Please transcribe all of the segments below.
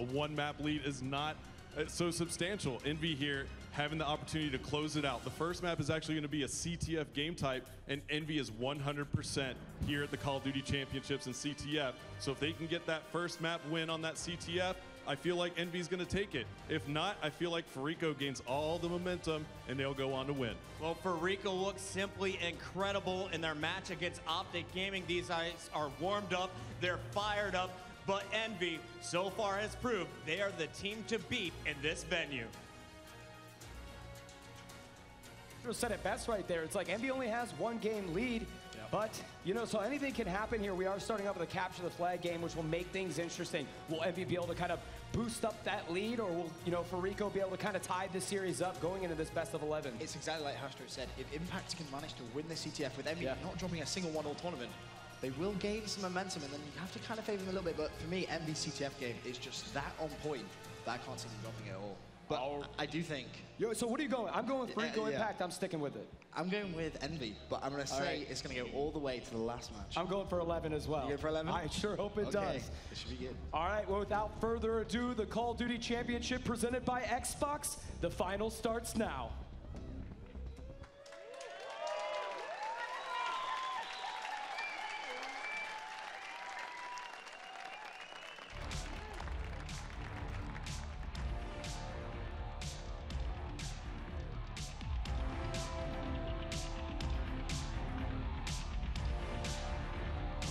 a one map lead is not so substantial. Envy here having the opportunity to close it out. The first map is actually going to be a CTF game type, and Envy is 100% here at the Call of Duty Championships in CTF. So if they can get that first map win on that CTF, I feel like Envy's going to take it. If not, I feel like Fariko gains all the momentum and they'll go on to win. Well, Fariko looks simply incredible in their match against Optic Gaming. These guys are warmed up, they're fired up, but Envy so far has proved they are the team to beat in this venue. You said it best right there. It's like Envy only has one game lead, but you know, so anything can happen here. We are starting up with a capture the flag game, which will make things interesting. Will Envy be able to kind of boost up that lead, or will, you know, Fariko be able to kind of tie this series up going into this best of 11? It's exactly like Hastro said. If Impact can manage to win the CTF with Envy not dropping a single one-all tournament, they will gain some momentum, and then you have to kind of favor them a little bit. But for me, Envy's CTF game is just that on point that I can't see them dropping it at all. But I do think... Yo, so what are you going? I'm going with Fariko Impact. I'm sticking with it. I'm going with Envy, but I'm going to say it's going to go all the way to the last match. I'm going for 11 as well. You going for 11? I sure hope it does. This should be good. All right, well, without further ado, the Call of Duty Championship presented by Xbox. The final starts now.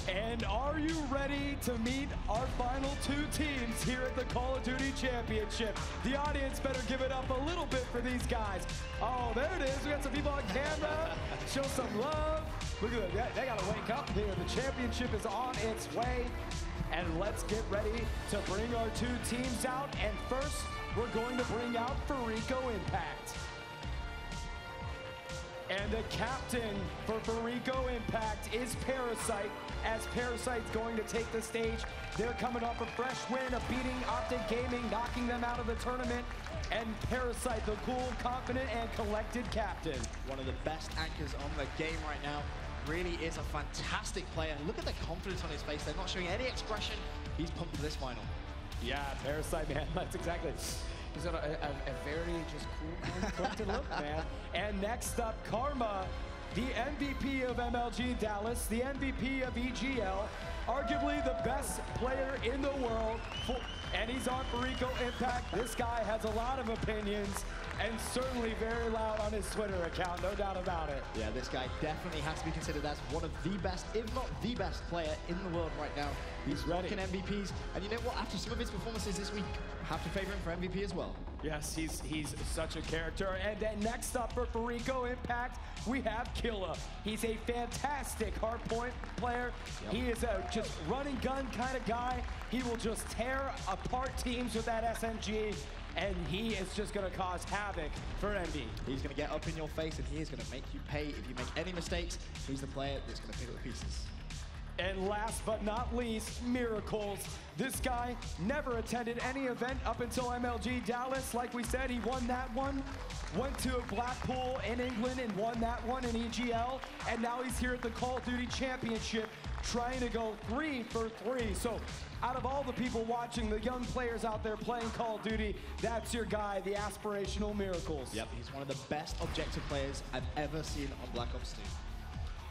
And are you ready to meet our final two teams here at the Call of Duty Championship? The audience better give it up a little bit for these guys. Oh, there it is. We got some people on camera. Show some love. Look at that. They got to wake up here. The championship is on its way. And let's get ready to bring our two teams out. And first, we're going to bring out Fariko Impact. And the captain for Fariko Impact is Parasite, as Parasite's going to take the stage. They're coming off a fresh win of beating Optic Gaming, knocking them out of the tournament. And Parasite, the cool, confident, and collected captain. One of the best anchors on the game right now. Really is a fantastic player. Look at the confidence on his face. They're not showing any expression. He's pumped for this final. Yeah, Parasite, man, that's exactly. He's got a very just cool, collected look, man. And next up, Karma, the MVP of MLG Dallas, the MVP of EGL, arguably the best player in the world, and he's on Fariko Impact. This guy has a lot of opinions, and certainly very loud on his Twitter account, no doubt about it. Yeah, this guy definitely has to be considered as one of the best, if not the best player in the world right now. He's rocking MVPs, and you know what? After some of his performances this week, have to favor him for MVP as well. Yes, he's such a character. And then next up for Fariko Impact, we have KILLCAM. He's a fantastic hardpoint player. He is a just running gun kind of guy. He will just tear apart teams with that SMG, and he is just going to cause havoc for Envy. He's going to get up in your face, and he is going to make you pay if you make any mistakes. He's the player that's going to pick up the pieces. And last but not least, Miracles. This guy never attended any event up until MLG Dallas. Like we said, he won that one. Went to Blackpool in England and won that one in EGL. And now he's here at the Call of Duty Championship trying to go 3 for 3. So out of all the people watching, the young players out there playing Call of Duty, that's your guy, the aspirational Miracles. Yep, he's one of the best objective players I've ever seen on Black Ops 2.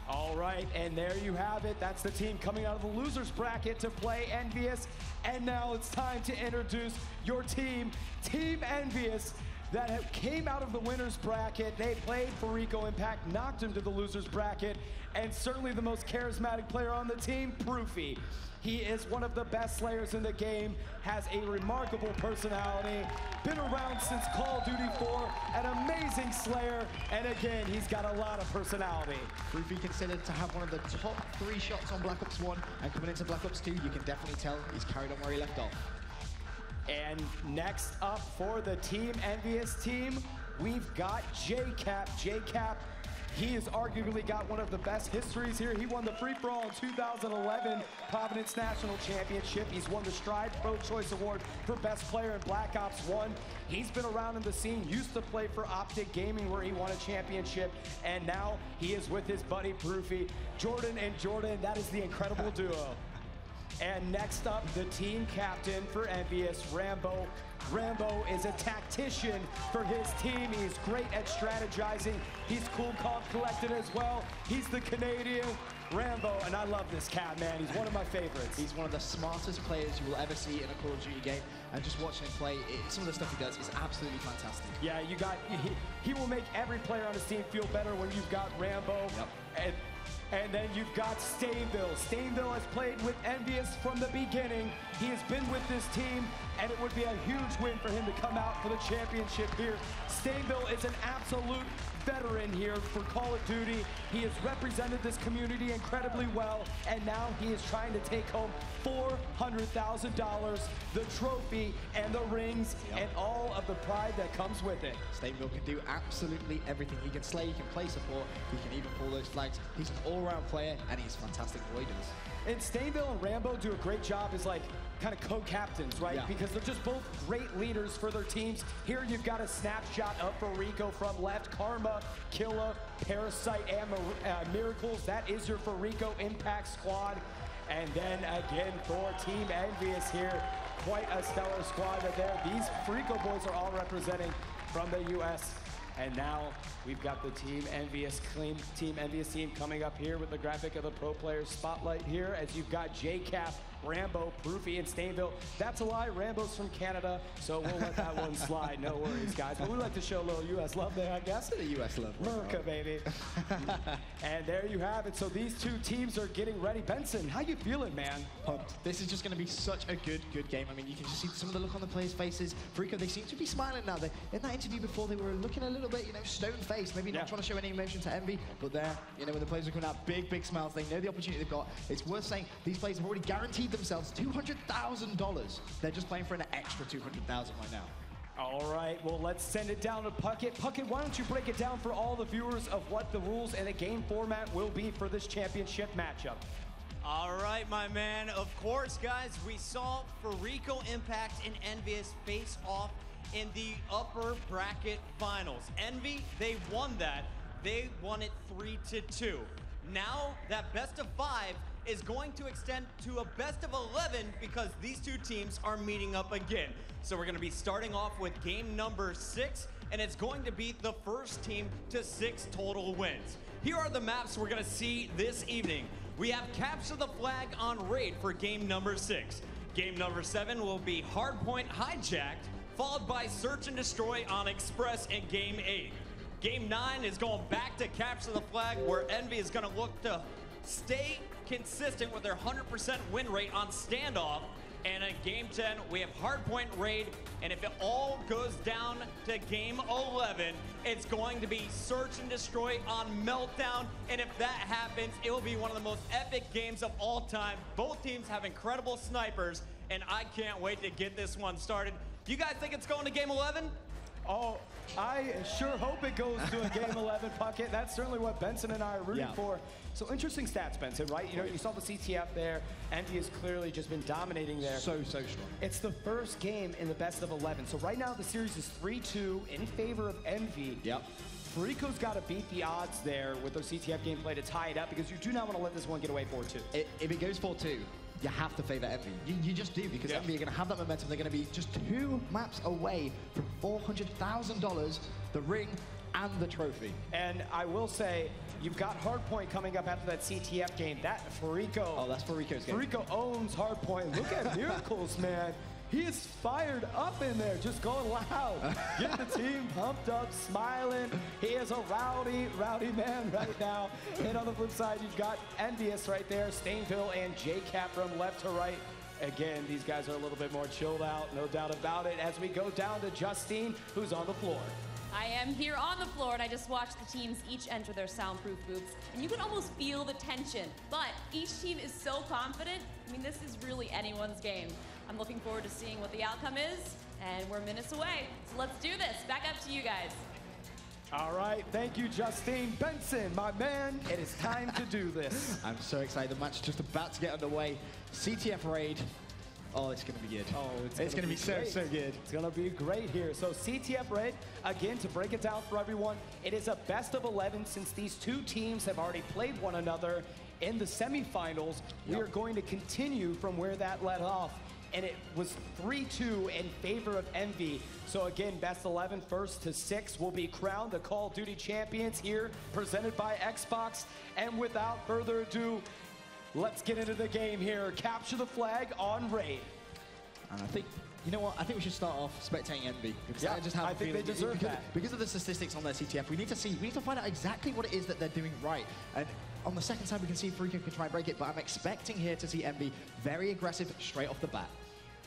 All right, and there you have it. That's the team coming out of the losers bracket to play Envyus. And now it's time to introduce your team, Team Envyus, that came out of the winners bracket. They played Fariko Impact, knocked him to the losers bracket, and certainly the most charismatic player on the team, Proofy. He is one of the best slayers in the game, has a remarkable personality, been around since Call of Duty 4, an amazing slayer, and again, he's got a lot of personality. Proofy considered to have one of the top 3 shots on Black Ops 1, and coming into Black Ops 2, you can definitely tell he's carried on where he left off. And next up for the Team Envyus team, we've got JCap. JCap, he has arguably got one of the best histories here. He won the free-for-all in 2011 Providence National Championship. He's won the Stride Pro Choice Award for Best Player in Black Ops 1. He's been around in the scene, used to play for Optic Gaming where he won a championship, and now he is with his buddy Proofy. Jordan and Jordan, that is the incredible duo. And next up, the team captain for Envyus, Rambo. Rambo is a tactician for his team. He's great at strategizing. He's cool, calm, collected as well. He's the Canadian Rambo, and I love this cat, man. He's one of my favorites. He's one of the smartest players you will ever see in a Call of Duty game, and just watching him play, some of the stuff he does is absolutely fantastic. Yeah, he will make every player on his team feel better when you've got Rambo. Yep. And then you've got Stainville. Stainville has played with Envyus from the beginning. He has been with this team, and it would be a huge win for him to come out for the championship here. Stainville is an absolute veteran here for Call of Duty. He has represented this community incredibly well, and now he is trying to take home $400,000, the trophy and the rings, and all of the pride that comes with it. Stainville can do absolutely everything. He can slay, he can play support, he can even pull those flags. He's an all-around player, and he's fantastic at what he does. And Stainville and Rambo do a great job as like kind of co-captains, right? Yeah. Because they're just both great leaders for their teams. Here you've got a snapshot of Fariko from left. Karma, Killa, Parasite, and Miracles. That is your Fariko Impact squad. And then again for Team Envyus here, quite a stellar squad right there. These Fariko boys are all representing from the US. And now we've got the Team Envyus team coming up here with the graphic of the pro player spotlight here, as you've got JCap, Rambo, Proofy, and Stainville. That's a lie, Rambo's from Canada, so we'll let that one slide, no worries, guys. But we like to show a little US love there, I guess. The US love. America, baby. And there you have it. So these two teams are getting ready. Benson, how you feeling, man? Pumped. This is just going to be such a good game. I mean, you can just see some of the look on the players' faces. Fariko, they seem to be smiling now. In that interview before, they were looking a little bit, stone-faced, maybe not trying to show any emotion to Envy, but there, when the players are coming out, big smiles. They know the opportunity they've got. It's worth saying these players have already guaranteed themselves $200,000. They're just playing for an extra $200,000 right now. All right, well, let's send it down to Puckett. Puckett, why don't you break it down for all the viewers of what the rules and the game format will be for this championship matchup? All right, my man. Of course, guys, we saw Fariko Impact and Envyus face off in the upper bracket finals. Envy, they won that. They won it 3-2. Now that best of 5 is going to extend to a best of 11 because these two teams are meeting up again. So we're going to be starting off with game number 6, and it's going to be the first team to 6 total wins. Here are the maps we're going to see this evening. We have Capture the Flag on Raid for game number 6. Game number 7 will be Hardpoint Hijacked, followed by Search and Destroy on Express in game 8. Game 9 is going back to Capture the Flag, where Envy is going to look to stay consistent with their 100% win rate on Standoff. And in game 10, we have Hardpoint Raid, and if it all goes down to game 11, it's going to be Search and Destroy on Meltdown, and if that happens, it will be one of the most epic games of all time. Both teams have incredible snipers, and I can't wait to get this one started. Do you guys think it's going to game 11? Oh, I sure hope it goes to a game 11, Puckett. That's certainly what Benson and I are rooting for. So interesting stats, Benson, right? You saw the CTF there. Envy has clearly just been dominating there. So strong. It's the first game in the best of 11. So right now the series is 3-2 in favor of Envy. Yep. Fariko's got to beat the odds there with their CTF gameplay to tie it up, because you do not want to let this one get away 4-2. If it goes 4-2, you have to favor Envy. You just do, because Envy are going to have that momentum. They're going to be just 2 maps away from $400,000, the ring, and the trophy. And I will say, you've got Hardpoint coming up after that CTF game. That Fariko. Oh, that's Fariko's game. Fariko owns Hardpoint. Look at Miracles, man. He is fired up in there, just going loud. Get the team pumped up, smiling. He is a rowdy man right now. And on the flip side, you've got Envyus right there, Stainville and JCap from left to right. Again, these guys are a little bit more chilled out, no doubt about it. As we go down to Justine, who's on the floor. I am here on the floor, and I just watched the teams each enter their soundproof booths, and you can almost feel the tension. But each team is so confident. I mean, this is really anyone's game. I'm looking forward to seeing what the outcome is, and we're minutes away. So let's do this. Back up to you guys. All right, thank you, Justine. Benson, my man, it is time to do this. I'm so excited. The match is just about to get underway. CTF Raid. Oh, it's going to be good. Oh, it's going to be so good. It's going to be great here. So CTF Raid, again, to break it down for everyone, it is a best of 11 since these two teams have already played one another. in the semifinals, we are going to continue from where that led off. And it was 3-2 in favor of Envy. So again, best 11, first to 6 will be crowned the Call of Duty champions here, presented by Xbox. And without further ado, let's get into the game here. Capture the flag on Raid. And I think, you know what, I think we should start off spectating Envy. Because Yeah, I just have I a think feeling they deserve that. Because of the statistics on their CTF, we need to find out exactly what it is that they're doing right. And on the second side, we can see Fariko can try and break it, but I'm expecting here to see Envy very aggressive straight off the bat.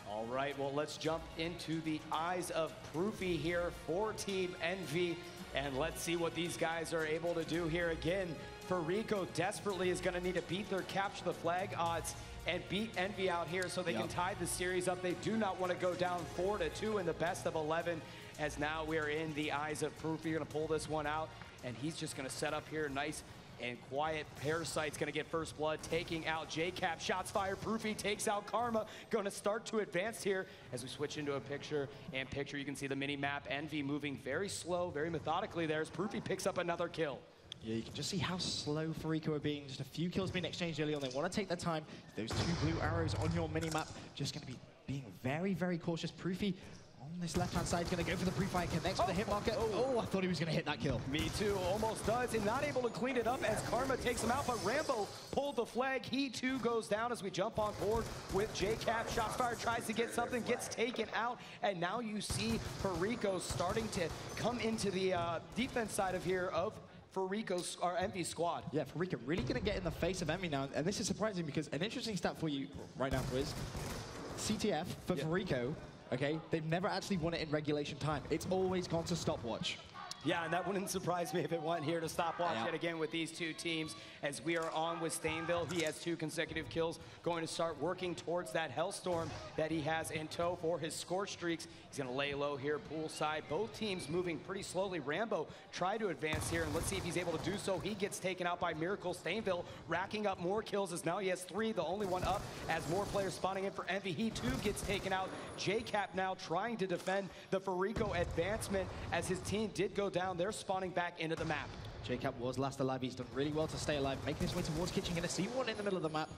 All right, well, let's jump into the eyes of Proofy here for Team Envy, and let's see what these guys are able to do here. Again, Fariko desperately is going to need to beat their capture the flag odds and beat Envy out here so they can tie the series up. They do not want to go down 4-2 in the best of 11, as now we're in the eyes of Proofy. You're going to pull this one out, and he's just going to set up here nice and quiet. Parasite's gonna get first blood, taking out JCap. Shots fired, Proofy takes out Karma. Gonna start to advance here as we switch into a picture-in-picture. You can see the mini-map. Envy moving very slow, very methodically there as Proofy picks up another kill. Yeah, you can just see how slow Fariko are being. Just a few kills being exchanged early on. They want to take their time. Those 2 blue arrows on your mini-map, just gonna be being very, very cautious. Proofy on this left-hand side is going to go for the pre-fire, connects with the hit marker. Oh, I thought he was going to hit that kill. Me too, almost does, and not able to clean it up as Karma takes him out, but Rambo pulled the flag. He too goes down as we jump on board with JCap. Shots fired, tries to get something, gets taken out, and now you see Fariko starting to come into the defense side of here of Fariko's, or Envy's squad. Yeah, Fariko really going to get in the face of Envy now, and this is surprising because an interesting stat for you right now, Quiz. CTF for Fariko, okay, they've never actually won it in regulation time. It's always gone to stopwatch. Yeah, and that wouldn't surprise me if it went here to stopwatch yet again with these 2 teams. As we are on with Stainville, he has 2 consecutive kills, going to start working towards that Hellstorm that he has in tow for his score streaks. He's going to lay low here, poolside. Both teams moving pretty slowly. Rambo tried to advance here, and let's see if he's able to do so. He gets taken out by Miracle. Stainville racking up more kills as now he has 3, the only one up as more players spawning in for Envy. He too gets taken out. JCap now trying to defend the Fariko advancement as his team did go down. They're spawning back into the map. JCap was last alive. He's done really well to stay alive, making his way towards Kitchen. Gonna see one in the middle of the map.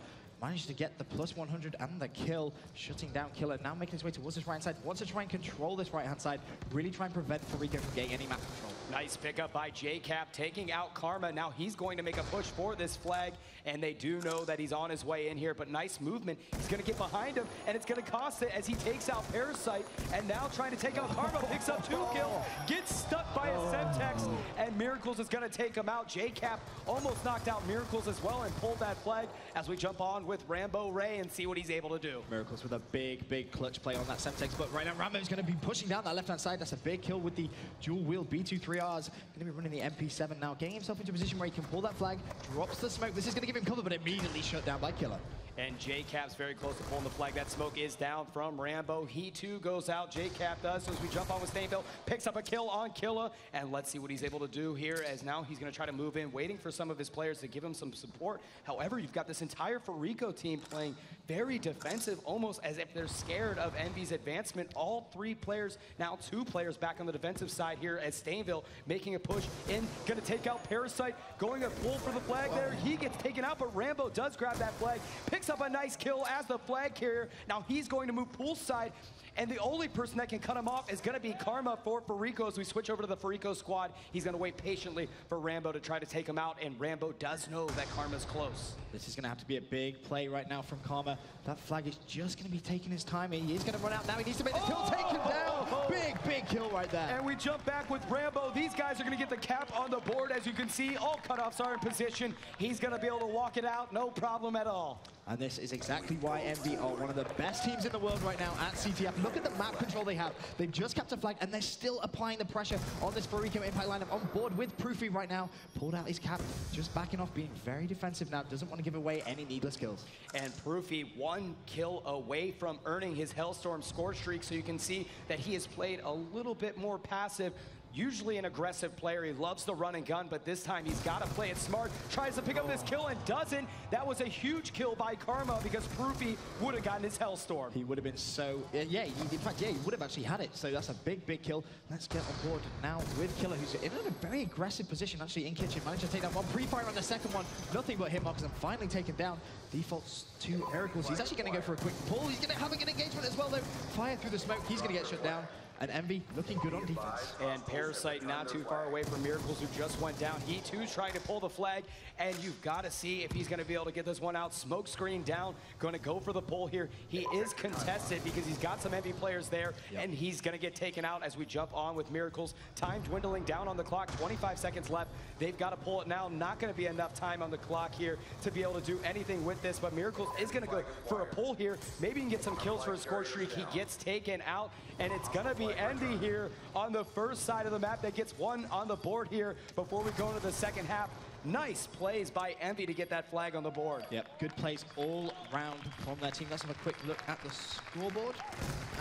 Managed to get the plus 100 and the kill, shutting down Killer. Now making his way towards this right-hand side. Wants to try and control this right-hand side. Really try and prevent Fariko from getting any map control. Nice pickup by JCap, taking out Karma. Now he's going to make a push for this flag, and they do know that he's on his way in here, but nice movement. He's going to get behind him, and it's going to cost it as he takes out Parasite, and now trying to take out Karma, picks up 2 kills, gets stuck by a Semtex, and Miracles is going to take him out. JCap almost knocked out Miracles as well and pulled that flag as we jump on with Rambo Ray and see what he's able to do. Miracles with a big, big clutch play on that Semtex, but right now Rambo's going to be pushing down that left-hand side. That's a big kill with the dual wheel B23Rs. Going to be running the MP7 now, getting himself into a position where he can pull that flag, drops the smoke. This is going to give him cover, but immediately shut down by Killer. And JCap's very close to pulling the flag. That smoke is down from Rambo. He too goes out. JCap does. So as we jump on with Stainville, picks up a kill on Killa. And let's see what he's able to do here, as now he's going to try to move in, waiting for some of his players to give him some support. However, you've got this entire Fariko team playing very defensive, almost as if they're scared of Envy's advancement. All 3 players, now 2 players back on the defensive side here as Stainville making a push in. Going to take out Parasite, going to pull for the flag there. He gets taken out, but Rambo does grab that flag, picks up a nice kill as the flag carrier. Now he's going to move poolside, and the only person that can cut him off is going to be Karma for Fariko. As we switch over to the Fariko squad, he's going to wait patiently for Rambo to try to take him out, and Rambo does know that Karma's close. This is going to have to be a big play right now from Karma. That flag is just going to be taking his time. He is going to run out now. He needs to make the kill, take him down. Big, big kill right there. And we jump back with Rambo. These guys are going to get the cap on the board. As you can see, all cutoffs are in position. He's going to be able to walk it out, no problem at all. And this is exactly why Envy are one of the best teams in the world right now at CTF. Look at the map control they have. They've just kept a flag, and they're still applying the pressure on this Fariko impact lineup. On board with Proofy right now. Pulled out his cap, just backing off, being very defensive now. Doesn't want to give away any needless kills. And Proofy 1 kill away from earning his Hellstorm score streak, so you can see that he has played a little bit more passive, usually an aggressive player. He loves the run and gun, but this time he's got to play it smart. Tries to pick up this kill and doesn't. That was a huge kill by Karma because Proofy would have gotten his Hellstorm. He would have been so... yeah, in fact, he would have actually had it. So that's a big, big kill. Let's get on board now with Killer, who's in a very aggressive position, actually, in Kitchen. Managed to take down one. Pre-fire on the second one. Nothing but hitmarkers and finally taken down. Defaults to Miracles. He's actually going to go for a quick pull. He's going to have a good engagement as well, though. Fire through the smoke. He's going to get shut down. And Envy looking good on defense. And Parasite not too far away from Miracles, who just went down. He too's trying to pull the flag, and you've got to see if he's going to be able to get this one out. Smoke screen down, going to go for the pull here. He is contested because he's got some Envy players there, and he's going to get taken out as we jump on with Miracles. Time dwindling down on the clock, 25 seconds left. They've got to pull it now. Not going to be enough time on the clock here to be able to do anything with this, but Miracles is going to go for a pull here. Maybe he can get some kills for a score streak. He gets taken out, and it's going to be Envy here on the first side of the map that gets one on the board here before we go into the second half. Nice plays by Envy to get that flag on the board. Yep, good plays all round from their team. Let's have a quick look at the scoreboard.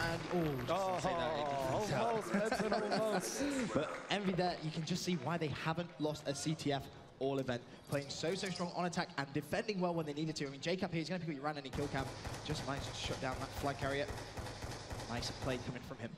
And, almost. But Envy there, you can just see why they haven't lost a CTF all event. Playing so strong on attack and defending well when they needed to. I mean, JCap here is going to pick up your ran any kill cam. Just managed to shut down that flag carrier. Nice play coming from him.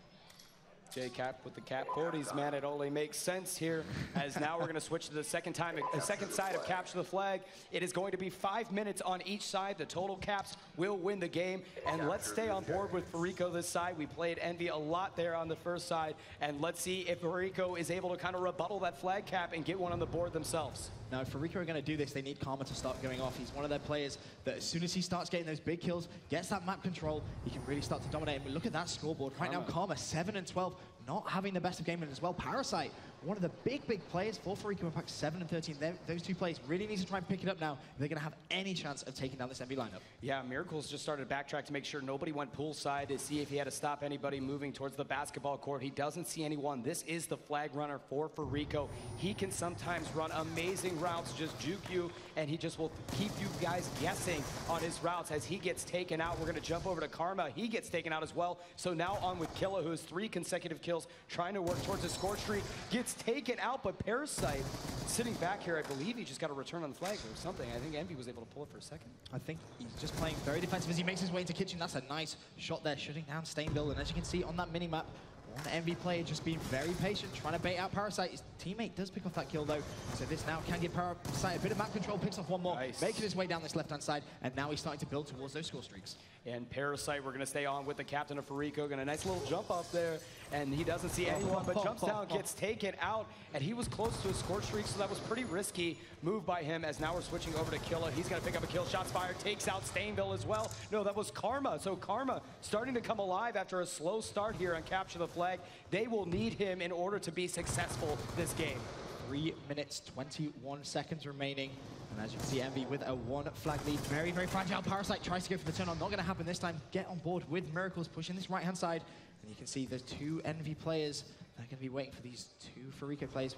JCap with the cap 40s, man, it only makes sense here, as now we're going to switch to the second side of Capture the Flag. It is going to be 5 minutes on each side. The total caps will win the game, and let's stay on board with Fariko this side. We played Envy a lot there on the first side, and let's see if Fariko is able to kind of rebuttal that flag cap and get one on the board themselves. Now, if Fariko are going to do this, they need Karma to start going off. He's one of their players that as soon as he starts getting those big kills, gets that map control, he can really start to dominate. And look at that scoreboard. Right now, Karma 7 and 12, not having the best of game as well. Parasite, one of the big players for Fariko, in fact, 7 and 13. Those two players really need to try and pick it up now if they're going to have any chance of taking down this Envy lineup. Yeah, Miracles just started to backtrack to make sure nobody went poolside to see if he had to stop anybody moving towards the basketball court. He doesn't see anyone. This is the flag runner for Fariko. He can sometimes run amazing routes, just juke you, and he just will keep you guys guessing on his routes. As he gets taken out, we're going to jump over to Karma. He gets taken out as well. So now on with Killa, who has 3 consecutive kills, trying to work towards a score streak. Gets taken out, but Parasite sitting back here, I believe he just got a return on the flag or something. I think Envy was able to pull it for a second. I think he's just playing very defensive as he makes his way into Kitchen. That's a nice shot there, shutting down Stainville. And as you can see on that mini-map, one Envy player just being very patient, trying to bait out Parasite. His teammate does pick off that kill, though. So this now can give Parasite a bit of map control, picks off one more, making his way down this left-hand side, and now he's starting to build towards those score streaks. And Parasite, we're going to stay on with the captain of Fariko. Got a nice little jump off there, and he doesn't see anyone, but jumps down, gets taken out, and he was close to a score streak, so that was pretty risky move by him, as now we're switching over to Killa. He's going to pick up a kill. Shots fired, takes out Stainville as well. No, that was Karma. So Karma starting to come alive after a slow start here on Capture the Flag. They will need him in order to be successful this game. 3 minutes, 21 seconds remaining. And as you can see, Envy with a 1 flag lead. Very fragile. Parasite tries to go for the turn on. Not going to happen this time. Get on board with Miracles, pushing this right-hand side. And you can see there's 2 Envy players that are going to be waiting for these 2 Fariko players.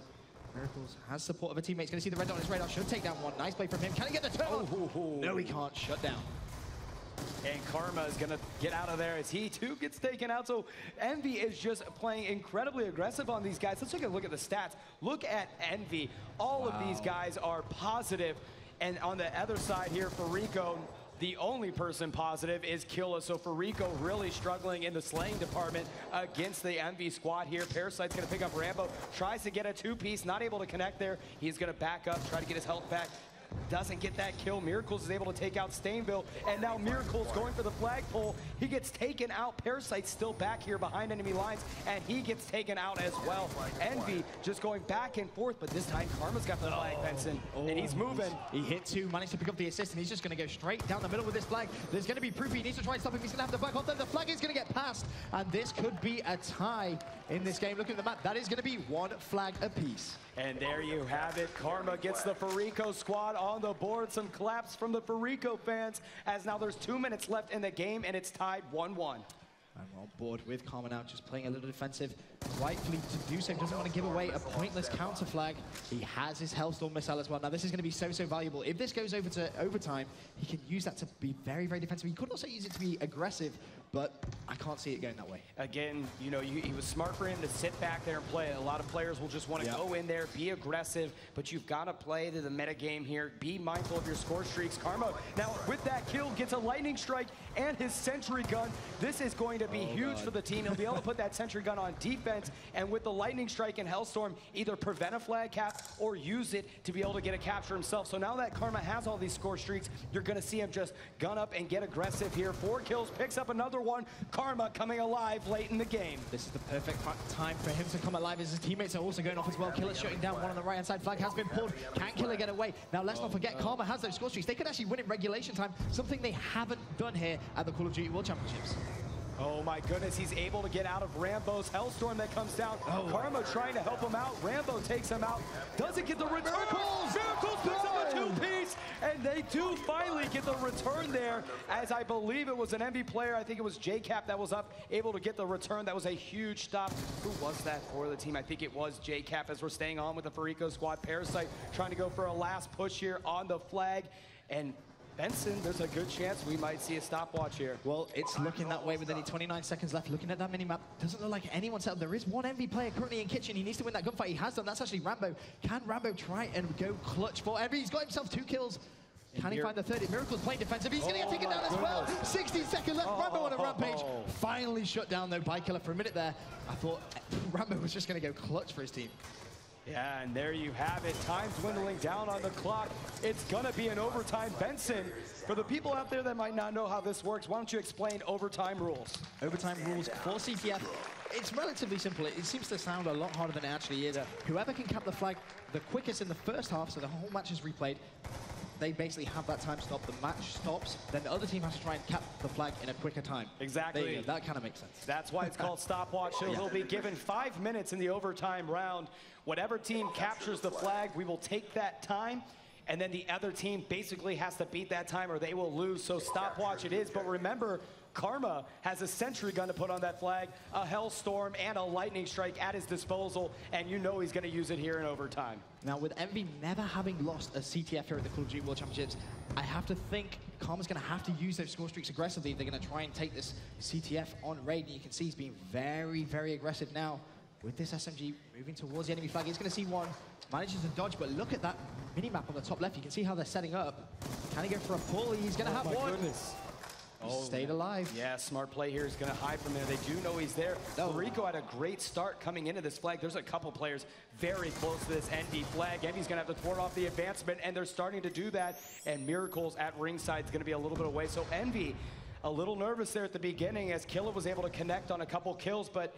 Miracles has support of a teammate. He's going to see the red dot on his radar. Should take down one. Nice play from him. Can he get the turn on? No, he can't. Shut down. And Karma is going to get out of there as he too gets taken out. So Envy is just playing incredibly aggressive on these guys. Let's take a look at the stats. Look at Envy. All of these guys are positive. And on the other side here, Fariko, the only person positive is Killa. So Fariko really struggling in the slaying department against the Envy squad here. Parasite's going to pick up Rambo. Tries to get a 2-piece. Not able to connect there. He's going to back up, try to get his health back. Doesn't get that kill. Miracles is able to take out Stainville, and now Miracles going for the flagpole. He gets taken out. Parasite's still back here behind enemy lines, and he gets taken out as well. Envy just going back and forth, but this time Karma's got the flag, Benson, and he's moving. He hit 2, managed to pick up the assist, and he's just going to go straight down the middle with this flag. There's going to be Proofy. He needs to try and stop him. He's going to have the back off there. The flag is going to get passed, and this could be a tie in this game. Look at the map. That is going to be 1 flag apiece. And there you have it. Karma gets the Fariko squad on the board. Some claps from the Fariko fans, as now there's 2 minutes left in the game, and it's tied 1-1. I'm on board with Karma now, just playing a little defensive. Rightfully to do so. Doesn't want to give away a pointless counter flag. He has his Hellstorm missile as well. Now this is going to be so valuable. If this goes over to overtime, he can use that to be very defensive. He could also use it to be aggressive, but I can't see it going that way. Again, you know, he was smart for him to sit back there and play. A lot of players will just want to go in there, be aggressive, but you've got to play to the meta game here. Be mindful of your score streaks. Karma, now with that kill, gets a lightning strike and his sentry gun. This is going to be huge for the team. He'll be able to put that sentry gun on defense, and with the lightning strike and Hellstorm, either prevent a flag cap or use it to be able to get a capture himself. So now that Karma has all these score streaks, you're going to see him just gun up and get aggressive here. 4 kills, picks up another one. Karma coming alive late in the game. This is the perfect time for him to come alive as his teammates are also going off as well. Killer shutting down one on the right-hand side. Flag has been pulled. Can Killer get away? Now, let's not forget, Karma has those score streaks. They could actually win in regulation time, something they haven't done here at the Call of Duty World Championships. Oh my goodness, he's able to get out of Rambo's Hellstorm that comes down. Karma trying to help him out. Rambo takes him out. Doesn't get the return. Miracles picks up a 2-piece, and they do finally get the return there, as I believe it was an Envy player. I think it was JCap that was up, able to get the return. That was a huge stop. Who was that for the team? I think it was JCap, as we're staying on with the Fariko squad. Parasite trying to go for a last push here on the flag. And Benson, there's a good chance we might see a stopwatch here. Well, it's looking that way with only 29 seconds left. Looking at that mini-map, doesn't look like anyone's set up. There is one Envy player currently in kitchen. He needs to win that gunfight. He has done. That's actually Rambo. Can Rambo try and go clutch for Envy? He's got himself 2 kills. Can he find the third? Miracle's playing defensive. He's going to get taken down as well. 60 seconds left. Rambo on a rampage. Finally shut down, though, by Killer. For a minute there, I thought Rambo was just going to go clutch for his team. Yeah, and there you have it. Time dwindling down on the clock. It's gonna be an overtime. Benson, for the people out there that might not know how this works, why don't you explain overtime rules? Overtime rules for CTF. It's relatively simple. It seems to sound a lot harder than it actually is. Whoever can cap the flag the quickest in the first half, so the whole match is replayed, they basically have that time stop. The match stops, then the other team has to try and cap the flag in a quicker time. Exactly. There you go. That kind of makes sense. That's why it's called stopwatch. So he'll be given 5 minutes in the overtime round. Whatever team captures the flag, we will take that time, and then the other team basically has to beat that time or they will lose. So stopwatch it is. But remember, Karma has a sentry gun to put on that flag, a Hellstorm, and a lightning strike at his disposal, and you know he's going to use it here in overtime. Now, with Envy never having lost a CTF here at the Call of Duty World Championships, I have to think Karma's going to have to use those score streaks aggressively. They're going to try and take this CTF on raid, and you can see he's being very, very aggressive now with this SMG moving towards the enemy flag. He's going to see one, manages to dodge, but look at that mini-map on the top left. You can see how they're setting up. Can he go for a pull? He's going to have one. Goodness. Stayed alive. Yeah, smart play here. He's going to hide from there. They do know he's there. Fariko had a great start coming into this flag. There's a couple players very close to this Envy flag. Envy's going to have to thwart off the advancement, and they're starting to do that. And Miracles at ringside is going to be a little bit away. So Envy, a little nervous there at the beginning as Killer was able to connect on a couple kills, but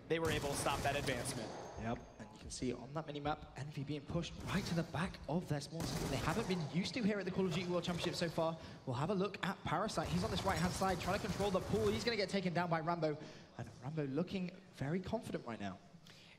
they were able to stop that advancement. Yep, and you can see on that mini-map, Envy being pushed right to the back of their small system. They haven't been used to here at the Call of Duty World Championship so far. We'll have a look at Parasite. He's on this right-hand side, trying to control the pool. He's going to get taken down by Rambo, and Rambo looking very confident right now.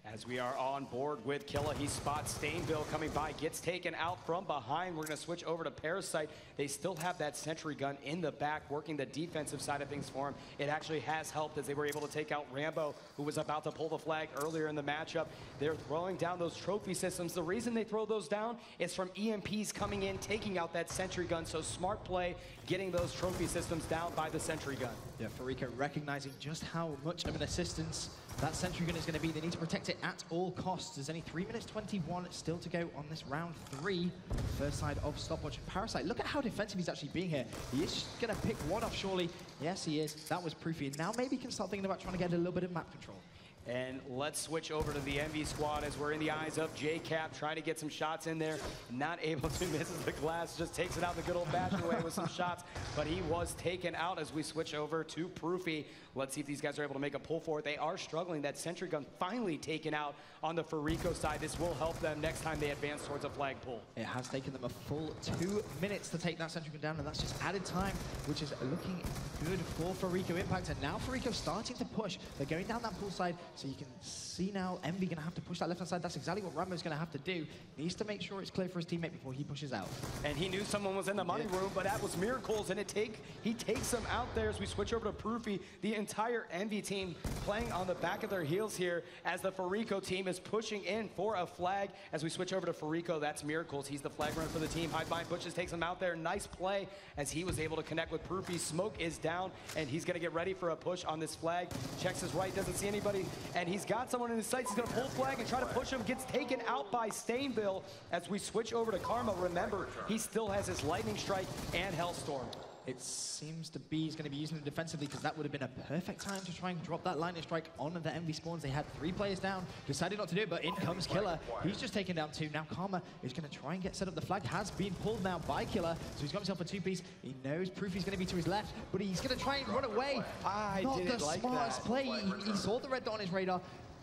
As we are on board with Killa, he spots Stainville coming by, gets taken out from behind. We're going to switch over to Parasite. They still have that sentry gun in the back, working the defensive side of things for him. It actually has helped as they were able to take out Rambo, who was about to pull the flag earlier in the matchup. They're throwing down those trophy systems. The reason they throw those down is from EMPs coming in, taking out that sentry gun. So smart play, getting those trophy systems down by the sentry gun. Yeah, Fariko recognizing just how much of an assistance that sentry gun is going to be. They need to protect it at all costs. There's only 3 minutes 21 still to go on this round 3. First side of stopwatch. Parasite, look at how defensive he's actually being here. He is going to pick one off, surely. Yes, he is. That was proofy. Now maybe he can start thinking about trying to get a little bit of map control. And let's switch over to the Envy squad as we're in the eyes of JCap, trying to get some shots in there. Not able to, misses the glass, just takes it out the good old-fashioned way with some shots. But he was taken out as we switch over to Proofy. Let's see if these guys are able to make a pull for it. They are struggling. That sentry gun finally taken out on the Fariko side. This will help them next time they advance towards a flag pull. It has taken them a full 2 minutes to take that sentry gun down, and that's just added time, which is looking good for Fariko Impact. And now Fariko starting to push. They're going down that pool side, So you can see now Envy going to have to push that left-hand side. That's exactly what Rambo's going to have to do. Needs to make sure it's clear for his teammate before he pushes out. And he knew someone was in the money room, but that was Miracles, and he takes him out there as we switch over to Proofy. The entire Envy team playing on the back of their heels here as the Fariko team is pushing in for a flag. As we switch over to Fariko, that's Miracles. He's the flag runner for the team. High bind pushes, takes him out there. Nice play as he was able to connect with Proofy. Smoke is down, and he's going to get ready for a push on this flag. Checks his right, doesn't see anybody, and he's got someone in his sights. He's going to pull flag and try to push him. Gets taken out by Stainville. As we switch over to Karma, remember, he still has his Lightning Strike and Hellstorm. It seems to be he's going to be using it defensively because that would have been a perfect time to try and drop that Lightning Strike on the Envy spawns. They had 3 players down, decided not to do it, but in comes Killer. He's just taken down 2. Now Karma is going to try and get set up. The flag has been pulled now by Killer, so he's got himself a 2-piece. He knows Proofy's going to be to his left, but he's going to try and run away. Not the smartest play. He saw the red dot on his radar.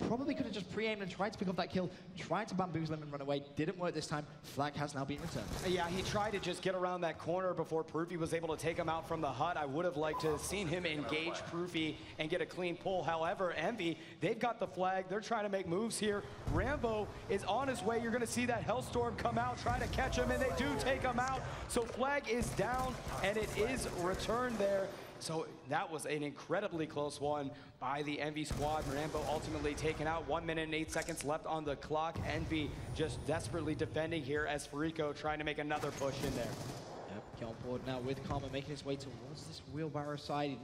Probably could have just pre-aimed and tried to pick up that kill, tried to bamboozle him and run away. Didn't work this time. Flag has now been returned. Yeah, he tried to just get around that corner before Proofy was able to take him out from the hut. I would have liked to have seen him engage Proofy and get a clean pull. However, Envy, they've got the flag. They're trying to make moves here. Rambo is on his way. You're going to see that Hellstorm come out, try to catch him, and they do take him out. So flag is down, and it is returned there. So that was an incredibly close one by the Envy squad. Rambo ultimately taken out. 1 minute and 8 seconds left on the clock. Envy just desperately defending here as Fariko trying to make another push in there. Yep, get on board now with Karma making his way towards this wheelbarrow side.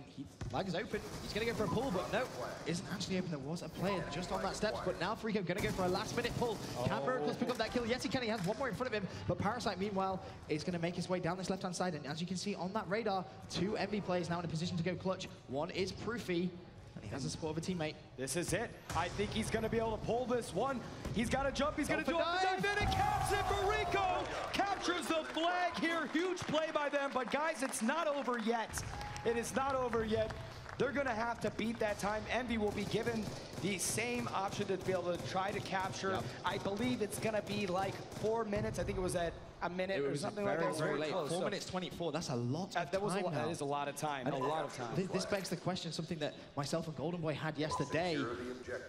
Flag is open. He's going to go for a pull, but no, isn't actually open. There was a player just on that steps, but now Fariko going to go for a last-minute pull. Can Miracles pick up that kill? Yes, he can. He has one more in front of him, but Parasite, meanwhile, is going to make his way down this left-hand side, and as you can see on that radar, 2 Envy players now in a position to go clutch. One is Proofy, and he has the support of a teammate. This is it. I think he's going to be able to pull this one. He's got to jump. He's going to do a dive in and caps it. Fariko captures the flag here. Huge play by them. But guys, it's not over yet. It is not over yet. They're going to have to beat that time. Envy will be given the same option to be able to try to capture. Yep. I believe it's going to be like 4 minutes. I think it was at a minute or something like that. Very late. Close. 4 minutes 24. That's a lot of time now. That is a lot of time. A lot of time. This begs the question, something that myself and Golden Boy had yesterday.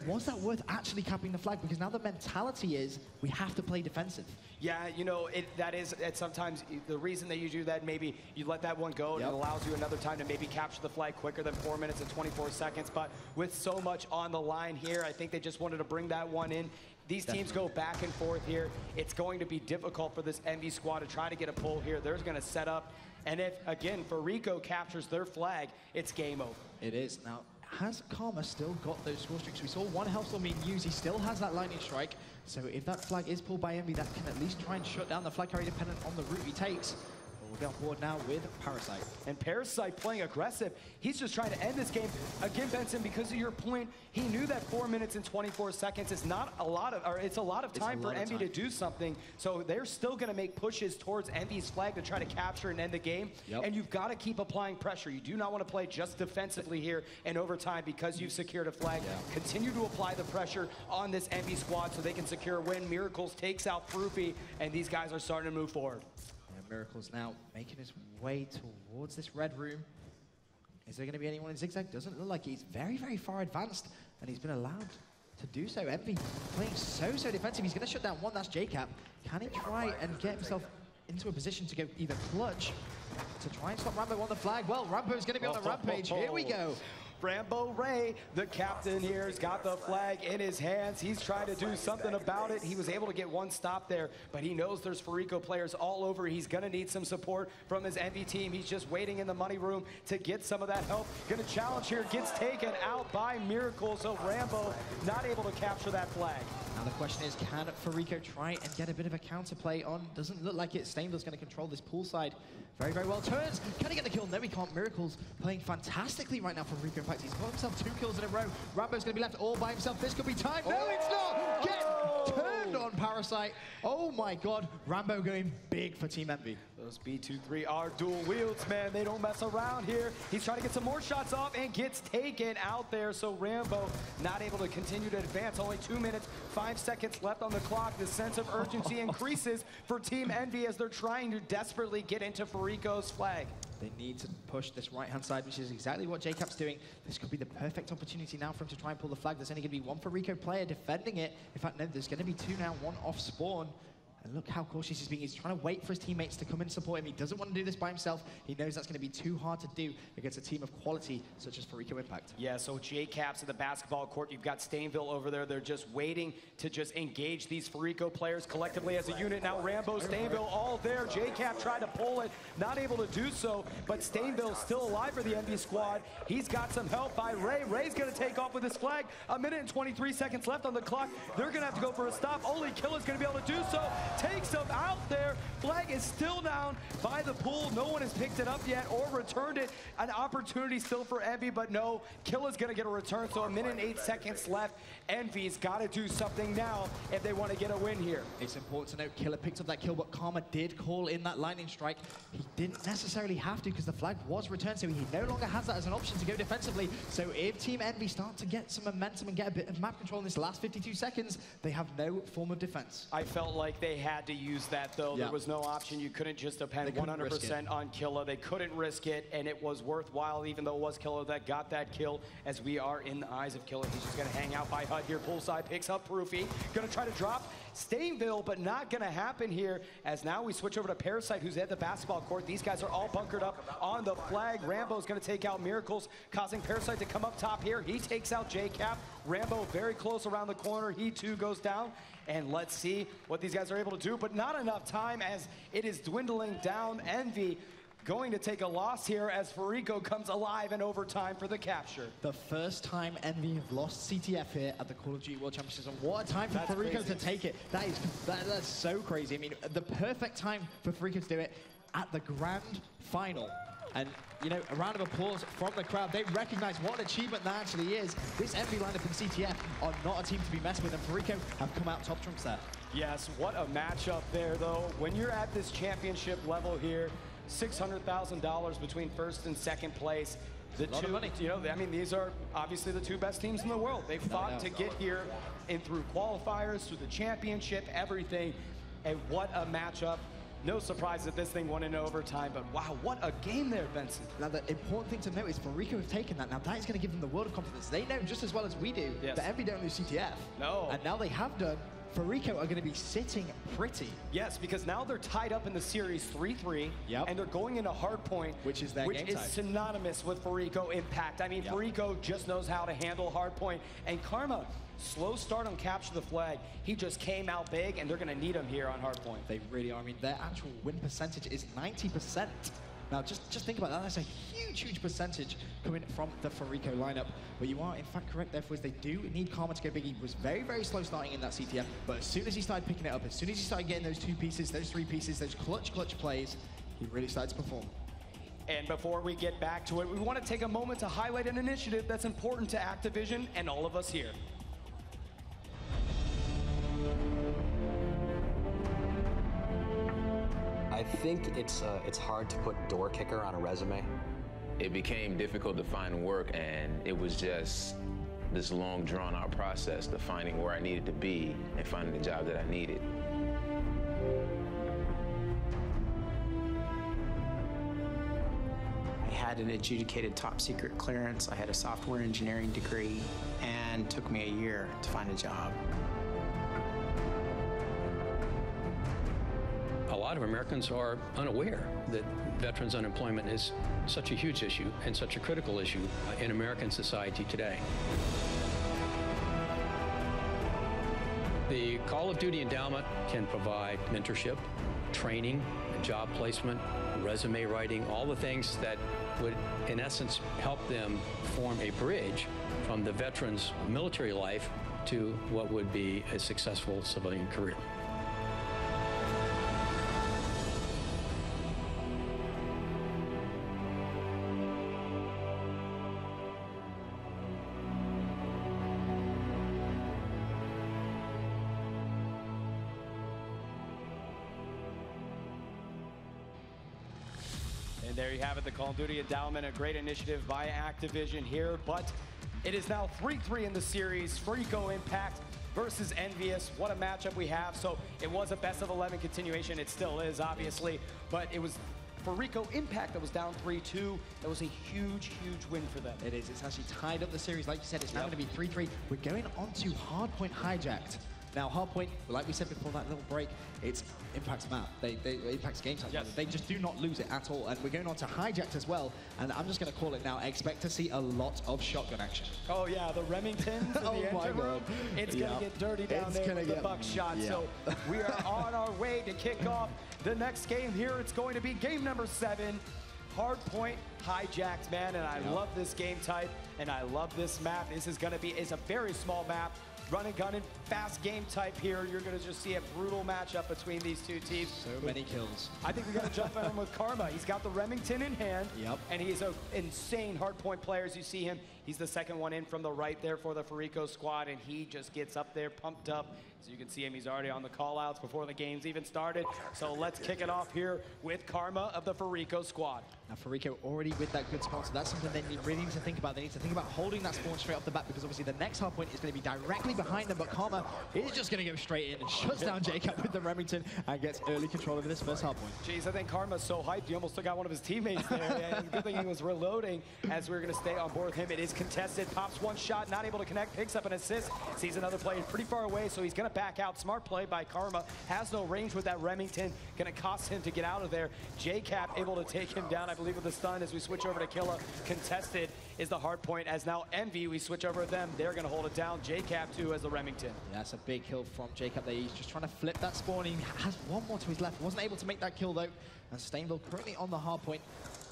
Was that worth actually capping the flag? Because now the mentality is we have to play defensive. Yeah, you know, that is sometimes the reason that you do that. Maybe you let that one go, and it allows you another time to maybe capture the flag quicker than 4 minutes and 24 seconds. But with so much on the line here, I think they just wanted to bring that one in. These teams go back and forth here. It's going to be difficult for this Envy squad to try to get a pull here. They're going to set up. And if, again, Fariko captures their flag, it's game over. It is. Now, has Karma still got those score streaks? We saw one Hellstorm being used. He still has that Lightning Strike. So if that flag is pulled by Envy, that can at least try and shut down the flag carrier dependent on the route he takes. We'll get on board now with Parasite. And Parasite playing aggressive. He's just trying to end this game. Again, Benson, because of your point, he knew that 4 minutes and 24 seconds is not a lot of, or it's a lot of time for Envy to do something. So they're still going to make pushes towards Envy's flag to try to capture and end the game. And you've got to keep applying pressure. You do not want to play just defensively here in overtime because you've secured a flag. Continue to apply the pressure on this Envy squad so they can secure a win. Miracles takes out Proofy, and these guys are starting to move forward. Miracles now making his way towards this red room. Is there going to be anyone in zigzag? Doesn't look like he's very, very far advanced, and he's been allowed to do so. Envy playing so defensive. He's going to shut down one. That's JCap. Can he try and get himself into a position to go either clutch to try and stop Rambo on the flag? Well, Rambo's going to be on the rampage. Here we go. Rambo Ray, the captain here, has got the flag in his hands. He's trying to do something about it. He was able to get one stop there, but he knows there's Fariko players all over. He's going to need some support from his Envy team. He's just waiting in the money room to get some of that help. Going to challenge here, gets taken out by Miracle, so Rambo not able to capture that flag. Now the question is, can Fariko try and get a bit of a counterplay on? Doesn't look like it. Stainville's going to control this pool side very, very well. Turns. Can he get the kill? No, he can't. Miracles playing fantastically right now for Fariko. In fact, he's got himself 2 kills in a row. Rambo's going to be left all by himself. This could be time. No, it's not. Get turned on, Parasite. Oh my God. Rambo going big for Team Envy. Those B23 are dual wields, man. They don't mess around here. He's trying to get some more shots off and gets taken out there. So Rambo not able to continue to advance. Only 2 minutes, 5 seconds left on the clock. The sense of urgency increases for Team Envy as they're trying to desperately get into Fariko's flag. They need to push this right-hand side, which is exactly what JCap's doing. This could be the perfect opportunity now for him to try and pull the flag. There's only going to be one Fariko player defending it. In fact, no, there's going to be two now, one off spawn. And look how cautious he's being. He's trying to wait for his teammates to come and support him. He doesn't want to do this by himself. He knows that's going to be too hard to do against a team of quality such as Fariko Impact. Yeah, so JCap's at the basketball court. You've got Stainville over there. They're just waiting to just engage these Fariko players collectively as a unit. Now Rambo, Stainville, all there. JCap tried to pull it, not able to do so, but Stainville's still alive for the Envyus squad. He's got some help by Ray. Ray's going to take off with his flag. 1 minute and 23 seconds left on the clock. They're going to have to go for a stop. Only Killer's going to be able to do so. Takes him out there. Flag is still down by the pool. No one has picked it up yet or returned it. An opportunity still for Envy, but no. Killer's going to get a return, so 1 minute and 8 seconds left. Envy's got to do something now if they want to get a win here. It's important to note Killer picked up that kill, but Karma did call in that lightning strike. He didn't necessarily have to because the flag was returned, so he no longer has that as an option to go defensively. So if Team Envy start to get some momentum and get a bit of map control in this last 52 seconds, they have no form of defense. I felt like they had to use that, though. Yeah. There was no option. You couldn't just depend 100% on Killer. They couldn't risk it, and it was worthwhile, even though it was Killer that got that kill, as we are in the eyes of Killer. He's just going to hang out by HUD here. Poolside picks up Proofy. Going to try to drop Stainville, but not going to happen here, as now we switch over to Parasite, who's at the basketball court. These guys are all bunkered up on the flag. Rambo's going to take out Miracles, causing Parasite to come up top here. He takes out JCap. Rambo very close around the corner. He too goes down. And let's see what these guys are able to do, but not enough time as it is dwindling down. Envy going to take a loss here as Fariko comes alive in overtime for the capture. The first time Envy have lost CTF here at the Call of Duty World Championships, and what a time for Fariko to take it. That's so crazy. I mean, the perfect time for Fariko to do it at the grand final. And, you know, a round of applause from the crowd. They recognize what an achievement that actually is. This Envy lineup in CTF are not a team to be messed with, and Fariko have come out top trumps there. Yes, what a matchup there, though. When you're at this championship level here, $600,000 between first and second place. The two, money. You know, I mean, these are obviously the two best teams in the world. They've fought to get here and through qualifiers, through the championship, everything. And what a matchup. No surprise that this thing won in overtime, but wow, what a game there, Benson. Now, the important thing to note is Fariko have taken that. Now, that is going to give them the world of confidence. They know just as well as we do that Envy don't lose CTF. No. And now they have done. Fariko are going to be sitting pretty. Yes, because now they're tied up in the series 3-3, and they're going into hardpoint, which is their game is synonymous with Fariko Impact. I mean, Fariko just knows how to handle hardpoint, and Karma, slow start on capture the flag. He just came out big, and they're going to need him here on hardpoint. They really are. I mean, their actual win percentage is 90%. Now, just think about that. That's a huge percentage coming from the Fariko lineup. But you are, in fact, correct there, Fizz. They do need Karma to go big. He was very slow starting in that CTF. But as soon as he started picking it up, as soon as he started getting those 2 pieces, those 3 pieces, those clutch plays, he really started to perform. And before we get back to it, we want to take a moment to highlight an initiative that's important to Activision and all of us here. I think it's hard to put door kicker on a resume. It became difficult to find work, and it was just this long, drawn-out process to finding where I needed to be and finding the job that I needed. I had an adjudicated top secret clearance. I had a software engineering degree, and it took me a year to find a job. A lot of Americans are unaware that veterans unemployment is such a huge issue and such a critical issue in American society today. The Call of Duty Endowment can provide mentorship, training, job placement, resume writing, all the things that would, in essence, help them form a bridge from the veteran's military life to what would be a successful civilian career. There you have it, the Call of Duty Endowment, a great initiative by Activision here, but it is now 3-3 in the series. Fariko Impact versus Envyus. What a matchup we have. So it was a best of 11 continuation. It still is, obviously, but it was Fariko Impact that was down 3-2. That was a huge, huge win for them. It is. It's actually tied up the series. Like you said, it's now going to be 3-3. We're going on to Hardpoint Hijacked. Now, Hardpoint, like we said before that little break, it's Impact's map. Impact's game type. Yes. They just do not lose it at all. And we're going on to Hijacked as well. And I'm just going to call it now. Expect to see a lot of shotgun action. Oh, yeah. The Remingtons in the engine room. It's going to get dirty down there with the buckshot. So we are on our way to kick off the next game here. It's going to be game number 7. Hardpoint Hijacked, man. And I love this game type. And I love this map. This is going to be a very small map. Run and gun and fast game type here. You're going to just see a brutal matchup between these two teams. So many kills. I think we're going to jump on him with Karma. He's got the Remington in hand. Yep. And he's an insane hardpoint player as you see him. He's the second one in from the right there for the Fariko squad, and he just gets up there, pumped up. So you can see him, he's already on the call-outs before the game's even started. So let's kick it off here with Karma of the Fariko squad. Now, Fariko already with that good spawn, so that's something they really need to think about. They need to think about holding that spawn straight off the bat, because obviously the next hardpoint is going to be directly behind them, but Karma is just going to go straight in and shuts down Jacob with the Remington and gets early control over this first hardpoint. Jeez, I think Karma's so hyped, he almost took out one of his teammates there. And good thing he was reloading as we're going to stay on board with him. It is contested, pops one shot, not able to connect, picks up an assist, sees another player pretty far away, so he's going to back out. Smart play by Karma, has no range with that Remington, going to cost him to get out of there. JCap able to take him down, I believe, with the stun as we switch over to Killa. Contested is the hard point, as now Envy, we switch over to them. They're going to hold it down. JCap too as the Remington. Yeah, that's a big kill from Jacob there. He's just trying to flip that spawn. He has one more to his left. Wasn't able to make that kill though. And Stainville currently on the hard point.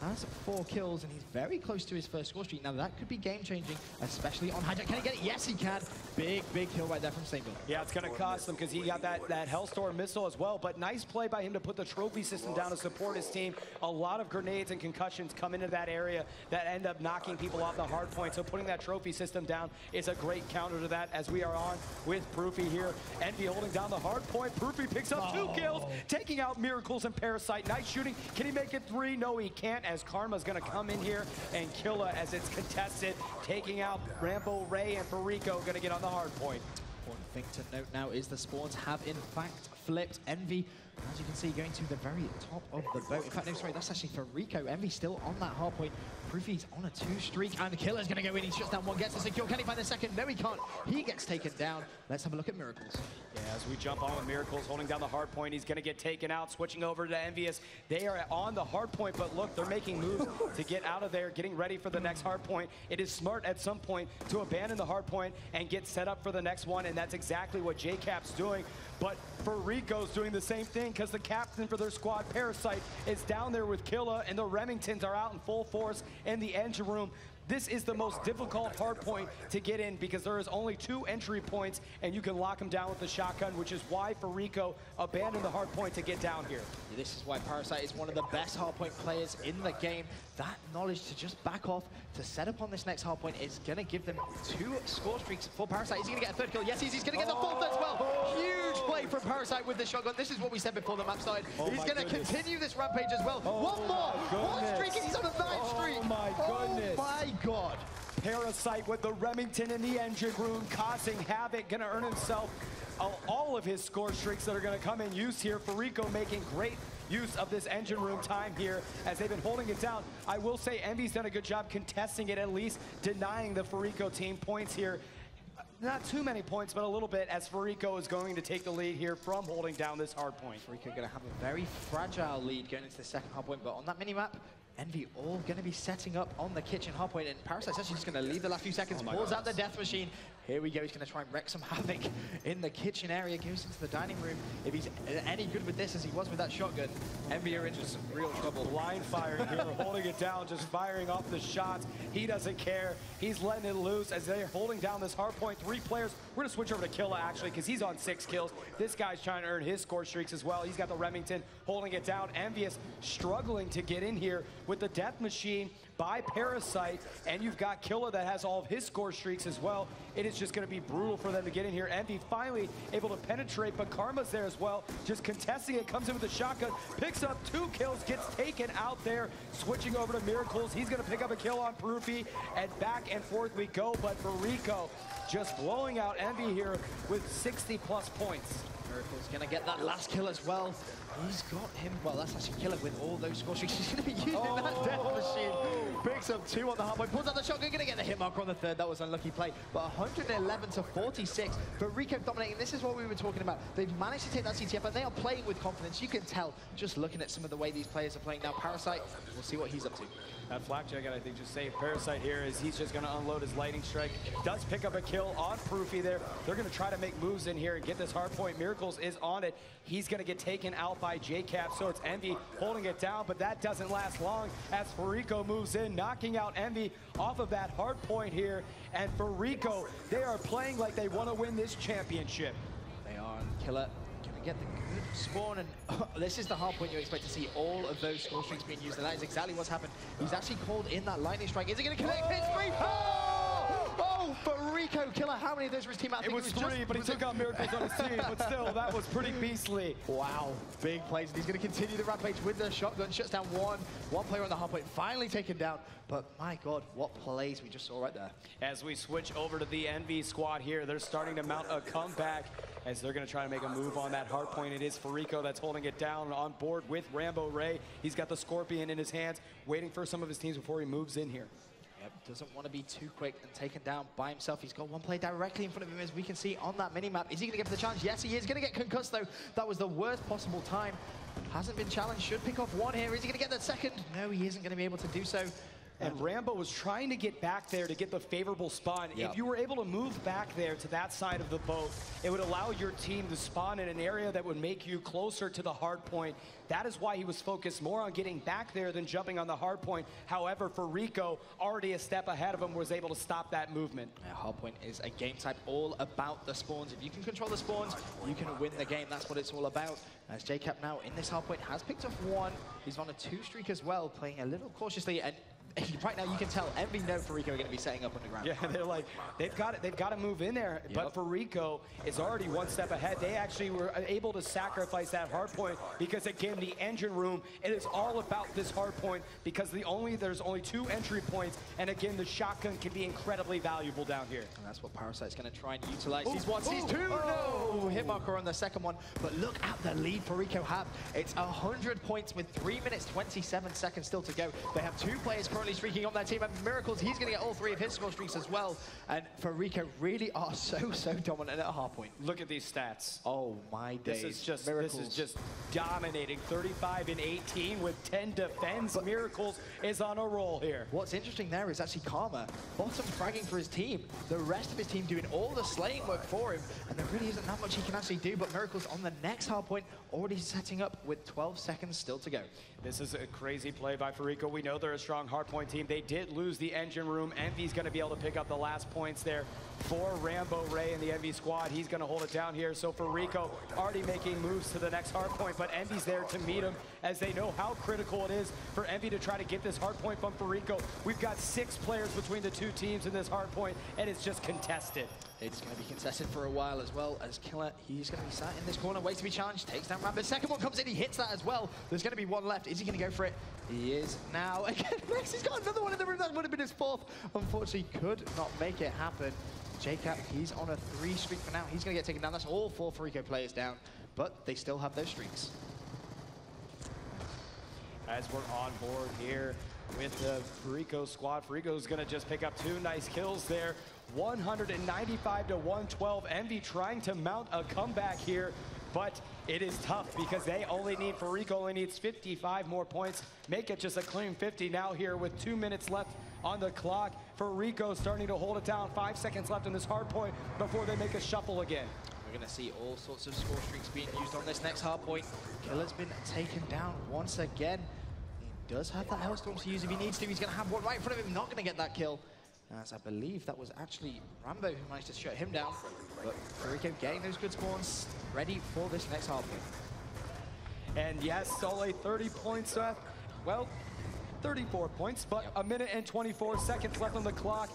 Has 4 kills, and he's very close to his first score streak. Now, that could be game-changing, especially on Hijack. Can he get it? Yes, he can. Big, big kill right there from Stainville. Yeah, it's going to cost him because he got that Hellstorm missile as well. But nice play by him to put the trophy system down to support his team. A lot of grenades and concussions come into that area that end up knocking people off the hard point. So putting that trophy system down is a great counter to that, as we are on with Proofy here. Envy holding down the hard point. Proofy picks up 2 kills, taking out Miracles and Parasite. Nice shooting. Can he make it 3? No, he can't, as Karma's going to come in here and kill her as it's contested, taking out Rambo, Ray, and Fariko going to get on the hard point. Important thing to note now is the spawns have in fact flipped. Envy, as you can see, going to the very top of the boat. In fact, no, sorry, that's actually Fariko. Envy still on that hard point. Proofy's on a 2 streak, and Killer's going to go in. He shuts down one, gets the secure. Can he find the second? No, he can't. He gets taken down. Let's have a look at Miracles. Yeah, as we jump on with Miracles holding down the hard point, he's going to get taken out. Switching over to Envyus. They are on the hard point, but look, they're making moves to get out of there, getting ready for the next hard point. It is smart at some point to abandon the hard point and get set up for the next one, and that's exactly what JCap's doing. But Fariko's doing the same thing, because the captain for their squad, Parasite, is down there with Killa, and the Remingtons are out in full force in the engine room. This is the most difficult hard point to get in, because there is only 2 entry points, and you can lock them down with the shotgun, which is why Fariko abandoned the hard point to get down here. Yeah, this is why Parasite is one of the best hardpoint players in the game. That knowledge to just back off, to set up on this next hardpoint, is going to give them 2 score streaks for Parasite. Is he going to get a 3rd kill? Yes, he's going to get the 4th as well. Huge play from Parasite with the shotgun. This is what we said before the map started. He's going to continue this rampage as well. One more. 1 streak, and he's on a 9th streak. Oh my goodness. Oh my God. Parasite with the Remington in the engine room, causing havoc, going to earn himself all of his score streaks that are going to come in use here. Fariko making great use of this engine room time here as they've been holding it down. I will say Envy's done a good job contesting it, at least denying the Fariko team points here. Not too many points, but a little bit, as Fariko is going to take the lead here from holding down this hard point. Fariko going to have a very fragile lead going into the second hard point, but on that mini-map, Envy all going to be setting up on the kitchen hard point, and Parasite's actually just going to leave the last few seconds, pulls out the death machine. Here we go, he's going to try and wreak some havoc in the kitchen area, goes into the dining room. If he's any good with this as he was with that shotgun, Envy are into some real trouble. Blind firing here, holding it down, just firing off the shots. He doesn't care. He's letting it loose as they're holding down this hard point. 3 players. We're going to switch over to Killa, actually, because he's on 6 kills. This guy's trying to earn his score streaks as well. He's got the Remington holding it down. Envyus struggling to get in here with the death machine by Parasite, and you've got Killa that has all of his score streaks as well. It is just going to be brutal for them to get in here. Envy finally able to penetrate, but Karma's there as well, just contesting it, comes in with the shotgun, picks up 2 kills, gets taken out there. Switching over to Miracles, he's going to pick up a kill on Proofy, and back and forth we go, but Fariko just blowing out Envy here with 60+ points. Miracle's gonna get that last kill as well. He's got him, well, that's actually Killer with all those score streaks. He's gonna be using that death machine. Picks up 2 on the hardpoint, pulls out the shotgun, gonna get the hit marker on the third. That was an unlucky play, but 111 to 46. Fariko dominating, this is what we were talking about. They've managed to take that CTF, and they are playing with confidence. You can tell just looking at some of the way these players are playing now. Parasite, we'll see what he's up to. That Flakjack, I think, just saved Parasite here as he's just going to unload his lightning strike. Does pick up a kill on Proofy there. They're going to try to make moves in here and get this hard point. Miracles is on it. He's going to get taken out by JCap, so it's Envy holding it down, but that doesn't last long as Fariko moves in, knocking out Envy off of that hard point here. And Fariko, they are playing like they want to win this championship. They are, and Killer gonna get the good spawn, and this is the hard point you expect to see all of those score streaks being used, and that is exactly what's happened. He's actually called in that lightning strike. Is he gonna connect? Hit 3! Oh, Fariko, Killer, how many of those were his team? I think it was 3, but he took out Miracles on his team, but still, that was pretty beastly. Wow, big plays, and he's gonna continue the rampage with the shotgun, shuts down one player on the hard point, finally taken down. But my God, what plays we just saw right there. As we switch over to the Envy squad here, they're starting to mount a comeback as they're going to try to make a move on that hard point. It is Fariko that's holding it down on board with Rambo Ray. He's got the Scorpion in his hands, waiting for some of his teams before he moves in here. Yep, doesn't want to be too quick and taken down by himself. He's got one play directly in front of him, as we can see on that mini-map. Is he going to get the challenge? Yes, he is. Going to get concussed, though. That was the worst possible time. Hasn't been challenged. Should pick off 1 here. Is he going to get the second? No, he isn't going to be able to do so. And Rambo was trying to get back there to get the favorable spawn. Yep. If you were able to move back there to that side of the boat, it would allow your team to spawn in an area that would make you closer to the hard point. That is why he was focused more on getting back there than jumping on the hard point. However, Fariko, already a step ahead of him, was able to stop that movement. Yeah, hard point is a game type all about the spawns. If you can control the spawns, you can win the game. That's what it's all about. As JCap now in this hard point has picked up 1. He's on a 2 streak as well, playing a little cautiously. And right now, you can tell Envy know Fariko are going to be setting up on the ground. Yeah, they're like, they've got to move in there. Yep. But Fariko is already 1 step ahead. They actually were able to sacrifice that hard point because, again, the engine room, it is all about this hard point because there's only 2 entry points. And again, the shotgun can be incredibly valuable down here. And that's what Parasite's going to try and utilize. He's 1, he's 2. No! Hit marker on the second one. But look at the lead Fariko have. It's 100 points with 3 minutes, 27 seconds still to go. They have 2 players currently streaking on their team, and Miracles, he's going to get all 3 of his score streaks as well. And Fariko really are so dominant at a hard point. Look at these stats. Oh my days. This is just dominating. 35 and 18 with 10 defense. But Miracles is on a roll here. What's interesting there is actually Karma, bottom fragging for his team. The rest of his team doing all the slaying work for him, and there really isn't that much he can actually do. But Miracles on the next hard point, already setting up with 12 seconds still to go. This is a crazy play by Fariko. We know they're a strong hardpoint team. They did lose the engine room. Envy's going to be able to pick up the last points there for Rambo Ray and the Envy squad. He's going to hold it down here. So Fariko already making moves to the next hardpoint, but Envy's there to meet him as they know how critical it is for Envy to try to get this hardpoint from Fariko. We've got 6 players between the 2 teams in this hardpoint, and it's just contested. It's going to be contested for a while as well, as Killer, he's going to be sat in this corner, waits to be challenged, takes down Rambo. Second one comes in, he hits that as well. There's going to be 1 left. Is he going to go for it? He is now. Again, Max, he's got another one in the room. That would have been his 4th. Unfortunately, could not make it happen. JCap, he's on a 3 streak for now. He's going to get taken down. That's all 4 Fariko players down, but they still have those streaks. As we're on board here with the Fariko squad, Fariko's going to just pick up 2 nice kills there. 195 to 112. Envy trying to mount a comeback here, but it is tough because Fariko only needs 55 more points. Make it just a clean 50 now here with 2 minutes left on the clock. Fariko starting to hold it down. 5 seconds left in this hard point before they make a shuffle again. We're going to see all sorts of score streaks being used on this next hard point. Killer's been taken down once again. He does have that Hellstorm to use if he needs to. He's going to have one right in front of him. Not going to get that kill, as I believe that was actually Rambo who managed to shut him down. But Fariko getting those good spawns, ready for this next hard point. And yes, only 30 points left. Well, 34 points, but a minute and 24 seconds left on the clock.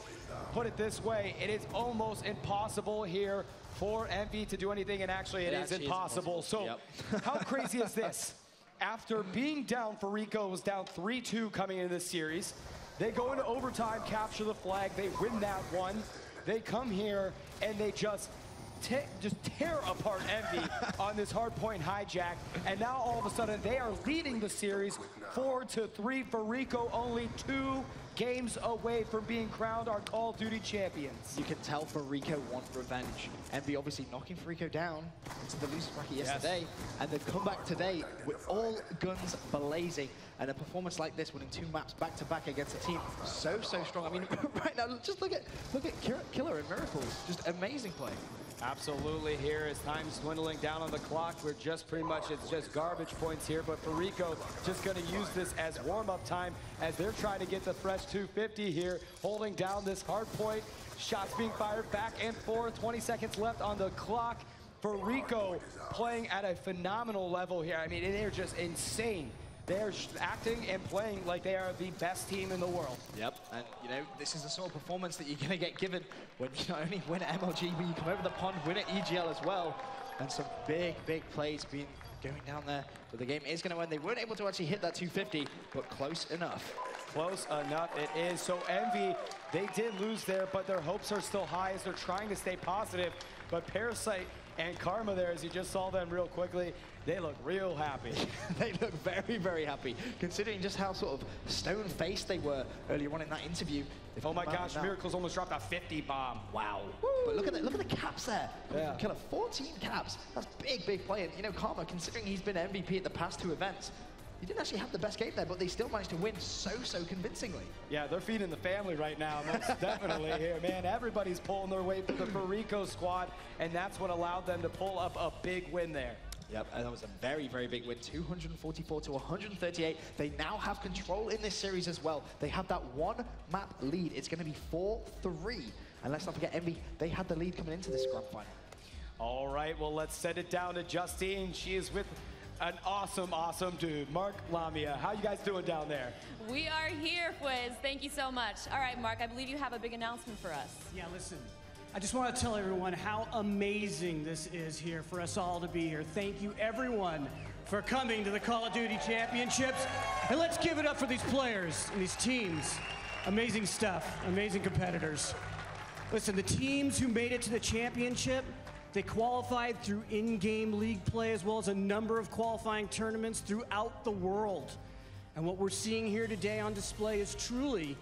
Put it this way, it is almost impossible here for Envy to do anything, and actually it is impossible. So how crazy is this? After being down, Fariko was down 3-2 coming into this series. They go into overtime, capture the flag, they win that one. They come here and they just just tear apart Envy on this hard point hijack. And now all of a sudden they are leading the series 4-3. Fariko only 2 games away from being crowned our Call of Duty champions. You can tell Fariko want revenge. Envy obviously knocking Fariko down into the loser bracket yesterday, and they've come back today with all guns blazing. And a performance like this, winning 2 maps back-to-back against a team so strong. I mean, right now, just look at Killer and Miracles. Just amazing play. Absolutely. Here as time's dwindling down on the clock. We're just pretty much, it's just garbage points here, but Fariko just going to use this as warm-up time as they're trying to get the fresh 250 here, holding down this hard point. Shots being fired back and forth. 20 seconds left on the clock. Fariko playing at a phenomenal level here. I mean, they're just insane. They're acting and playing like they are the best team in the world. Yep, and you know, this is the sort of performance that you're going to get given when you not only win at MLG, but you come over the pond, win at EGL as well. And some big plays going down there. But the game is going to end. They weren't able to actually hit that 250, but close enough. Close enough it is. So Envy, they did lose there, but their hopes are still high as they're trying to stay positive. But Parasite and Karma there, as you just saw them real quickly, they look real happy. They look very happy, considering just how sort of stone-faced they were earlier on in that interview. Oh my gosh, Miracles almost dropped a 50 bomb. Wow. Woo. But look at the caps there. Yeah. Killer, 14 caps. That's big play. And you know, Karma, considering he's been MVP at the past 2 events, he didn't actually have the best game there, but they still managed to win so convincingly. Yeah, they're feeding the family right now, most definitely here, man. Everybody's pulling their weight for the Fariko squad, and that's what allowed them to pull up a big win there. Yep, and that was a very big win, 244 to 138. They now have control in this series as well. They have that 1 map lead. It's going to be 4-3. And let's not forget, Envy, they had the lead coming into this grand final. All right, well, let's send it down to Justine. She is with an awesome dude, Mark Lamia. How you guys doing down there? We are here, Fwiz. Thank you so much. All right, Mark, I believe you have a big announcement for us. Yeah, listen. I just want to tell everyone how amazing this is here for us all to be here. Thank you, everyone, for coming to the Call of Duty Championships. And let's give it up for these players and these teams. Amazing stuff, amazing competitors. Listen, the teams who made it to the championship, they qualified through in-game league play as well as a number of qualifying tournaments throughout the world. And what we're seeing here today on display is truly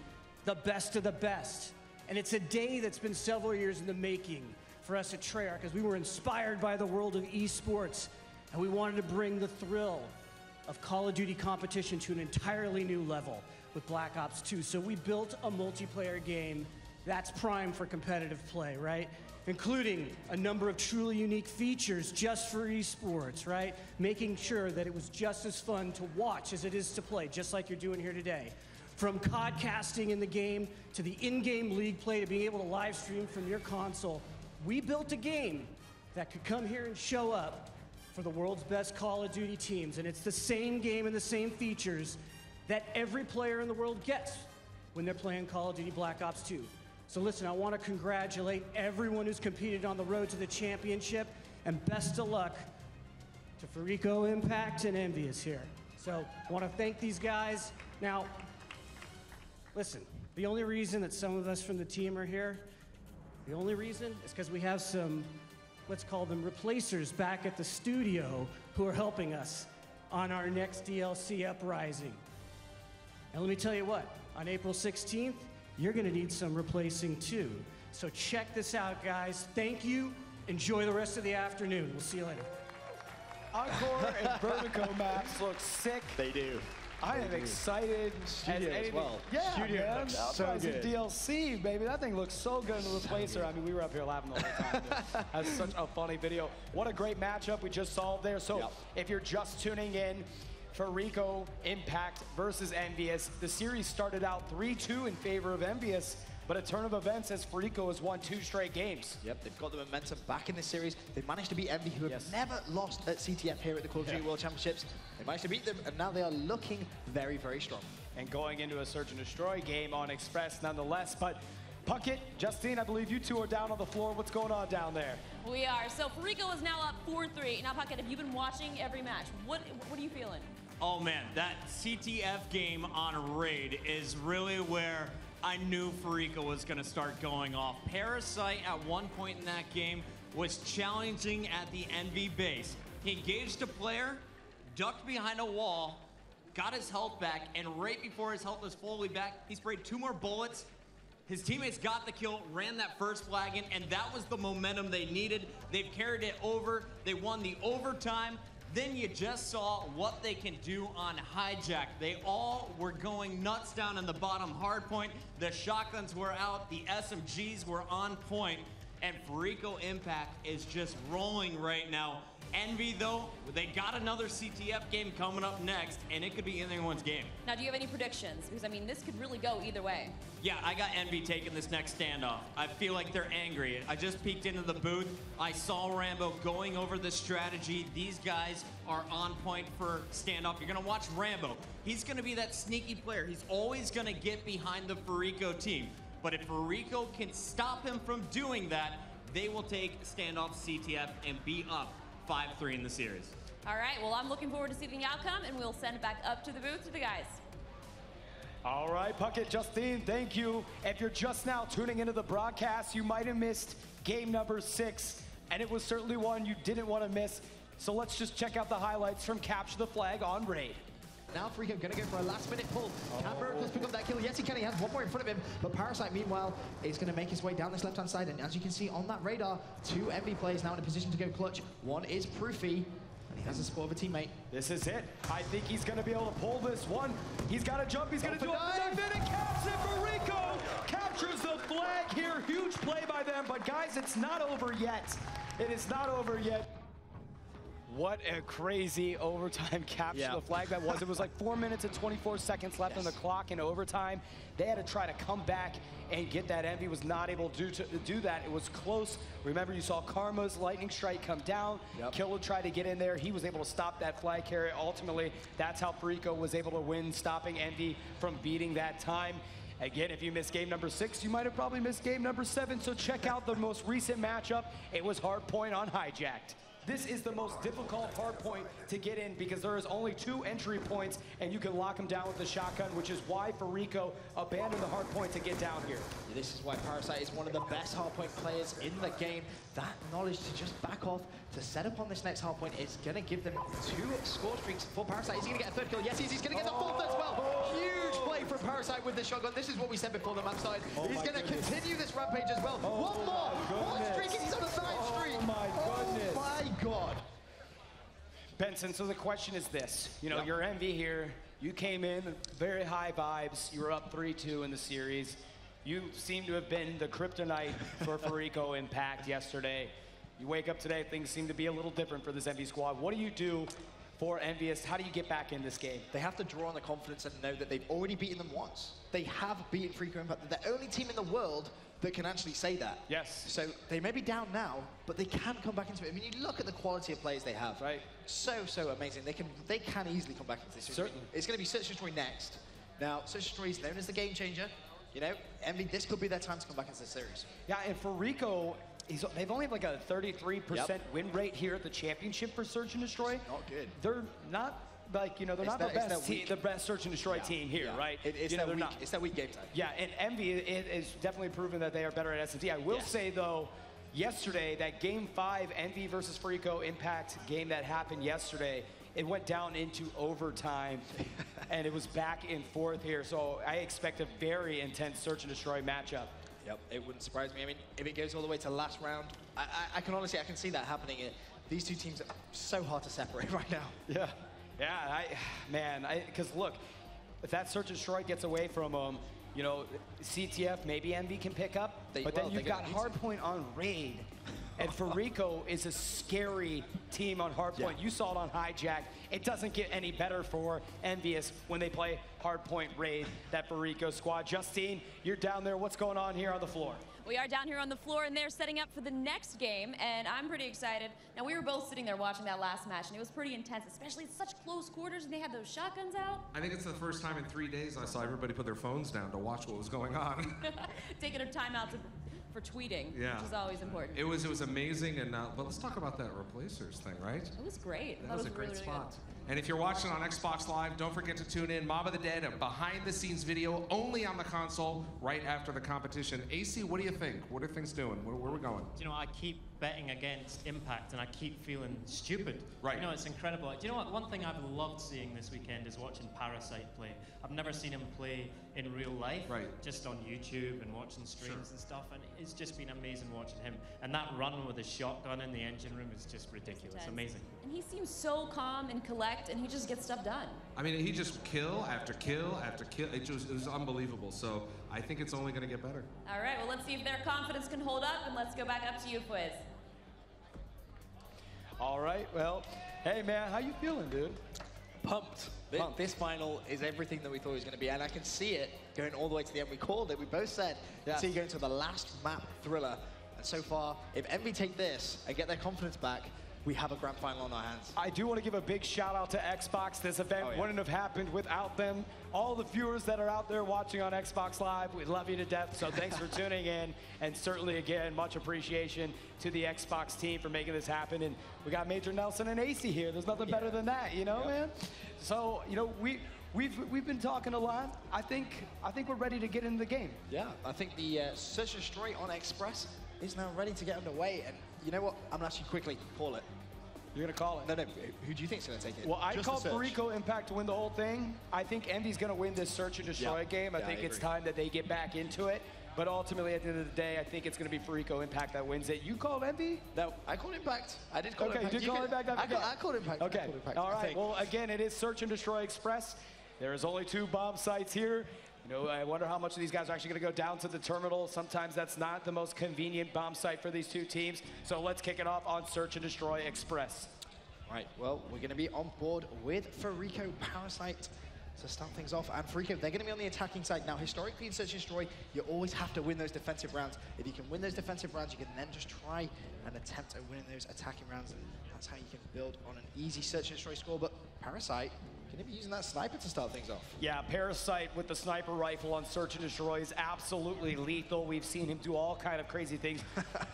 the best of the best. And it's a day that's been several years in the making for us at Treyarch, as we were inspired by the world of esports, and we wanted to bring the thrill of Call of Duty competition to an entirely new level with Black Ops 2. So we built a multiplayer game that's prime for competitive play, right? Including a number of truly unique features just for esports, right? Making sure that it was just as fun to watch as it is to play, just like you're doing here today. From codcasting in the game to the in-game league play to being able to live stream from your console, we built a game that could come here and show up for the world's best Call of Duty teams. And it's the same game and the same features that every player in the world gets when they're playing Call of Duty Black Ops 2. So listen, I want to congratulate everyone who's competed on the road to the championship, and best of luck to Fariko, Impact, and Envyus here. So I want to thank these guys. Now, listen, the only reason that some of us from the team are here, the only reason is because we have some, let's call them replacers back at the studio who are helping us on our next DLC Uprising. And let me tell you what, on April 16th, you're gonna need some replacing too. So check this out, guys. Thank you. Enjoy the rest of the afternoon. We'll see you later. Encore and Vertigo maps look sick. They do. I am excited Studio as well. Yeah, Studio man. looks so Uprising good. DLC, baby. That thing looks so good in the replacer. I mean, we were up here laughing the whole time. That's such a funny video. What a great matchup we just saw there. So if you're just tuning in, Fariko Impact versus Envyus. The series started out 3-2 in favor of Envyus, but a turn of events as Fariko has won 2 straight games. Yep, they've got the momentum back in this series. They managed to beat Envy, who have never lost at CTF here at the Call of Duty World Championships. They managed to beat them, and now they are looking very, very strong. And going into a Search and Destroy game on Express nonetheless, but Puckett, Justine, I believe you two are down on the floor. What's going on down there? We are. So Fariko is now up 4-3. Now, Puckett, have you been watching every match? What are you feeling? Oh man, that CTF game on Raid is really where I knew Fariko was going to start going off. Parasite at one point in that game was challenging at the Envy base. He engaged a player, ducked behind a wall, got his health back, and right before his health was fully back, he sprayed 2 more bullets. His teammates got the kill, ran that first flag in, and that was the momentum they needed. They've carried it over. They won the overtime. Then you just saw what they can do on Hijack. They all were going nuts down in the bottom hard point. The shotguns were out. The SMGs were on point. And Fariko Impact is just rolling right now. Envy, though, they got another CTF game coming up next, and it could be anyone's game. Now, do you have any predictions? Because, I mean, this could really go either way. Yeah, I got Envy taking this next standoff. I feel like they're angry. I just peeked into the booth. I saw Rambo going over the strategy. These guys are on point for standoff. You're going to watch Rambo. He's going to be that sneaky player. He's always going to get behind the Fariko team. But if Fariko can stop him from doing that, they will take standoff CTF and be up 5-3 in the series. All right, well, I'm looking forward to seeing the outcome, and we'll send it back up to the booth to the guys. All right, Puckett, Justine, thank you. If you're just now tuning into the broadcast, you might have missed game number 6, and it was certainly one you didn't want to miss. So let's just check out the highlights from Capture the Flag on Raid. Now Fariko gonna go for a last-minute pull. Can Miraculous pick up that kill? Yes, he can. He has one more in front of him. But Parasite, meanwhile, is gonna make his way down this left-hand side. And as you can see on that radar, 2 Envy players now in a position to go clutch. One is Proofy, and he has the support of a teammate. This is it. I think he's gonna be able to pull this one. He's gotta jump. He's gonna do a dive in and caps it. Fariko captures the flag here. Huge play by them. But guys, it's not over yet. It is not over yet. What a crazy overtime capture the flag that was. It was like 4 minutes and 24 seconds left on the clock in overtime. They had to try to come back and get that. Envy was not able to do that. It was close. Remember, you saw Karma's lightning strike come down. Killer tried to get in there. He was able to stop that flag carrier. Ultimately, that's how Fariko was able to win, stopping Envy from beating that time. Again, if you missed game number 6, you might have probably missed game number 7. So check out the most recent matchup. It was Hardpoint on Hijacked. This is the most difficult hard point to get in because there is only 2 entry points and you can lock them down with the shotgun, which is why Fariko abandoned the hard point to get down here. This is why Parasite is one of the best hardpoint players in the game. That knowledge to just back off, to set up on this next hardpoint is going to give them 2 score streaks for Parasite. Is he going to get a 3rd kill? Yes, he's going to get the 4th as well. Huge play from Parasite with the shotgun. This is what we said before the map started. He's going to continue this rampage as well. One more. One streak, he's on a 9th streak. Oh my goodness. Oh my God. Benson, so the question is this. You know, you're Envy here. You came in, very high vibes. You were up 3-2 in the series. You seem to have been the kryptonite for Fariko Impact yesterday. You wake up today, things seem to be a little different for this Envy squad. What do you do for Envyus? How do you get back in this game? They have to draw on the confidence and know that they've already beaten them once. They have beaten Fariko Impact. They're the only team in the world that can actually say that. Yes. So they may be down now, but they can come back into it. I mean, you look at the quality of players they have. Right. So amazing. They can easily come back into this. Certainly. It's going to be Search and Destroy next. Now, Search and Destroy is known as the game changer. You know, Envy, this could be their time to come back into the series. Yeah, and Fariko, they've only have like a 33% win rate here at the championship for Search and Destroy. It's not good. They're not like, you know, they're not the best Search and Destroy team here, right? It's that weak game time. Yeah, and Envy is definitely proven that they are better at S&D. I will say, though, yesterday, that Game 5 Envy versus Fariko Impact game that happened yesterday, it went down into overtime, and it was back and forth here. So I expect a very intense Search and Destroy matchup. Yep, it wouldn't surprise me. I mean, if it goes all the way to last round, I can honestly, I can see that happening. These 2 teams are so hard to separate right now. Yeah. Yeah, because look, if that Search and Destroy gets away from them, you know, CTF, maybe Envy can pick up, but then you've got Hardpoint on Raid, and Fariko is a scary team on Hardpoint. You saw it on Hijack. It doesn't get any better for Envyus when they play Hardpoint Raid, that Fariko squad. Justine, you're down there. What's going on here on the floor? We are down here on the floor, and they're setting up for the next game, and I'm pretty excited. Now, we were both sitting there watching that last match, and it was pretty intense, especially at such close quarters, and they had those shotguns out. I think it's the first time in 3 days I saw everybody put their phones down to watch what was going on. Taking a timeout for tweeting, which is always important. It was amazing, and but let's talk about that Replacers thing, right? It was great. That was a great spot. And if you're watching on Xbox Live, don't forget to tune in. Mob of the Dead, a behind-the-scenes video only on the console right after the competition. AC, what do you think? What are things doing? Where are we going? You know, I keep betting against Impact, and I keep feeling stupid. Right. You know, it's incredible. Do you know what? One thing I've loved seeing this weekend is watching Parasite play. I've never seen him play in real life, just on YouTube and watching streams and stuff, and it's just been amazing watching him. And that run with his shotgun in the engine room is just ridiculous, amazing. And he seems so calm and collect, and he just gets stuff done. I mean, he just kill after kill after kill. It was unbelievable. So I think it's only going to get better. All right, well, let's see if their confidence can hold up, and let's go back up to you, Fwiz. All right, well, hey, man, how you feeling, dude? Pumped. This final is everything that we thought it was going to be, and I can see it going all the way to the end. We called it. We both said, see it going to the last map thriller. And so far, if Envy take this and get their confidence back, we have a grand final on our hands. I do want to give a big shout out to Xbox. This event wouldn't have happened without them. All the viewers that are out there watching on Xbox Live, we love you to death. So thanks for tuning in. And certainly, again, much appreciation to the Xbox team for making this happen. And we got Major Nelson and AC here. There's nothing better than that, you know, man? So, you know, we've been talking a lot. I think we're ready to get into the game. Yeah, I think the Search and Destroy on Express is now ready to get underway. And you know what? I'm going to actually quickly call it. You're going to call it? No, who do you think's going to take it? Well, I call Fariko Impact to win the whole thing. I think Envy's going to win this Search and Destroy game. I think it's time that they get back into it. But ultimately, at the end of the day, I think it's going to be Fariko Impact that wins it. You called Envy? No, I called Impact. I did call Impact. Okay, you did call Impact? I called Impact. Okay, all right. Well, again, it is Search and Destroy Express. There is only 2 bomb sites here. You know, I wonder how much of these guys are actually going to go down to the terminal. Sometimes that's not the most convenient bomb site for these 2 teams. So let's kick it off on Search and Destroy Express. Right, well, we're going to be on board with Fariko Parasite to start things off. And Fariko, they're going to be on the attacking side. Now, historically in Search and Destroy, you always have to win those defensive rounds. If you can win those defensive rounds, you can then just try and attempt at winning those attacking rounds. And that's how you can build on an easy Search and Destroy score. But Parasite, going to be using that sniper to start things off. Yeah, Parasite with the sniper rifle on Search and Destroy is absolutely lethal. We've seen him do all kind of crazy things.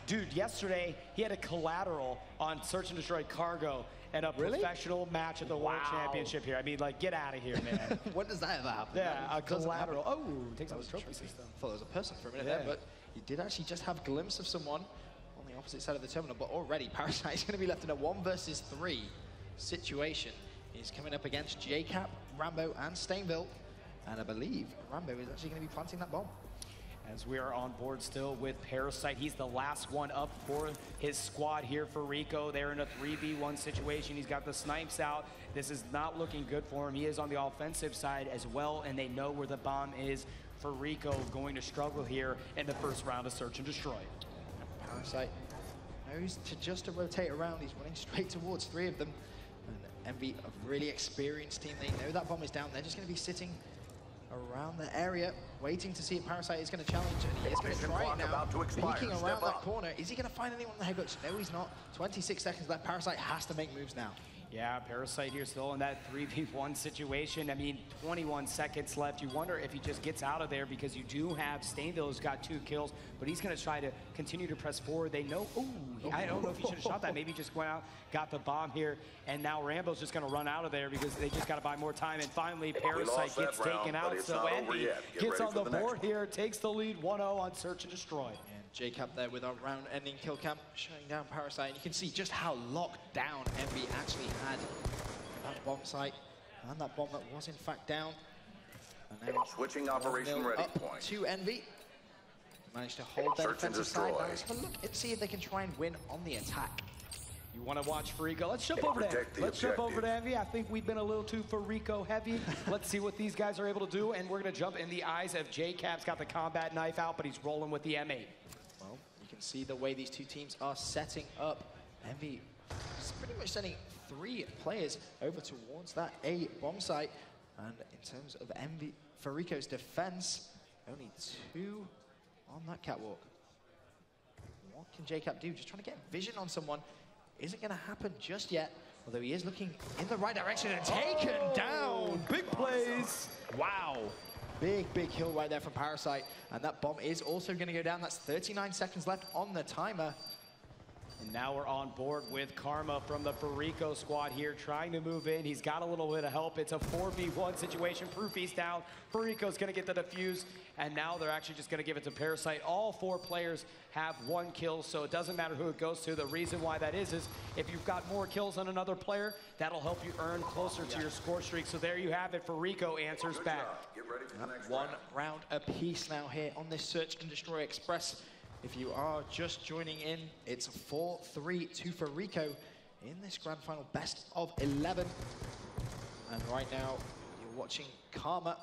Dude, yesterday, he had a collateral on Search and Destroy Cargo and a professional match at the World Championship here. I mean, like, get out of here, man. When does that ever happen? Yeah, a collateral. Oh, takes out his trophy system. I thought it was a person for a minute there, but he did actually just have a glimpse of someone on the opposite side of the terminal. But already, Parasite is going to be left in a 1 versus 3 situation. He's coming up against JCap, Rambo, and Stainville. And I believe Rambo is actually going to be planting that bomb. As we are on board still with Parasite, he's the last one up for his squad here for Rico. They're in a 3v1 situation. He's got the snipes out. This is not looking good for him. He is on the offensive side as well, and they know where the bomb is. For Rico going to struggle here in the first round of Search and Destroy. Parasite knows to rotate around. He's running straight towards 3 of them. And Envy, a really experienced team. They know that bomb is down. They're just going to be sitting around the area, waiting to see if Parasite is going to challenge, and he is going to try it now. Peeking around that corner. Is he going to find anyone in the headbutts? No, he's not. 26 seconds left. Parasite has to make moves now. Yeah, Parasite here still in that 3v1 situation. I mean, 21 seconds left. You wonder if he just gets out of there, because you do have Stainville who's got 2 kills, but he's going to try to continue to press forward. They know, I don't know if he should have shot that. Maybe he just went out, got the bomb here, and now Rambo's just going to run out of there because they just got to buy more time. And finally, Parasite gets taken out, so Envy gets on the board here, takes the lead 1-0 on Search and Destroy. JCap there with our round-ending kill cam, shutting down Parasite. And you can see just how locked down Envy actually had that bomb site. And that bomb that was in fact down. And now switching operation ready point. To Envy. Managed to hold their defensive side. Now let's have a look and see if they can try and win on the attack. You want to watch Fariko? Let's jump over to Envy. Let's jump over to Envy. I think we've been a little too Fariko heavy. Let's see what these guys are able to do. And we're going to jump in the eyes of JCap's got the combat knife out, but he's rolling with the M8. Well, you can see the way these 2 teams are setting up. Envy is pretty much sending 3 players over towards that A bomb site. And in terms of Envy, Fariko's defense, only 2 on that catwalk. What can JCap do? Just trying to get vision on someone. Isn't going to happen just yet, although he is looking in the right direction and taken down. Big plays. Wow. Big kill right there from Parasite. And that bomb is also going to go down. That's 39 seconds left on the timer. And now we're on board with Karma from the Fariko squad here, trying to move in. He's got a little bit of help. It's a 4v1 situation. Proofy's down. Fariko's going to get the defuse. And now they're actually just going to give it to Parasite. All 4 players have 1 kill, so it doesn't matter who it goes to. The reason why that is if you've got more kills than another player, that'll help you earn closer to your score streak. So there you have it. Fariko answers back. Get ready for the next 1 round apiece now here on this Search and Destroy Express. If you are just joining in, it's 4-3 to Fariko in this grand final, best of 11. And right now, you're watching Karma.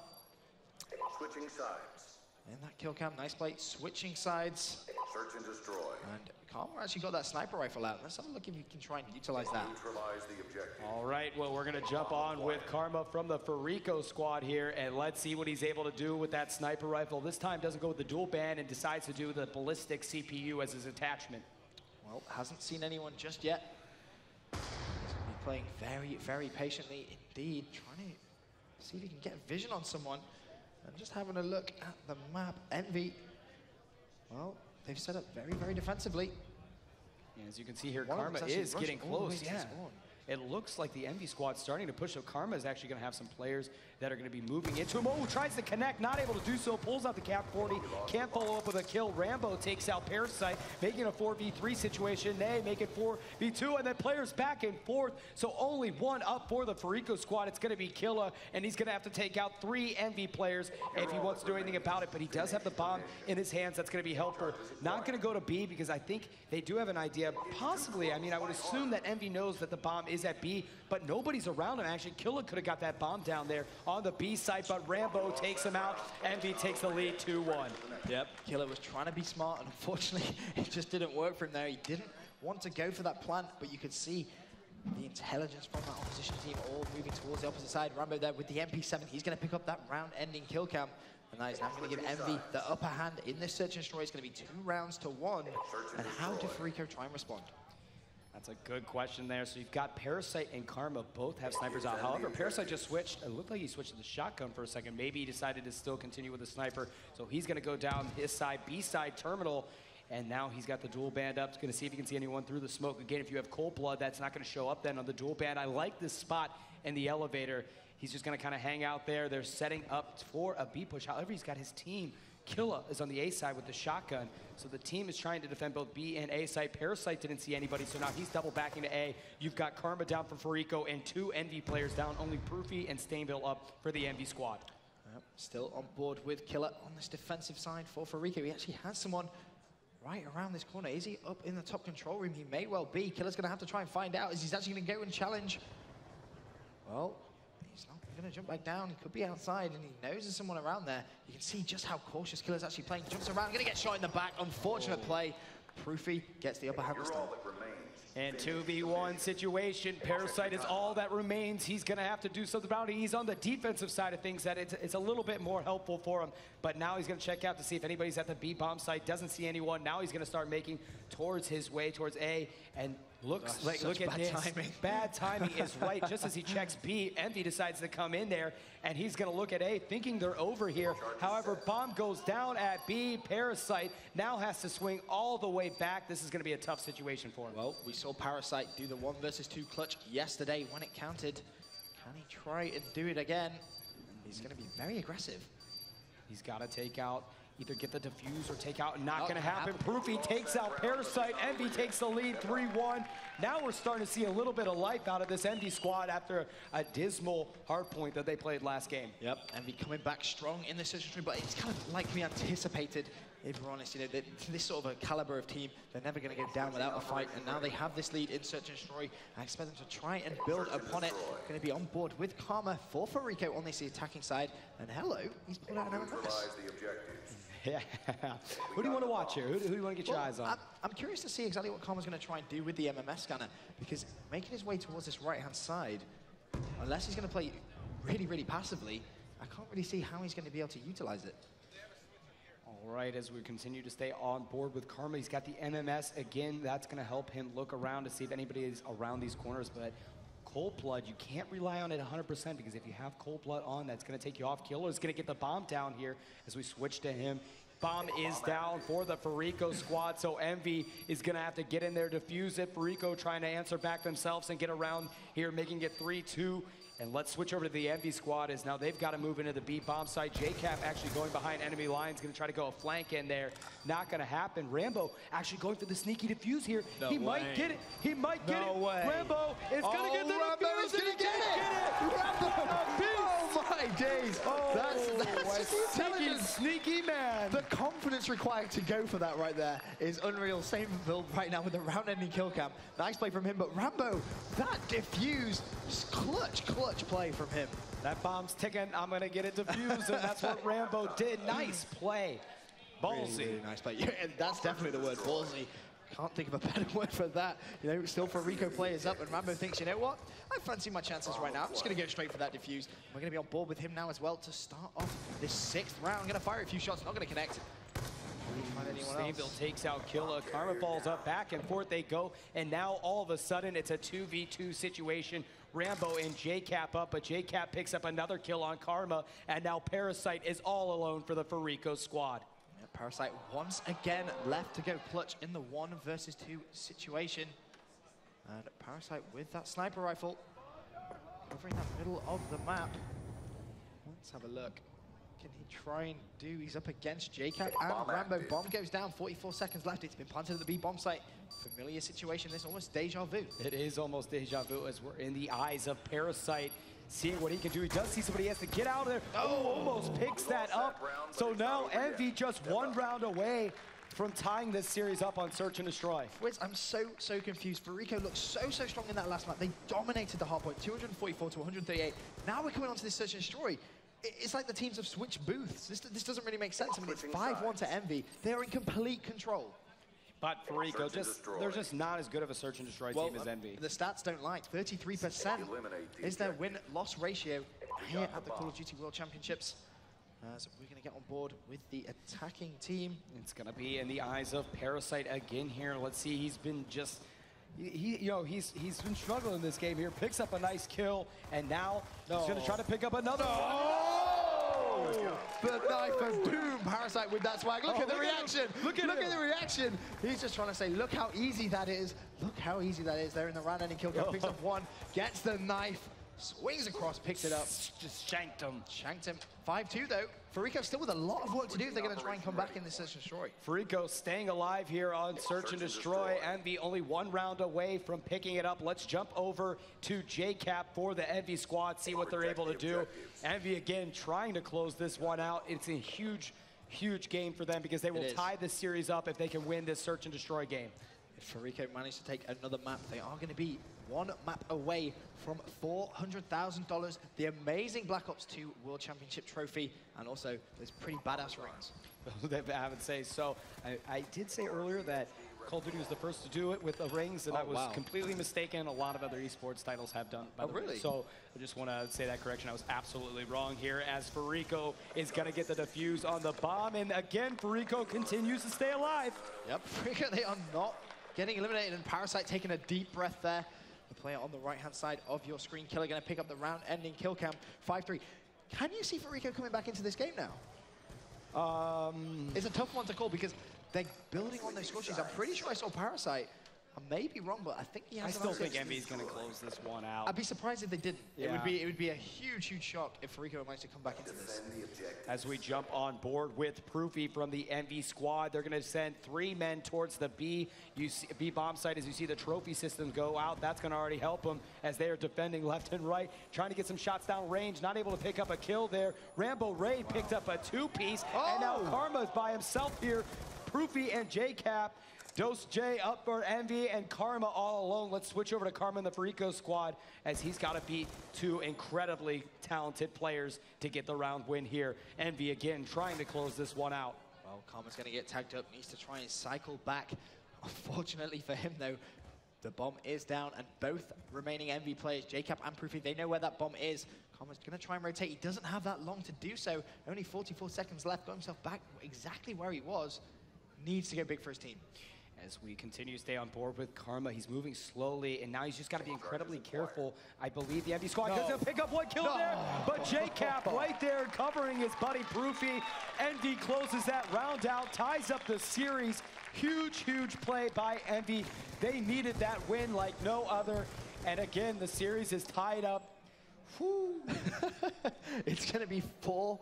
Switching sides. In that kill cam, nice play, switching sides. Search and destroy. And Karma actually got that sniper rifle out. Let's have a look if you can try and utilize that. Neutralize the objective. All right, well, we're going to jump on with Karma from the Fariko squad here, and let's see what he's able to do with that sniper rifle. This time doesn't go with the dual band and decides to do the ballistic CPU as his attachment. Well, hasn't seen anyone just yet. He's going to be playing very, very patiently indeed, trying to see if he can get vision on someone. And just having a look at the map, Envy, well, they've set up very, very defensively. And as you can see here, Karma is getting close. Yeah. It looks like the Envy squad's starting to push, so Karma is actually going to have some players that are going to be moving into him. Oh, tries to connect, not able to do so, pulls out the cap 40, can't follow up with a kill. Rambo takes out Parasite, making a 4v3 situation. They make it 4v2, and then players back and forth, so only 1 up for the Fariko squad. It's going to be Killa, and he's going to have to take out 3 Envy players if he wants to do anything about it, but he does have the bomb in his hands. That's going to be helpful. Not going to go to B because I think they do have an idea. Possibly, I mean, I would assume that Envy knows that the bomb is at B, but nobody's around him. Actually, Killa could have got that bomb down there on the B side, but Rambo takes him out. Envy takes the lead 2-1. Yep, Killa was trying to be smart, and unfortunately, it just didn't work for him there. He didn't want to go for that plant, but you could see the intelligence from that opposition team all moving towards the opposite side. Rambo there with the MP7. He's going to pick up that round-ending kill cam. And that is now going to give Envy the upper hand in this Search and Destroy. It's going to be 2 rounds to 1. And how did Fariko try and respond? That's a good question there. So you've got Parasite and Karma both have snipers out. However, Parasite just switched. It looked like he switched to the shotgun for a second. Maybe he decided to still continue with the sniper. So he's going to go down his side, B side terminal. And now he's got the dual band up. He's going to see if he can see anyone through the smoke. Again, if you have cold blood, that's not going to show up then on the dual band. I like this spot in the elevator. He's just going to kind of hang out there. They're setting up for a B push. However, he's got his team. Killa is on the A side with the shotgun. So the team is trying to defend both B and A side. Parasite didn't see anybody, so now he's double backing to A. You've got Karma down for Fariko and 2 Envy players down. Only Proofy and Stainville up for the Envy squad. Yep, still on board with Killa on this defensive side for Fariko. He actually has someone right around this corner. Is he up in the top control room? He may well be. Killa's going to have to try and find out. Is he's actually going to go and challenge? Well, he's not going to jump back down. He could be outside, and he knows there's someone around there. You can see just how cautious Killa's actually playing. Jumps around, going to get shot in the back. Unfortunate play. Proofy gets the upper hand this time. And 2v1 situation. Parasite is all that remains. He's going to have to do something about it. He's on the defensive side of things. That it's a little bit more helpful for him. But now he's going to check out to see if anybody's at the B bomb site. Doesn't see anyone. Now he's going to start making towards his way, towards A. And looks like, look at this. Timing. Bad timing is right. Just as he checks B, Envy decides to come in there. And he's going to look at A, thinking they're over here. However, bomb goes down at B. Parasite now has to swing all the way back. This is going to be a tough situation for him. Well, we saw Parasite do the 1 versus 2 clutch yesterday when it counted. Can he try and do it again? He's going to be very aggressive. He's got to take out, either get the defuse or take out. Not going to happen. Proofy takes out Parasite. Envy takes the lead 3-1. Now we're starting to see a little bit of life out of this Envy squad after a dismal hard point that they played last game. Yep, Envy coming back strong in this situation, but it's kind of like we anticipated, if we're honest. You know, this sort of a caliber of team, they're never going to go down without a fight, and now they have this lead in Search and Destroy. I expect them to try and build upon it. Going to be on board with Karma for Fariko on this attacking side, and hello, he's pulled out an MMS. Yeah. Who do you want to watch here? Who do you want to get your eyes on? I'm curious to see exactly what Karma's going to try and do with the MMS scanner, because making his way towards this right-hand side, unless he's going to play really, really passively, I can't really see how he's going to be able to utilize it. All right, as we continue to stay on board with Karma, he's got the MMS. Again, that's going to help him look around to see if anybody is around these corners, but Cold Blood, you can't rely on it 100% because if you have Cold Blood on, that's going to take you off. Killer's going to get the bomb down here as we switch to him. Bomb is down for the Fariko squad, so Envy is going to have to get in there, defuse it. Fariko trying to answer back themselves and get around here, making it 3-2. And let's switch over to the Envy squad, as now they've got to move into the B bomb side. JCap actually going behind enemy lines, going to try to go a flank in there. Not going to happen. Rambo actually going for the sneaky defuse here. He might get it. He might get it. Rambo is going to get the defuse. He's going to get it. Rambo. Oh my days. That's sneaky man. The confidence required to go for that right there is unreal. Same build right now with the round-ending kill cam. Nice play from him, but Rambo, that defuse, clutch play from him. That bomb's ticking. I'm going to get it defused, and that's what Rambo did. Nice play. Ballsy. Really nice play. Yeah, that's definitely the word, ballsy. Can't think of a better word for that. You know, still Fariko players up, and Rambo thinks, you know what? I fancy my chances right now. I'm just going to go straight for that defuse. We're going to be on board with him now as well to start off this 6th round. Going to fire a few shots, not going to connect. Stanville takes out Killa. Karma falls up, back and forth they go, and now all of a sudden it's a 2v2 situation. Rambo and JCap up, but JCap picks up another kill on Karma, and now Parasite is all alone for the Fariko squad. Yeah, Parasite once again left to go clutch in the 1 versus 2 situation. And Parasite with that sniper rifle, covering that middle of the map. Let's have a look. Can he try and do? He's up against JCap and Rambo. Bomb goes down, 44 seconds left. It's been planted at the B bomb site. Familiar situation, this almost deja vu. It is almost deja vu as we're in the eyes of Parasite, seeing what he can do. He does see somebody, he has to get out of there. Oh, almost picks that up. So now Envy just 1 round away from tying this series up on Search and Destroy. Wiz, I'm so confused. Fariko looked so strong in that last map. They dominated the hardpoint, 244 to 138. Now we're coming on to this Search and Destroy. It's like the teams have switched booths. This doesn't really make sense. I mean, it's 5-1 to Envy. They are in complete control. But Fariko, they're just not as good of a Search and Destroy team as Envy. The stats don't lie. 33% is their win-loss ratio here at the Call of Duty World Championships. So we're going to get on board with the attacking team. It's going to be in the eyes of Parasite again here. Let's see, he's been just... he's been struggling in this game here. Picks up a nice kill, and now he's going to try to pick up another one. The knife of doom. Parasite with that swag. Look at the reaction. Look at the reaction. He's just trying to say, look how easy that is. Look how easy that is. They're in the round-ending kill cam. Picks up 1, gets the knife, swings across, picks it up. Just shanked him. Shanked him. 5-2 though. Fariko still with a lot of work to do if they're going to try and come back in this Search and Destroy. Fariko staying alive here on Search and Destroy. Envy only 1 round away from picking it up. Let's jump over to JCap for the Envy squad, see what they're able to do. Envy again trying to close this one out. It's a huge game for them because they will tie this series up if they can win this Search and Destroy game. If Fariko managed to take another map, they are going to be 1 map away from $400,000, the amazing Black Ops 2 World Championship trophy, and also those pretty badass rings. I haven't say so. I did say earlier that Call of Duty was the first to do it with the rings, and I was completely mistaken. A lot of other esports titles have done, by the way. So I just want to say that correction. I was absolutely wrong here, as Fariko is going to get the defuse on the bomb, and again, Fariko continues to stay alive. Yep, Fariko, they are not getting eliminated, and Parasite taking a deep breath there. The player on the right-hand side of your screen, Killer, going to pick up the round-ending kill cam, 5-3. Can you see Fariko coming back into this game now? It's a tough one to call because they're building on those score sheets. I'm pretty sure I saw Parasite. I may be wrong, but I think he has. I still think Envy is going to close this one out. I'd be surprised if they didn't. Yeah. It would be a huge shock if Fariko managed to come back into this. As we jump on board with Proofy from the Envy squad, they're going to send 3 men towards the B bomb site. As you see the trophy systems go out, that's going to already help them as they are defending left and right, trying to get some shots down range. Not able to pick up a kill there. Rambo Ray picked up a 2-piece, and now Karma is by himself here. Proofy and JCap. Dose J up for Envy and Karma all alone. Let's switch over to Karma and the Fariko squad as he's got to beat 2 incredibly talented players to get the round win here. Envy again trying to close this one out. Well, Karma's going to get tagged up, needs to try and cycle back. Unfortunately for him though, the bomb is down and both remaining Envy players, JCap and Proofy, they know where that bomb is. Karma's going to try and rotate. He doesn't have that long to do so. Only 44 seconds left, got himself back exactly where he was. Needs to go big for his team. as we continue to stay on board with Karma. He's moving slowly, and now he's just got to be incredibly careful. I believe the Envy squad going to pick up one kill there, but J-Cap right there covering his buddy Proofy. Envy closes that round out, ties up the series. Huge, huge play by Envy. They needed that win like no other, and again, the series is tied up. It's going to be 4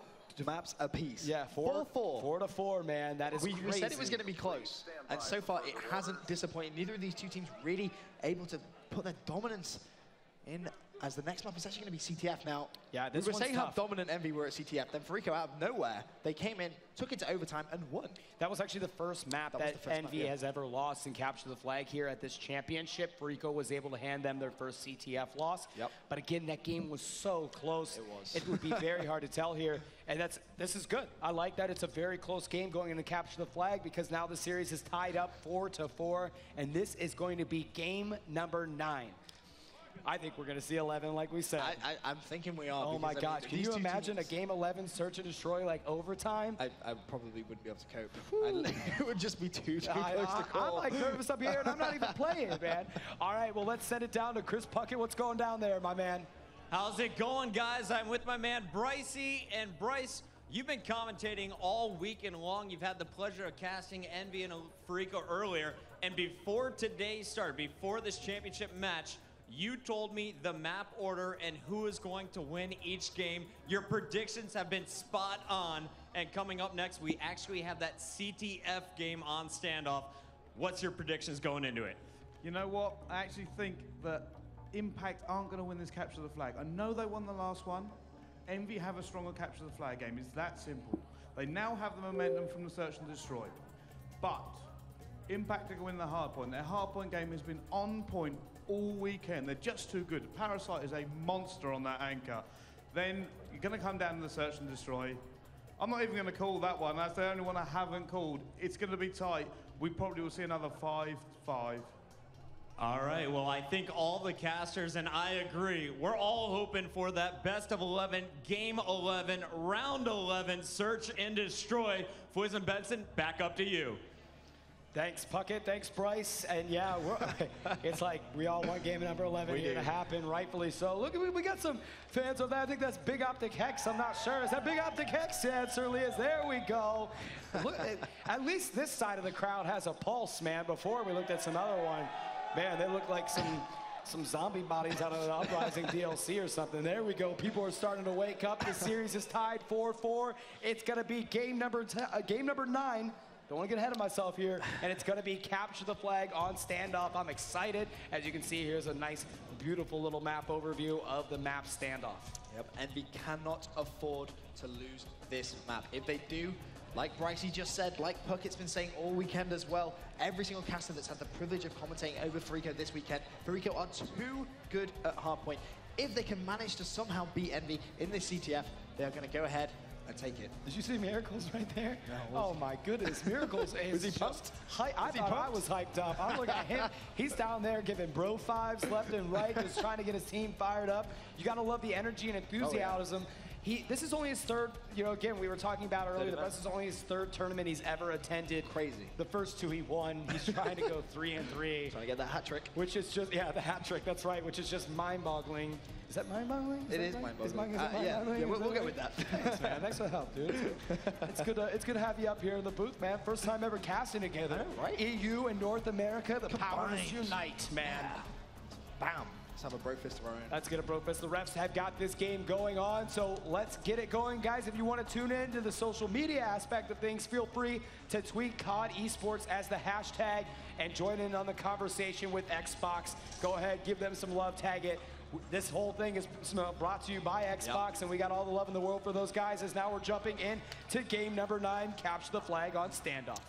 maps apiece. Yeah, 4-4, man. That is crazy. We said it was going to be close, and so far it hasn't disappointed. Neither of these two teams really able to put their dominance in, as the next map is actually going to be CTF now. Yeah, we were saying how dominant Envy were at CTF, then Fariko out of nowhere, they came in, took it to overtime, and won. That was actually the first map that Envy has ever lost and captured the flag here at this championship. Fariko was able to hand them their first CTF loss. Yep. But again, that game was so close. It was. It would be very hard to tell here. And this is good. I like that it's a very close game going into capture the flag, because now the series is tied up 4-4, and this is going to be game number 9. I think we're going to see 11, like we said. I'm thinking we are. Oh my gosh! Can you imagine a game 11 search and destroy like overtime? I probably wouldn't be able to cope. It would just be too close to call. I'm like nervous up here, and I'm not even playing, man. All right, well, let's send it down to Chris Puckett. What's going down there, my man? How's it going, guys? I'm with my man Brycey, and Bryce, you've been commentating all weekend long. You've had the pleasure of casting Envy and Fariko earlier, and before today's start, before this championship match, you told me the map order and who is going to win each game. Your predictions have been spot on. And coming up next, we actually have that CTF game on standoff. What's your predictions going into it? You know what? I actually think that Impact aren't going to win this capture the flag. I know they won the last one. Envy have a stronger capture the flag game. It's that simple. They now have the momentum from the search and destroy. But Impact are going to win the hardpoint. Their hardpoint game has been on point all weekend. They're just too good. Parasite is a monster on that anchor. Then you're going to come down to the search and destroy. I'm not even going to call that one. That's the only one I haven't called. It's going to be tight. We probably will see another 5-5. All right, well, I think all the casters, and I agree, we're all hoping for that best of 11, game 11, round 11, search and destroy. Foyz and Benson, back up to you. Thanks, Puckett. Thanks, Bryce. And yeah, it's like we all want game number 11 here to happen, rightfully so. Look, we got some fans of that. I think that's Big Optic Hex. I'm not sure. Is that Big Optic Hex? Yeah, it certainly is. There we go. Look, at least this side of the crowd has a pulse, man. Before we looked at some other one. Man, they look like some zombie bodies out of an Uprising DLC or something. There we go. People are starting to wake up. The series is tied 4-4. It's going to be game number 9. Don't want to get ahead of myself here. And it's going to be capture the flag on standoff. I'm excited. As you can see, here's a nice, beautiful little map overview of the map standoff. Yep, Envy cannot afford to lose this map. If they do, like Brycey just said, like Puckett's been saying all weekend as well, every single caster that's had the privilege of commentating over Fariko this weekend, Fariko are too good at hardpoint. If they can manage to somehow beat Envy in this CTF, they are going to go ahead and take it. Did you see Miracles right there? No, oh my goodness, Miracles is Was he pumped? I thought I was hyped up. I'm looking at him. He's down there giving bro fives left and right, just trying to get his team fired up. You got to love the energy and enthusiasm. This is only his third, again, we were talking about earlier, this is only his third tournament he's ever attended. Crazy. The first 2 he won. He's trying to go 3-3. Trying to get that hat trick. Which is just, yeah, the hat trick, that's right, which is just mind-boggling. Is that mind-boggling? It is mind-boggling. Yeah, we'll go with that. Thanks, man. Thanks for the help, dude. It's good to have you up here in the booth, man. First time ever casting together. Right. EU and North America, the powers unite, man. Yeah. Bam. Let's have a bro fist of our own. Let's get a bro fist. The refs have got this game going on, so let's get it going. Guys, if you want to tune in to the social media aspect of things, feel free to tweet COD Esports as the hashtag and join in on the conversation with Xbox. Go ahead, give them some love, tag it. This whole thing is brought to you by Xbox, and we got all the love in the world for those guys, as now we're jumping in to game number 9, capture the flag on standoff.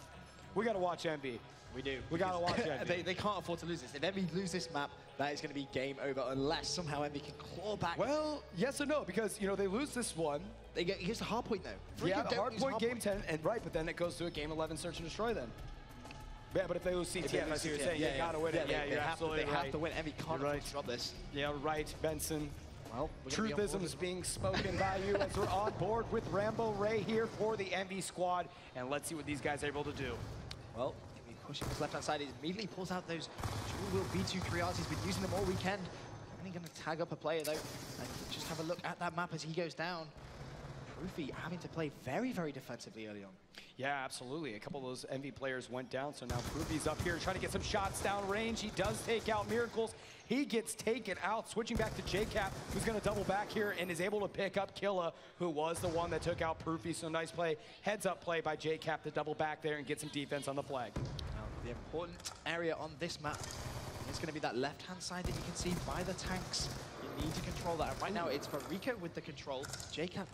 We got to watch Envy. We do. We got to watch Envy. They can't afford to lose this. If Envy lose this map, that is going to be game over unless somehow Envy can claw back. Well, yes or no, because, they lose this one. He gets the hard point, though. Yeah, the hard point game 10, and right, but then it goes to a game 11 search and destroy then. Yeah, but if they lose CTF, as you were saying, you got to win it. Yeah, you're absolutely right. They have to win. Envy can't afford to drop this. Yeah, right, Benson. Well, Truthism is being spoken by you as we're on board with Rambo Ray here for the Envy squad, and let's see what these guys are able to do. Well, pushing his left-hand side. He immediately pulls out those dual-wheel B2 3Rs. He's been using them all weekend. Only going to tag up a player, though. And just have a look at that map as he goes down. Proofy having to play very, very defensively early on. Yeah, absolutely. A couple of those Envy players went down, so now Proofy's up here trying to get some shots down range. He does take out Miracles. He gets taken out, switching back to JCap, who's going to double back here and is able to pick up Killa, who was the one that took out Proofy. So nice play, heads-up play by JCap to double back there and get some defense on the flag. Now, the important area on this map is going to be that left-hand side that you can see by the tanks. You need to control that. And right now, it's Fariko with the control. JCap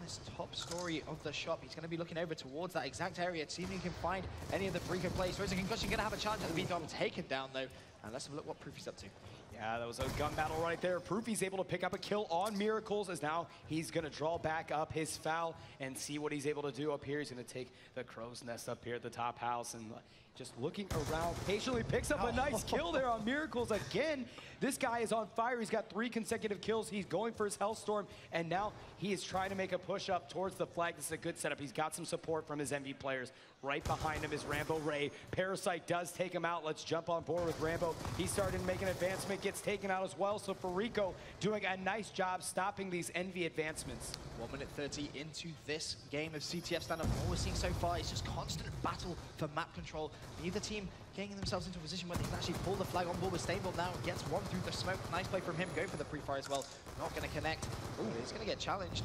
this top story of the shop. He's going to be looking over towards that exact area to see if he can find any of the Fariko players. Throws a concussion, going to have a chance at the V-Dom, taken down though. And let's have a look what Proofy's up to. Yeah, that was a gun battle right there. Proofy's able to pick up a kill on Miracles as now he's going to draw back up his foul and see what he's able to do up here. He's going to take the crow's nest up here at the top house and just looking around, patiently picks up a nice kill there on Miracles again. This guy is on fire. He's got 3 consecutive kills. He's going for his Hellstorm, and now he is trying to make a push up towards the flag. This is a good setup. He's got some support from his Envy players. Right behind him is Rambo Ray. Parasite does take him out. Let's jump on board with Rambo. He started to make an advancement, gets taken out as well. So Fariko doing a nice job stopping these Envy advancements. 1 minute 30 into this game of CTF stand-up. All we're seeing so far is just constant battle for map control. Neither team getting themselves into a position where they can actually pull the flag on board with Stable now. Gets one through the smoke. Nice play from him. Go for the pre-fire as well. Not going to connect. Ooh, he's going to get challenged.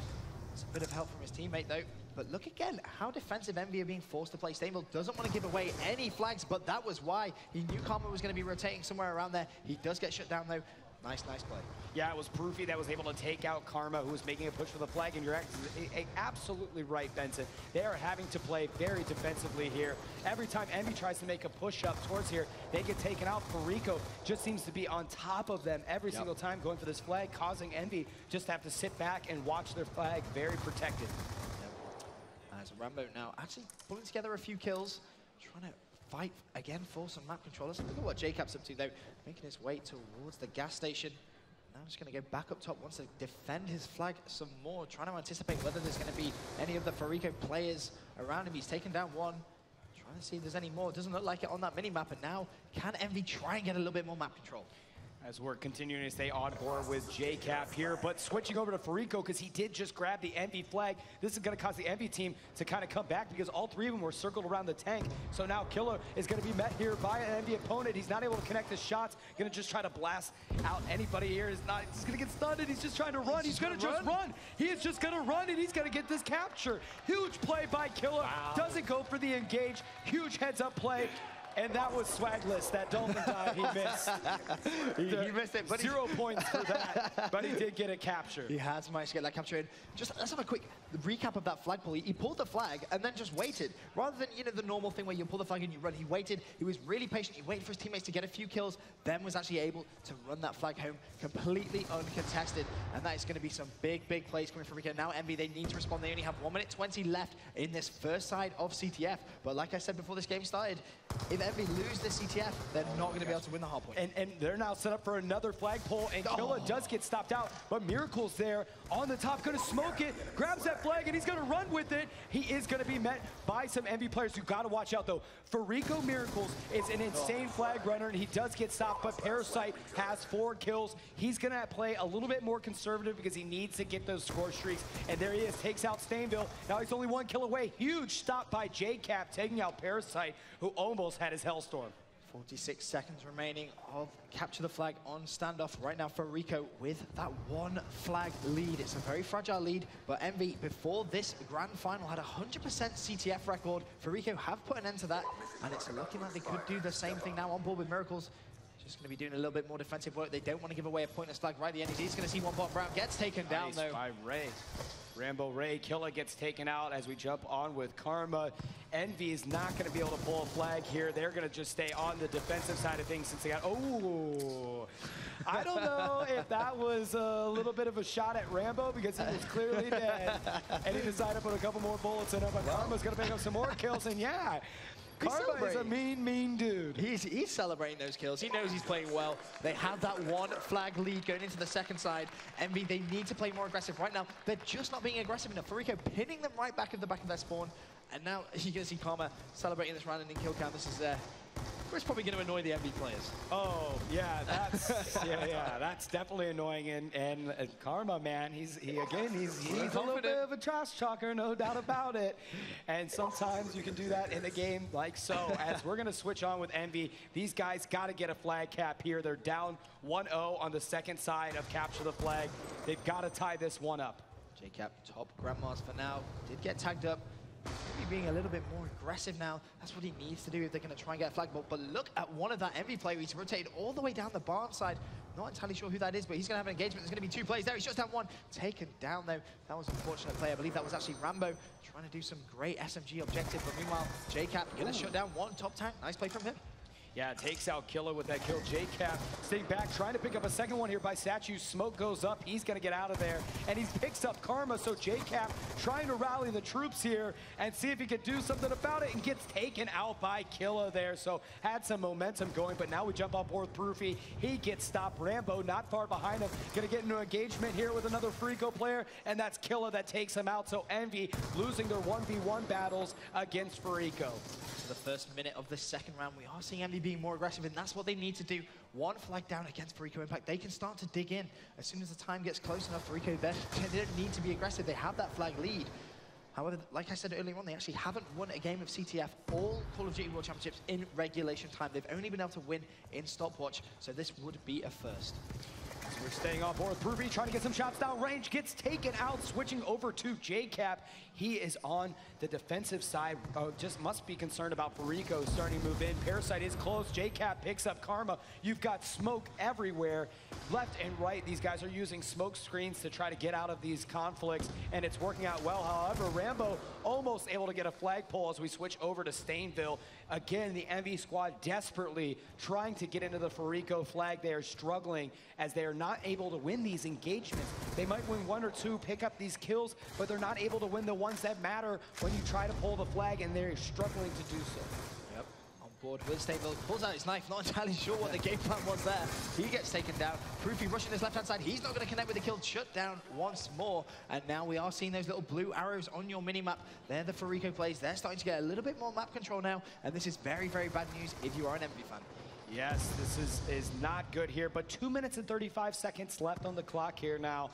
It's a bit of help from his teammate though. But look again, how defensive Envy are being forced to play. Stable doesn't want to give away any flags, but that was why. He knew Karma was going to be rotating somewhere around there. He does get shut down though. Nice play. Yeah, it was Proofy that was able to take out Karma, who was making a push for the flag, and you're absolutely right, Benson. They are having to play very defensively here. Every time Envy tries to make a push up towards here, they get taken out. Fariko just seems to be on top of them every single time going for this flag, causing Envy just to have to sit back and watch their flag very protected. As Rambo now actually pulling together a few kills, trying to fight again for some map control. Let's look at what JCap's up to though, making his way towards the gas station. Now just going to go back up top, wants to defend his flag some more, trying to anticipate whether there's going to be any of the Fariko players around him. He's taken down one, trying to see if there's any more. It doesn't look like it on that mini-map, and now can Envy try and get a little bit more map control? As we're continuing to stay on board with JCap here, but switching over to Fariko because he did just grab the Envy flag. This is going to cause the Envy team to kind of come back because all 3 of them were circled around the tank. So now Killer is going to be met here by an Envy opponent. He's not able to connect his shots. Going to just try to blast out anybody here. He's going to get stunned and he's just trying to run. He's going to just run. He is just going to run and he's going to get this capture. Huge play by Killer. Wow. Doesn't go for the engage. Huge heads up play. And that was swagless, that Dolphin dive he missed. he missed it, but 0 points for that, but he did get a capture. He has managed to get that capture in. Just let's have a quick recap of that flag pull. He pulled the flag and then just waited. Rather than, you know, the normal thing where you pull the flag and you run, he waited. He was really patient. He waited for his teammates to get a few kills, then was actually able to run that flag home completely uncontested. And that is going to be some big plays coming from Rico. Now Envy, they need to respond. They only have 1 minute 20 left in this first side of CTF. But like I said before this game started, if Envy lose this CTF, they're not going to be able to win the hard point. And they're now set up for another flagpole, and Killa does get stopped out, but Miracle's there on the top, going to smoke it, grabs that flag, and he's going to run with it. He is going to be met by some Envy players. You've got to watch out, though. Fariko Miracles is an insane flag runner, and he does get stopped, but Parasite has 4 kills. He's going to play a little bit more conservative because he needs to get those score streaks, and there he is, takes out Stainville. Now he's only 1 kill away. Huge stop by JCap, taking out Parasite, who almost had his Hellstorm. 46 seconds remaining of capture the flag on standoff right now for Rico with that 1 flag lead. It's a very fragile lead, but Envy before this grand final had a 100% CTF record. Fariko have put an end to that, and it's looking like they could do the same thing now on board with Miracles. Just going to be doing a little bit more defensive work. They don't want to give away a pointless flag right at the end. He's going to see one bot Brown gets taken down though. By Ray. Rambo Ray, Killa gets taken out as we jump on with Karma. Envy is not going to be able to pull a flag here. They're going to just stay on the defensive side of things since they got, I don't know if that was a little bit of a shot at Rambo because he was clearly dead. And he decided to put a couple more bullets in him, but Karma's going to pick up some more kills, and yeah. Karma is a mean dude. He's celebrating those kills. He knows he's playing well. They have that 1 flag lead going into the second side. Envy, they need to play more aggressive. Right now, they're just not being aggressive enough. Fariko pinning them right back at the back of their spawn. And now you're going to see Karma celebrating this round and in KILLCAM. This is Karma is probably going to annoy the Envy players. Oh, yeah, that's that's definitely annoying. And Karma, man, he's a little bit of a trash talker, no doubt about it. And sometimes you can do that in a game like so. As we're going to switch on with Envy, these guys got to get a flag cap here. They're down 1-0 on the second side of Capture the Flag. They've got to tie this one up. JCap top grandmas for now. Did get tagged up. Maybe being a little bit more aggressive now. That's what he needs to do if they're going to try and get a flag ball. But look at one of that Envy players. He's rotated all the way down the barn side. Not entirely sure who that is, but he's going to have an engagement. There's going to be 2 players there. He's just down 1. Taken down, though. That was an unfortunate play. I believe that was actually Rambo trying to do some great SMG objective. But meanwhile, JCap going to shut down 1 top tank. Nice play from him. Yeah, takes out Killer with that kill. JCap staying back, trying to pick up a second one here by Statue. Smoke goes up. He's going to get out of there. And he picks up Karma, so JCap trying to rally the troops here and see if he could do something about it, and gets taken out by Killa there. So had some momentum going, but now we jump on board Proofy. He gets stopped. Rambo not far behind him. Going to get into engagement here with another Fariko player, and that's Killa that takes him out. So Envy losing their 1v1 battles against Fariko. For the first minute of the second round, we are seeing Envy being more aggressive, and that's what they need to do. 1 flag down against Fariko Impact. They can start to dig in. As soon as the time gets close enough, Fariko, they don't need to be aggressive. They have that flag lead. However, like I said earlier on, they actually haven't won a game of CTF all Call of Duty World Championships in regulation time. They've only been able to win in stopwatch, so this would be a first. So we're staying on board. Proofy trying to get some shots down range, gets taken out, switching over to JCap. He is on the defensive side. Just must be concerned about Fariko starting to move in. Parasite is close. JCap picks up Karma. You've got smoke everywhere. Left and right, these guys are using smoke screens to try to get out of these conflicts, and it's working out well. However, Rambo almost able to get a flagpole as we switch over to Stainville. Again, the Envy squad desperately trying to get into the Fariko flag. They are struggling as they are not able to win these engagements. They might win 1 or 2, pick up these kills, but they're not able to win the ones that matter when you try to pull the flag, and they're struggling to do so. Yep, on board with Stainville, pulls out his knife, not entirely sure what the game plan was there. He gets taken down. Proofy rushing his left-hand side. He's not going to connect with the kill. Shut down once more, and now we are seeing those little blue arrows on your mini-map. They're the Fariko plays. They're starting to get a little bit more map control now, and this is very, very bad news if you are an Envy fan. Yes, this is not good here, but 2 minutes and 35 seconds left on the clock here now.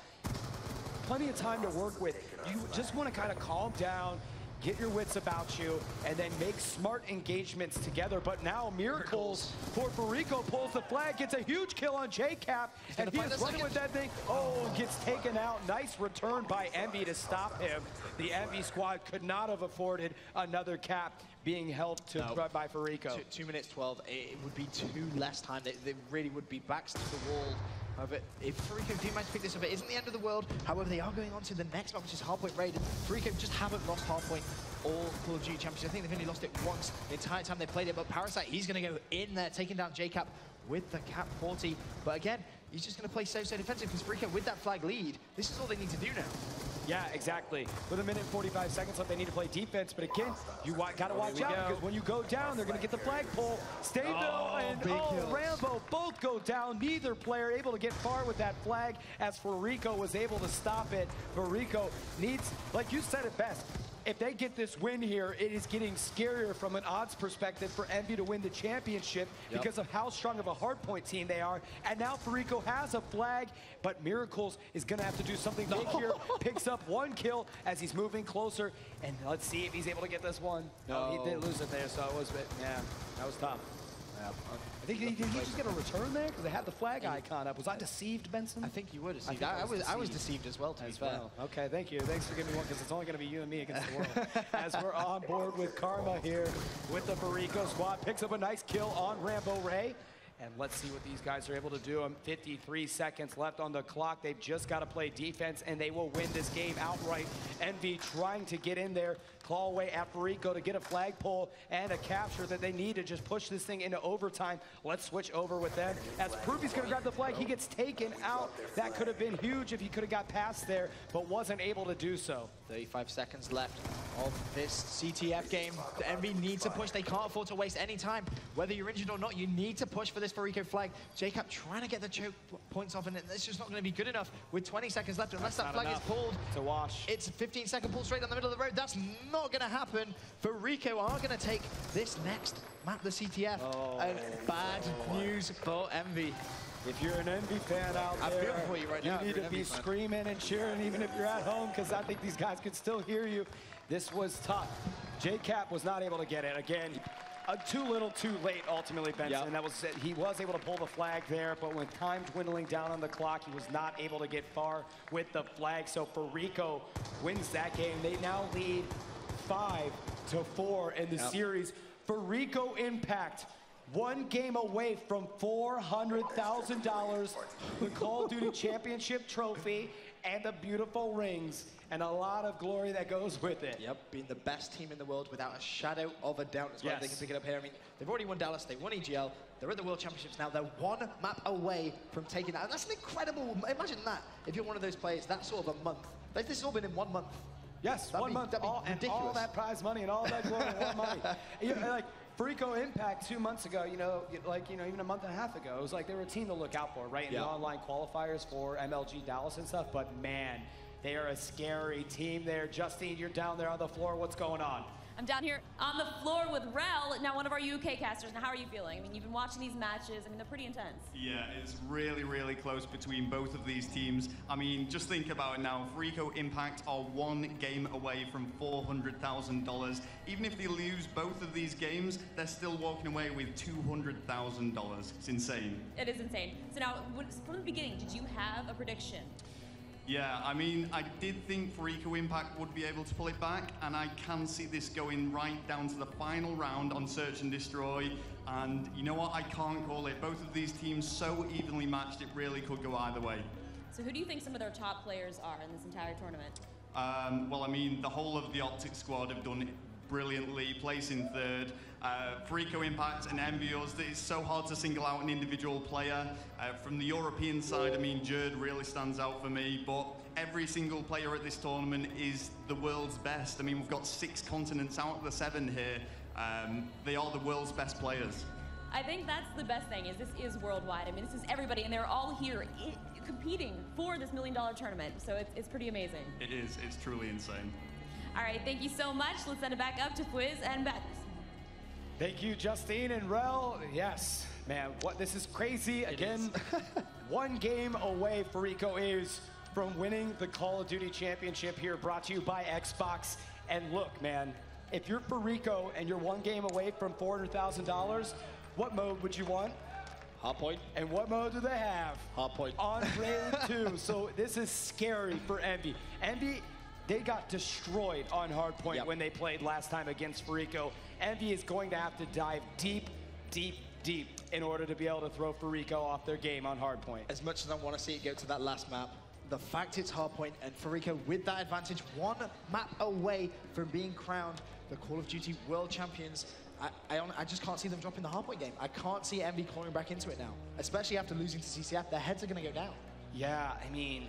Plenty of time to work with. You just want to kind of calm down, get your wits about you, and then make smart engagements together. But now Miracles for Fariko pulls the flag, gets a huge kill on JCap, and he is running with that thing. Oh, gets taken out. Nice return by Envy to stop him. The Envy squad could not have afforded another cap being held to by Fariko. 2 minutes 12, it would be 2 less time. They really would be backs to the wall. However, if Fariko do manage to pick this up, it isn't the end of the world. However, they are going on to the next map, which is Hardpoint Raid. Fariko just haven't lost Hardpoint all Call of Duty Championships. I think they've only lost it once the entire time they played it. But Parasite, he's going to go in there, taking down JCap with the Cap 40. But again, he's just going to play so defensive because Fariko, with that flag lead, this is all they need to do now. Yeah, exactly. With 1 minute and 45 seconds left, they need to play defense. But again, you got to watch out because when you go down, they're going to get the flagpole. Stainville and Rambo both go down. Neither player able to get far with that flag as Fariko was able to stop it. Fariko needs, like you said it best, if they get this win here, it is getting scarier from an odds perspective for Envy to win the championship because of how strong of a hardpoint team they are. And now Fariko has a flag, but Miracles is going to have to do something big here. Picks up 1 kill as he's moving closer. And let's see if he's able to get this one. No, he did lose it there, so it was, yeah, that was tough. I think did he just get a return there because they had the flag icon up? Was I deceived, Benson? I think you were deceived. I was deceived as well, to be fair. Okay, thank you. Thanks for giving me one because it's only going to be you and me against the world. As we're on board with Karma here with the Fariko squad. Picks up a nice kill on Rambo Ray. And let's see what these guys are able to do. 53 seconds left on the clock. They've just got to play defense, and they will win this game outright. Envy trying to get in there, claw away at Fariko to get a flagpole and a capture that they need to just push this thing into overtime. Let's switch over with them. As Proofy's going to grab the flag, he gets taken out. That could have been huge if he could have got past there, but wasn't able to do so. 35 seconds left of this CTF game. The Envy needs to push. They can't afford to waste any time. Whether you're injured or not, you need to push for this Fariko flag. JCap trying to get the choke points off, and it's just not going to be good enough with 20 seconds left unless that flag is pulled. It's a wash. It's a 15-second pull straight down the middle of the road. That's not not going to happen. Fariko are going to take this next map, the CTF. And bad news for Envy. If you're an Envy fan out there, I feel for you right now. You need to be screaming and cheering even if you're at home, because I think these guys can still hear you. This was tough. JCap was not able to get it. Again, too little, too late, ultimately, Benson. And that was it. He was able to pull the flag there, but with time dwindling down on the clock, he was not able to get far with the flag. So Fariko wins that game. They now lead 5-4 in the series. Fariko Impact, one game away from $400,000, the Call of Duty Championship trophy, and the beautiful rings, and a lot of glory that goes with it. Yep, being the best team in the world without a shadow of a doubt as well. They can pick it up here. I mean, they've already won Dallas, they won EGL, they're at the World Championships now. They're one map away from taking that. And that's an incredible, imagine that. If you're one of those players, that's sort of a month. This has all been in 1 month. Yes, 1 month, that'd be and all that prize money and all that glory and all money. Like, Fariko Impact 2 months ago, even a month and a half ago, it was like they were a team to look out for, right? In the online qualifiers for MLG Dallas and stuff, but man, they are a scary team there. Justine, you're down there on the floor. What's going on? I'm down here on the floor with Rel, now one of our UK casters. Now, how are you feeling? I mean, you've been watching these matches. I mean, they're pretty intense. Yeah, it's really, really close between both of these teams. I mean, just think about it now. Fariko Impact are one game away from $400,000. Even if they lose both of these games, they're still walking away with $200,000. It's insane. It is insane. So now, from the beginning, did you have a prediction? Yeah, I mean, I did think Fariko Impact would be able to pull it back, and I can see this going right down to the final round on Search and Destroy. And you know what? I can't call it. Both of these teams so evenly matched, it really could go either way. So who do you think some of their top players are in this entire tournament? Well, I mean, the whole of the Optic squad have done it brilliantly, placing third. Fariko Impact and Envyus, it's so hard to single out an individual player. From the European side, I mean, Jerd really stands out for me, but every single player at this tournament is the world's best. I mean, we've got 6 continents out of the 7 here. They are the world's best players. I think that's the best thing, is this is worldwide. I mean, this is everybody, and they're all here competing for this $1 million tournament, so it's pretty amazing. It is. It's truly insane. All right, thank you so much. Let's send it back up to Fwiz and Beth. Thank you, Justine and Rel. Yes, man, this is crazy. Again, one game away Fariko is from winning the Call of Duty Championship here, brought to you by Xbox. And look, man, if you're Fariko and you're one game away from $400,000, what mode would you want? Hardpoint. And what mode do they have? Hardpoint. On Raid 2. So this is scary for Envy. Envy, they got destroyed on Hardpoint when they played last time against Fariko. Envy is going to have to dive deep, deep, deep in order to be able to throw Fariko off their game on Hardpoint. As much as I want to see it go to that last map, the fact it's Hardpoint and Fariko with that advantage, one map away from being crowned the Call of Duty World Champions, I just can't see them dropping the Hardpoint game. I can't see Envy clawing back into it now, especially after losing to CCF. Their heads are going to go down. Yeah, I mean,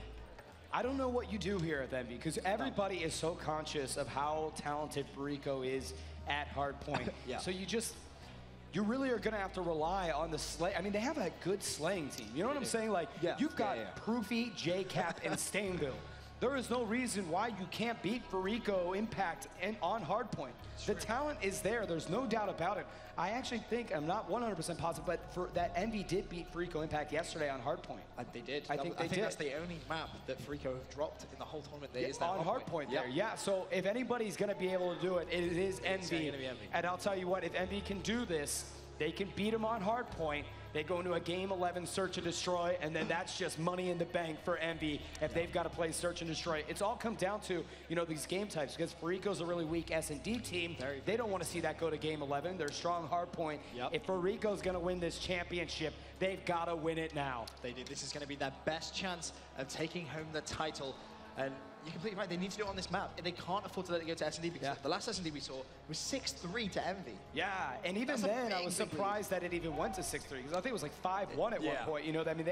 I don't know what you do here at Envy, because everybody is so conscious of how talented Fariko is at Hardpoint. So you really are going to have to rely on the slay. I mean, they have a good slaying team. You know what I'm saying? Like, you've got Proofy, JCap, and Stainville. There is no reason why you can't beat Fariko Impact on Hardpoint. The talent is there. There's no doubt about it. I actually think, I'm not 100% positive, but that Envy did beat Fariko Impact yesterday on Hardpoint. They did. I think that's the only map that Fariko have dropped in the whole tournament. Is that on Hardpoint there. Yeah, so if anybody's going to be able to do it, it is Envy. And I'll tell you what, if Envy can do this, they can beat them on Hardpoint. They go into a Game 11 Search and Destroy, and then that's just money in the bank for Envy if they've got to play Search and Destroy. It's all come down to, these game types, because Fariko's a really weak S&D team. They don't want to see that go to Game 11. They're strong Hardpoint. If Fariko's going to win this championship, they've got to win it now. They do. This is going to be their best chance of taking home the title. And you're completely right. They need to do it on this map. They can't afford to let it go to S&D because the last S&D we saw was 6-3 to Envy. Yeah, and even then, I was surprised that it even went to 6-3 because I think it was like 5-1 at one point. I mean,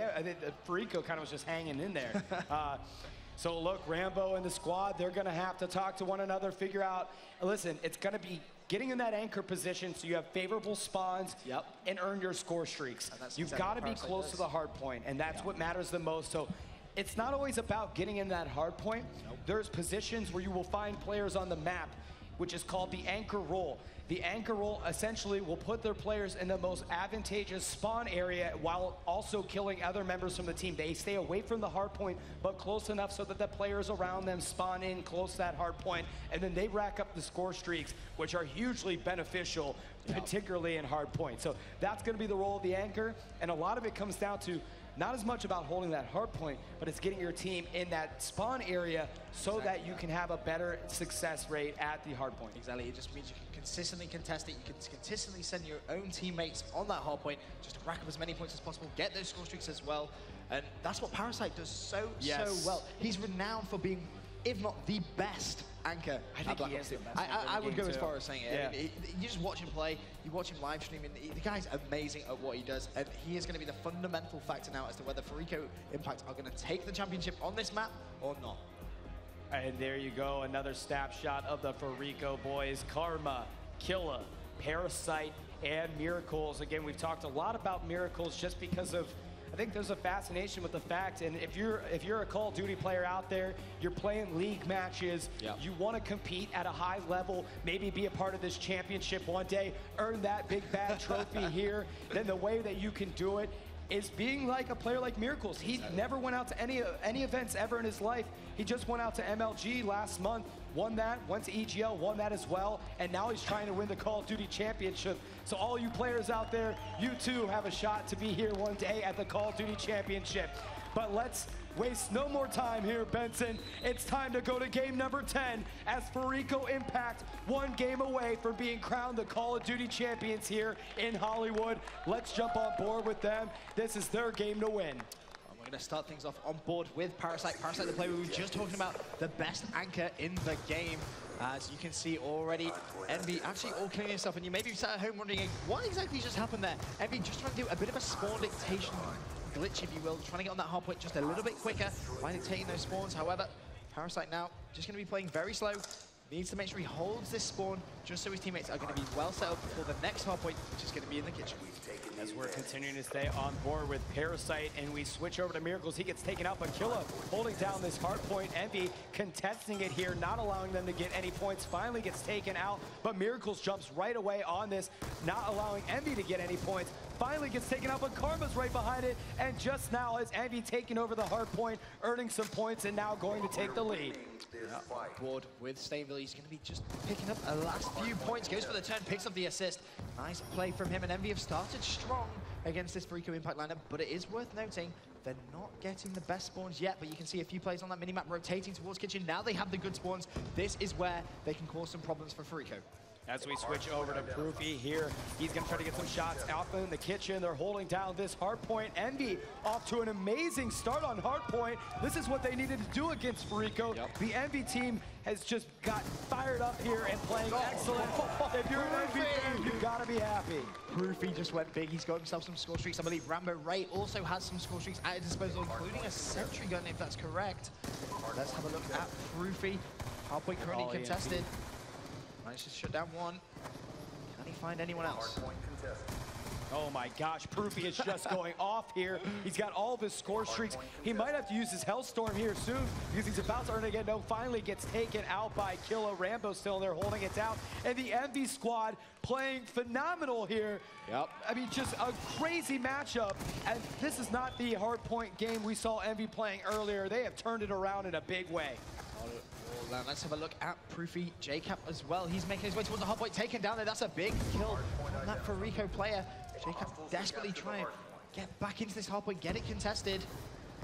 Fariko kind of was just hanging in there. So look, Rambo and the squad, they're going to have to talk to one another, figure out. Listen, it's going to be getting in that anchor position so you have favorable spawns and earn your score streaks. You've got to be close to the hard point, and that's what matters the most. So it's not always about getting in that hard point. There's positions where you will find players on the map which is called the anchor roll. The anchor roll essentially will put their players in the most advantageous spawn area while also killing other members from the team. They stay away from the hard point, but close enough so that the players around them spawn in close to that hard point, and then they rack up the score streaks, which are hugely beneficial, particularly in hard points. So that's going to be the role of the anchor, and a lot of it comes down to not as much about holding that hard point, but it's getting your team in that spawn area so that you can have a better success rate at the hard point. Exactly, it just means you can consistently contest it, you can consistently send your own teammates on that hard point just to rack up as many points as possible, get those score streaks as well, and that's what Parasite does so well. He's renowned for being, if not the best anchor. I think he is the best. I would go as far as saying it. Yeah. I mean, you just watch him play, you watch him live streaming, the guy's amazing at what he does, and he is going to be the fundamental factor now as to whether Fariko Impact are going to take the championship on this map or not. And there you go, another snapshot of the Fariko boys. Karma, Killa, Parasite, and Miracles. Again, we've talked a lot about Miracles just because of, I think there's a fascination with the fact, and if you're a Call of Duty player out there, you're playing league matches, you want to compete at a high level, maybe be a part of this championship one day, earn that big bad trophy here, then the way that you can do it is being like a player like Miracles. He never went out to any events ever in his life. He just went out to MLG last month, won that, went to EGL, won that as well, and now he's trying to win the Call of Duty Championship. So all you players out there, you too have a shot to be here one day at the Call of Duty Championship. But let's waste no more time here, Benson. It's time to go to game number 10 as Fariko Impact one game away from being crowned the Call of Duty champions here in Hollywood. Let's jump on board with them. This is their game to win. We're going to start things off on board with Parasite. Parasite, the player we were just talking about, the best anchor in the game. As you can see already, Envy actually all killing himself, and you may be sat at home wondering what exactly just happened there. Envy just trying to do a bit of a spawn dictation glitch, if you will, trying to get on that hard point just a little bit quicker by dictating those spawns. However, Parasite now just going to be playing very slow. Needs to make sure he holds this spawn just so his teammates are going to be well set up for the next hard point, which is going to be in the kitchen. As we're continuing to stay on board with Parasite and we switch over to Miracles, he gets taken out, but Killa holding down this hard point. Envy contesting it here, not allowing them to get any points, finally gets taken out, but Miracles jumps right away on this, not allowing Envy to get any points. Finally gets taken out, but Karma's right behind it, and just now is Envy taking over the hard point, earning some points, and now going to take the lead. Board with Stainville, he's going to be just picking up a last few points, goes for the turn, picks up the assist. Nice play from him, and Envy have started strong against this Fariko Impact lineup, but it is worth noting they're not getting the best spawns yet, but you can see a few players on that minimap rotating towards kitchen. Now they have the good spawns. This is where they can cause some problems for Fariko. As we switch over to Proofy here, he's going to try to get some shots out in the kitchen. They're holding down this hard point. Envy off to an amazing start on hard point. This is what they needed to do against Fariko. The Envy team has just got fired up here and playing excellent. If you're an Envy fan, you've got to be happy. Proofy just went big. He's got himself some score streaks. I believe Rambo Ray also has some score streaks at his disposal, including a sentry gun, if that's correct. Let's have a look at Proofy. Hard point currently contested. Managed to shut down one. Can he find anyone else? Oh my gosh, Proofy is just going off here. He's got all of his score streaks. He might have to use his Hellstorm here soon because he's about to earn again. No, finally gets taken out by Killa. Rambo still there holding it down. And the Envy squad playing phenomenal here. I mean, just a crazy matchup. And this is not the hard point game we saw Envy playing earlier. They have turned it around in a big way. Let's have a look at Proofy JCap as well. He's making his way towards the hard point, taken down there. That's a big kill on that Fariko player. JCap desperately trying to get back into this hard point, get it contested.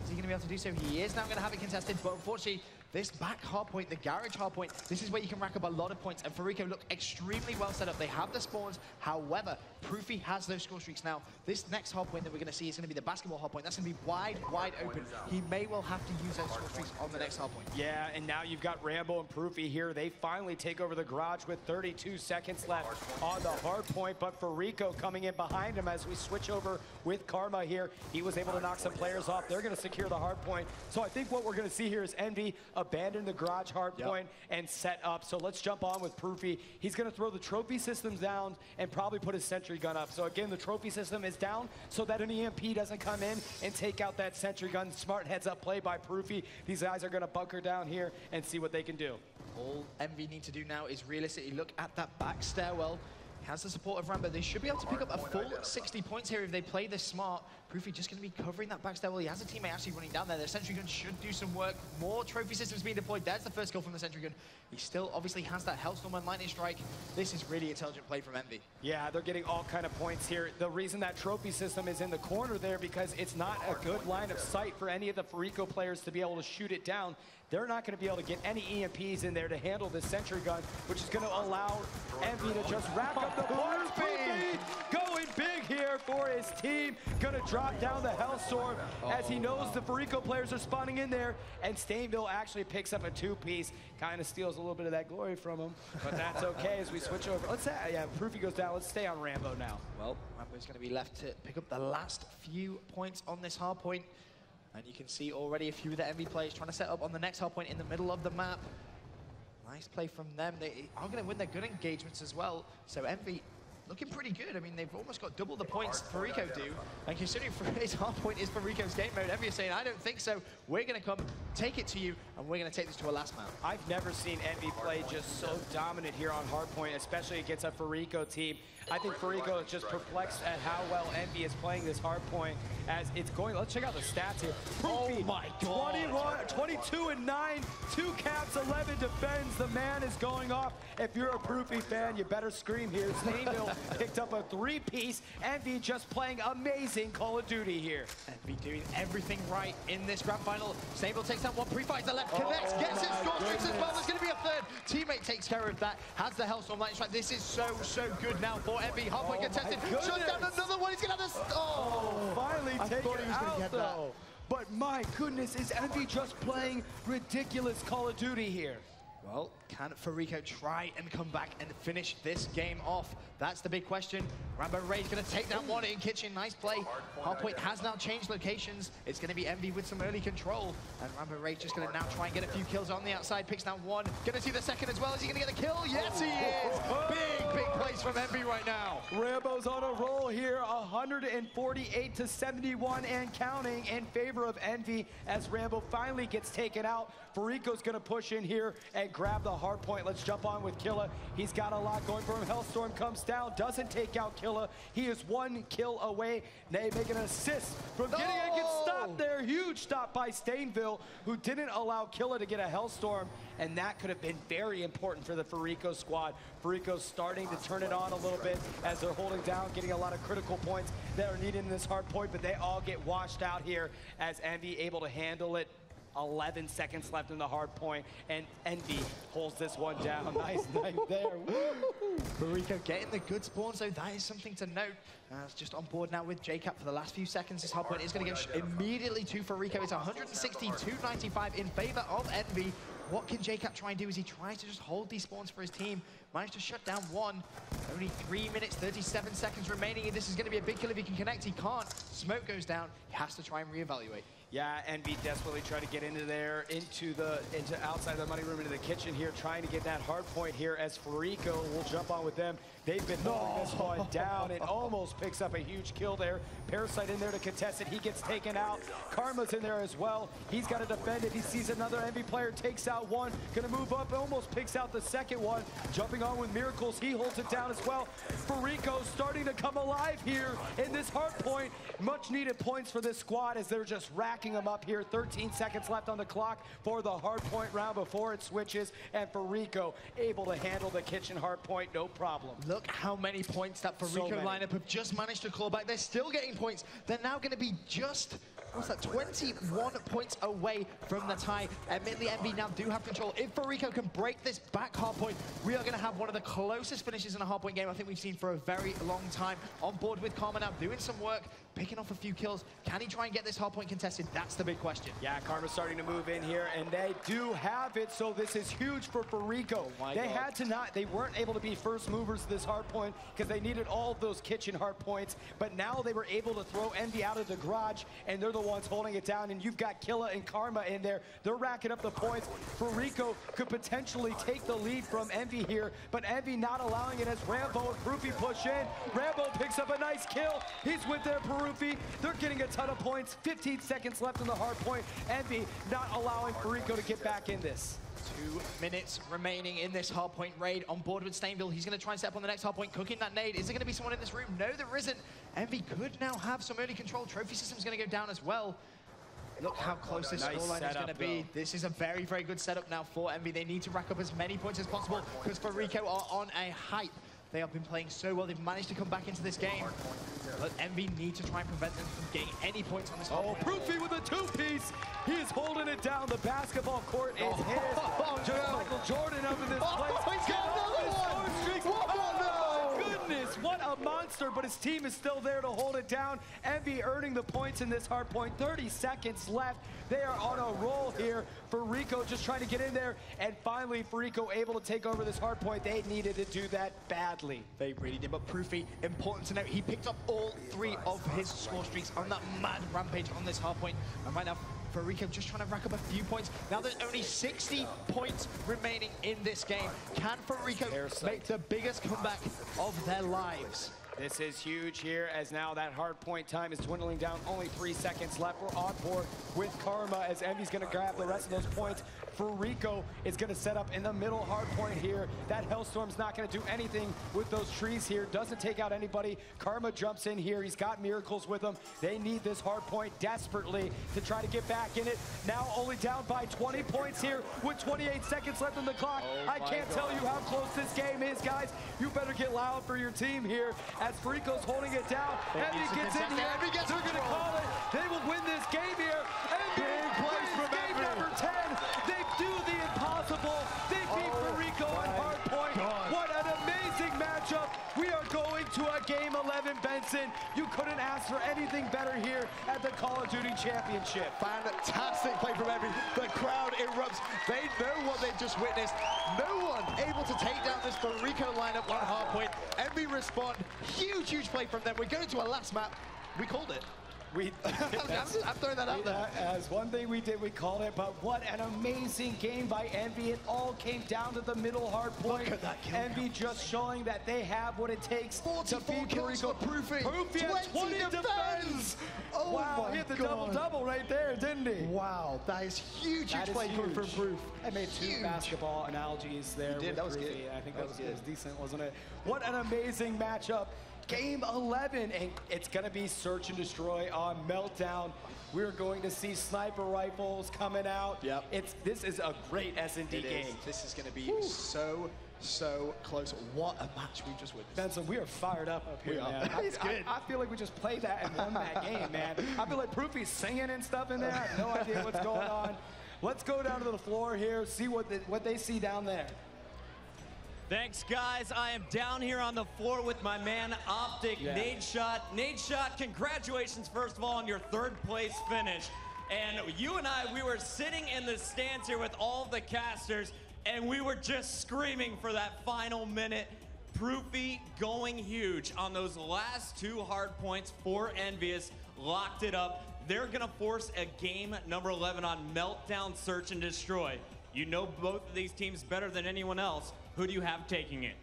Is he going to be able to do so? He is now going to have it contested, but unfortunately, this back hard point, the garage hard point, this is where you can rack up a lot of points, and Fariko look extremely well set up. They have the spawns, however, Proofy has those score streaks now. This next hard point that we're going to see is going to be the basketball hard point. That's going to be wide, wide open. He may well have to use those score streaks on the next hard point. Yeah, and now you've got Rambo and Proofy here. They finally take over the garage with 32 seconds left on the hard point, but Fariko coming in behind him as we switch over with Karma here. He was able to knock some players off. They're going to secure the hard point. So I think what we're going to see here is Envy abandon the garage hard point and set up. So let's jump on with Proofy. He's going to throw the trophy systems down and probably put his sentry gun up. So again, the trophy system is down so that an EMP doesn't come in and take out that sentry gun. Smart heads up play by Proofy. These guys are going to bunker down here and see what they can do. All Envy need to do now is realistically look at that back stairwell. He has the support of Rambo. They should be able to pick up a full 60 points here if they play this smart. Proofy just going to be covering that back stairwell. He has a teammate actually running down there. Their sentry gun should do some work. More trophy systems being deployed. There's the first kill from the sentry gun. He still obviously has that Hellstorm and Lightning Strike. This is really intelligent play from Envy. Yeah, they're getting all kind of points here. The reason that trophy system is in the corner there because it's not a good line of sight for any of the Fariko players to be able to shoot it down. They're not going to be able to get any EMPs in there to handle this sentry gun, which is going to allow Envy to just rack up the points. Going big here for his team. Going to drop down the Hellstorm as he knows the Fariko players are spawning in there. And Stainville actually picks up a two-piece. Kind of steals a little bit of that glory from him. But that's okay as we switch over. Yeah, Proofy goes down. Let's stay on Rambo now. Well, Rambo's going to be left to pick up the last few points on this hard point. And you can see already a few of the Envy players trying to set up on the next hard point in the middle of the map. Nice play from them. They are going to win their gun engagements as well. So Envy looking pretty good. I mean, they've almost got double the points Fariko do. And considering his hard point is Fariko's game mode, Envy is saying, I don't think so. We're going to come take it to you, and we're going to take this to a last map. I've never seen Envy play just so dominant here on hard point, especially against a Fariko team. I think Fariko is just perplexed at how well Envy is playing this hard point as it's going. Let's check out the stats here. Proofy, oh my God. 22 and 9, 2 caps, 11 defends. The man is going off. If you're a Proofy fan, you better scream here. Stainville picked up a 3-piece. Envy just playing amazing Call of Duty here. Envy doing everything right in this grand final. Stainville takes down one, pre-fights the left, connects, gets his score streaks as well. There's going to be a third. Teammate takes care of that, has the Hellstorm Lightning Strike. This is so good now for Envy. Hardpoint contested, shut down another one. He's going to have this. Finally taken out though. That. But my goodness, is Envy just playing ridiculous Call of Duty here? Well, can Fariko try and come back and finish this game off? That's the big question. Rambo Ray's going to take that one in kitchen. Nice play. Hardpoint has now changed locations. It's going to be Envy with some early control. And Rambo Ray just going to now try and get a few kills on the outside. Picks down one. Going to see the second as well. Is he going to get the kill? Yes, he is. Big plays from Envy right now. Rambo's on a roll here. 148 to 71 and counting in favor of Envy as Rambo finally gets taken out. Fariko's going to push in here and grab the hard point. Let's jump on with Killa. He's got a lot going for him. Hellstorm comes down, doesn't take out Killa. He is 1 kill away. They make an assist from getting a good stop there. Huge stop by Stainville, who didn't allow Killa to get a Hellstorm, and that could have been very important for the Fariko squad. Fariko's starting to turn it on a little bit as they're holding down, getting a lot of critical points that are needed in this hard point, but they all get washed out here as Envy able to handle it. 11 seconds left in the hard point, and Envy holds this one down. Nice night there. Fariko getting the good spawn, so that is something to note. It's just on board now with JCap for the last few seconds. This hard point is going to go immediately to Fariko. It's 160-95 in favor of Envy. What can JCap try and do as he tries to just hold these spawns for his team? Managed to shut down one. Only 3 minutes, 37 seconds remaining. This is going to be a big kill if he can connect. He can't. Smoke goes down. He has to try and reevaluate. Yeah, Envy desperately trying to get into there, into outside the money room, into the kitchen here, trying to get that hard point here as Fariko will jump on with them. They've been holding this one down. It almost picks up a huge kill there. Parasite in there to contest it. He gets taken out. Karma's in there as well. He's got to defend it. He sees another Envy player, takes out one. Gonna move up, almost picks out the second one. Jumping on with Miracles. He holds it down as well. Fariko starting to come alive here in this hard point. Much needed points for this squad as they're just racking them up here. 13 seconds left on the clock for the hard point round before it switches, and Fariko able to handle the kitchen hard point, no problem. Look how many points that Fariko lineup have just managed to claw back. They're still getting points. They're now going to be just, what's that, 21 points away from the tie. Admittedly, Envy now do have control. If Fariko can break this back hard point, we are going to have one of the closest finishes in a hard point game I think we've seen for a very long time. On board with Karma now, doing some work, picking off a few kills. Can he try and get this hard point contested? That's the big question. Yeah, Karma's starting to move in here, and they do have it, so this is huge for Fariko. They weren't able to be first movers to this hard point because they needed all of those kitchen hard points, but now they were able to throw Envy out of the garage, and they're the ones holding it down, and you've got Killa and Karma in there. They're racking up the points. Fariko could potentially take the lead from Envy here, but Envy not allowing it as Rambo and Proofy push in. Rambo picks up a nice kill. He's with their Fariko Proofy. They're getting a ton of points. 15 seconds left in the hard point. Envy not allowing Fariko to get back in this. 2 minutes remaining in this hardpoint raid. On board with Stainville. He's going to try and set up on the next hardpoint, cooking that nade. Is there going to be someone in this room? No, there isn't. Envy could now have some early control. Trophy system's going to go down as well. Look how close this scoreline is going to be. This is a very, very good setup now for Envy. They need to rack up as many points as possible because Fariko are on a hype. They have been playing so well. They've managed to come back into this game. But Envy need to try and prevent them from getting any points on this hardpoint. Proofy with a two-piece. He is holding it down. The basketball court is his. Just Michael Jordan up in this place. He's got another one. Goodness, what a monster, but his team is still there to hold it down. Envy earning the points in this hard point. 30 seconds left. They are on a roll here. Fariko just trying to get in there, and finally Fariko able to take over this hard point. They needed to do that badly. They really did, but Proofy, important to note, he picked up all 3 of his score streaks on that mad rampage on this hard point. And right now, Fariko just trying to rack up a few points. Now there's only 60 points remaining in this game. Can Fariko make the biggest comeback of their lives? This is huge here, as now that hard point time is dwindling down. Only 3 seconds left. We're on board with Karma as Envy's going to grab the rest of those points. Fariko is going to set up in the middle hard point here. That Hellstorm's not going to do anything with those trees here. Doesn't take out anybody. Karma jumps in here. He's got Miracles with him. They need this hard point desperately to try to get back in it. Now only down by 20 points here with 28 seconds left on the clock. I can't tell you how close this game is, guys. You better get loud for your team here as Fariko's holding it down. Envy gets in here. They're going to call it. They will win this game here. Envy wins game number 10. They do the impossible. They beat Fariko on hard point. What an amazing matchup. We are going to a game 11, Benson. You couldn't ask for anything better here at the Call of Duty Championship. Fantastic play from Envy. The crowd erupts. They know what they've just witnessed. No one able to take down this Fariko lineup on hard point. Envy respond. Huge, huge play from them. We're going to a last map. We called it. I'm throwing that out there. As one thing we did, we called it, but what an amazing game by Envy. It all came down to the middle hard point. Look at that kill Envy just showing that they have what it takes to beat kills Fariko. for Proofy. Proofy had 20 defense. Oh wow, my he hit the God. double-double right there, didn't he? Wow, that is huge, huge play from Proof. I made 2 basketball analogies there. You did, with that was Proofy. good. I think that was decent, wasn't it? What an amazing matchup. Game 11, and it's going to be Search and Destroy on Meltdown. We're going to see sniper rifles coming out. Yep. This is a great S&D game. This is going to be so close. What a match we just witnessed. Benson, we are fired up here, man. It's good. I feel like we just played that and won that game, man. I feel like Proofy's singing and stuff in there. I have no idea what's going on. Let's go down to the floor here, see what they see down there. Thanks, guys. I am down here on the floor with my man, Optic Nadeshot. Nadeshot, congratulations, first of all, on your 3rd place finish. And you and I, we were sitting in the stands here with all the casters, and we were just screaming for that final minute. Proofy going huge on those last 2 hard points for Envyus. Locked it up. They're going to force a game number 11 on Meltdown Search and Destroy. You know both of these teams better than anyone else. Who do you have taking it?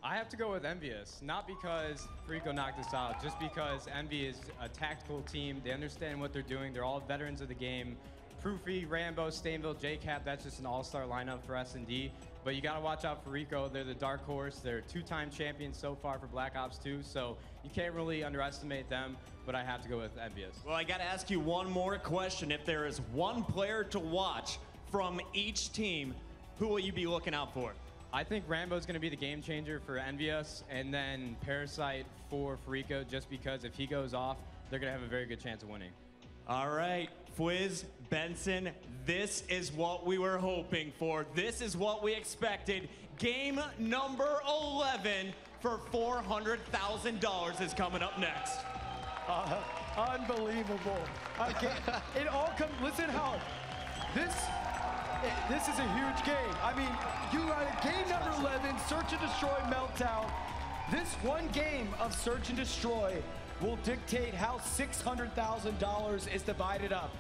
I have to go with Envyus, not because Fariko knocked us out, just because Envy is a tactical team. They understand what they're doing. They're all veterans of the game. Proofy, Rambo, Stainville, JCap, that's just an all-star lineup for S&D. But you gotta watch out for Fariko. They're the dark horse. They're 2-time champions so far for Black Ops 2, so you can't really underestimate them, but I have to go with Envyus. Well, I gotta ask you one more question. If there is one player to watch from each team, who will you be looking out for? I think Rambo's going to be the game changer for Envyus, and then Parasite for Fariko, just because if he goes off, they're going to have a very good chance of winning. All right, Fwiz, Benson, this is what we were hoping for. This is what we expected. Game number 11 for $400,000 is coming up next. Unbelievable. It all comes, listen how, this is a huge game. I mean, you got game number 11, Search and Destroy Meltdown. This one game of Search and Destroy will dictate how $600,000 is divided up.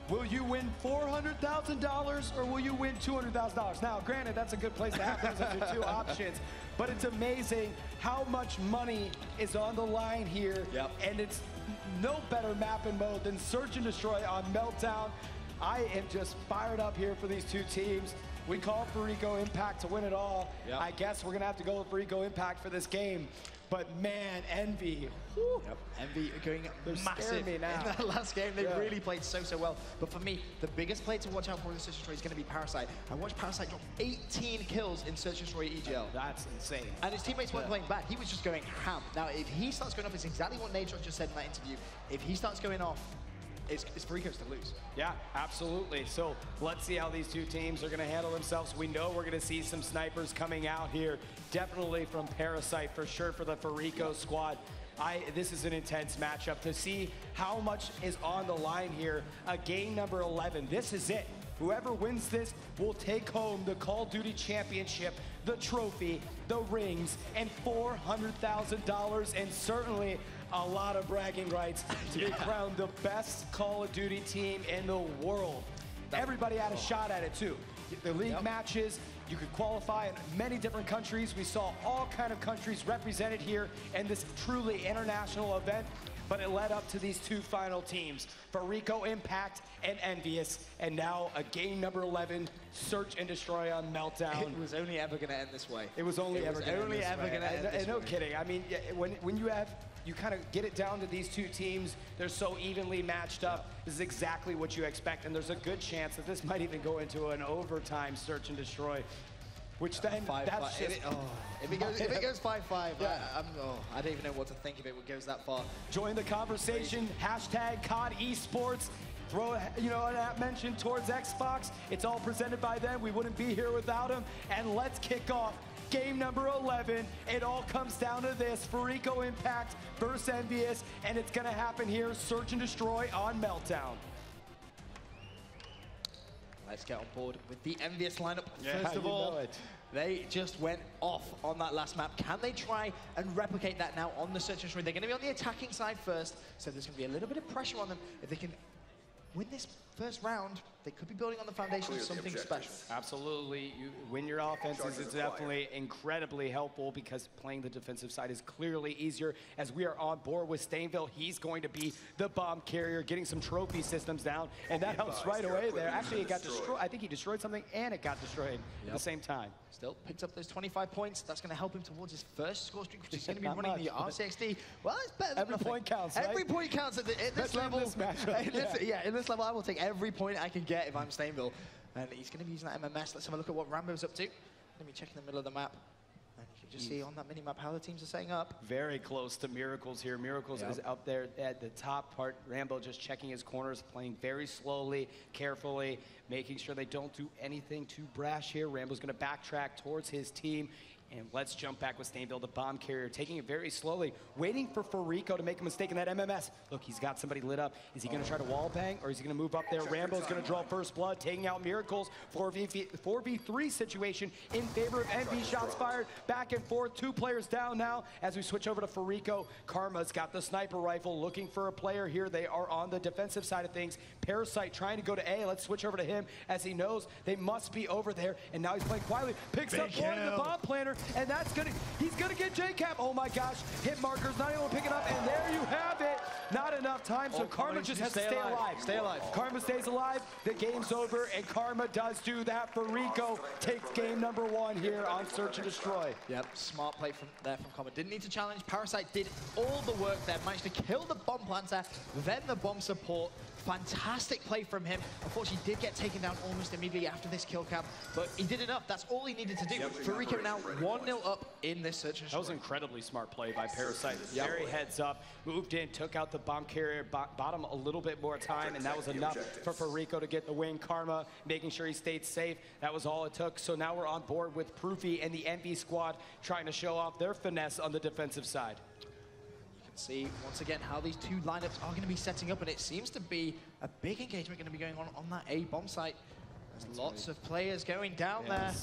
Will you win $400,000 or will you win $200,000? Now, granted, that's a good place to have those as your 2 options, but it's amazing how much money is on the line here, and it's no better map and mode than Search and Destroy on Meltdown. I am just fired up here for these two teams. We call Fariko Impact to win it all. Yep. I guess we're gonna have to go with Fariko Impact for this game. But man, Envy. Yep. Envy going massive me now. in that last game. They really played so well. But for me, the biggest play to watch out for in the Search and Destroy is going to be Parasite. I watched Parasite drop 18 kills in Search and Destroy EGL. That's insane. And his teammates weren't playing bad. He was just going ham. Now, if he starts going off, it's exactly what Nadeshot just said in that interview. If he starts going off, it's Fariko's to lose. Yeah, absolutely. So let's see how these two teams are going to handle themselves. We know we're going to see some snipers coming out here, definitely from Parasite for sure for the Fariko squad. This is an intense matchup to see how much is on the line here. Game number 11. This is it. Whoever wins this will take home the Call of Duty Championship, the trophy, the rings, and $400,000, and certainly a lot of bragging rights to be crowned the best Call of Duty team in the world. Everybody had a shot at it too. The league matches, you could qualify in many different countries. We saw all kind of countries represented here in this truly international event, but it led up to these two final teams, Fariko Impact and Envyus, and now a game number 11, Search and Destroy on Meltdown. It was only ever going to end this way. It was only ever going to end this way. No kidding. I mean, when you kind of get it down to these two teams, they're so evenly matched up. This is exactly what you expect, and there's a good chance that this might even go into an overtime Search and Destroy, which then that's just... If it goes 5-5, I don't even know what to think if it goes that far. Join the conversation, hashtag COD Esports. Throw a mention towards Xbox. It's all presented by them. We wouldn't be here without them. And let's kick off game number 11. It all comes down to this: Fariko Impact versus Envyus, and it's gonna happen here. Search and Destroy on Meltdown. Let's get on board with the Envyus lineup. Yeah, First of all, they just went off on that last map. Can they try and replicate that now on the Search and Destroy? They're going to be on the attacking side first, so there's going to be a little bit of pressure on them. If they can win this first round, they could be building on the foundation of something special. Absolutely. You win your offenses. It's definitely incredibly helpful because playing the defensive side is clearly easier. As we are on board with Stainville, he's going to be the bomb carrier, getting some trophy systems down, and that helps right away there. Actually, it got destroyed. I think he destroyed something, and it got destroyed at the same time. Still picked up those 25 points. That's going to help him towards his first score streak, which is going to be running the RCXD. Well, it's better than every nothing. Point counts, right? Every point counts at this level. In this level, I will take every point I can get if I'm Stainville. And he's going to be using that MMS. Let's have a look at what Rambo's up to. Let me check in the middle of the map. And you can just see on that mini-map how the teams are setting up. Very close to Miracles here. Miracles is up there at the top part. Rambo just checking his corners, playing very slowly, carefully, making sure they don't do anything too brash here. Rambo's going to backtrack towards his team. And let's jump back with Stainville, the bomb carrier, taking it very slowly, waiting for Fariko to make a mistake in that MMS. Look, he's got somebody lit up. Is he going to try to wall bang, or is he going to move up there? Rambo's going to draw first blood, taking out Miracles. 4v3 situation in favor of Envy. Shots fired back and forth. 2 players down now as we switch over to Fariko. Karma's got the sniper rifle, looking for a player here. They are on the defensive side of things. Parasite trying to go to A. Let's switch over to him as he knows they must be over there. And now he's playing quietly. Picks up one of the bomb planter. And he's gonna get JCap. Oh my gosh, hit markers, not able to pick it up, and there you have it. Not enough time, so Karma just has to stay alive. Stay alive. Karma stays alive, the game's over, and Karma does do that. Fariko takes game number 1 here on Search and Destroy. Yep, smart play from Karma. Didn't need to challenge. Parasite did all the work there, managed to kill the bomb planter, then the bomb support. Fantastic play from him. Unfortunately, he did get taken down almost immediately after this kill cam, but he did enough. That's all he needed to do. Fariko now 1-0 up in this Search and Destroy. That was an incredibly smart play by Parasite. Very heads up, moved in, took out the bomb carrier, bought him a little bit more time, and that was enough for Fariko to get the win. Karma making sure he stayed safe. That was all it took. So now we're on board with Proofy and the Envy squad trying to show off their finesse on the defensive side. See once again how these two lineups are going to be setting up, and it seems to be a big engagement going to be going on that A bomb site. There's lots of players going down there.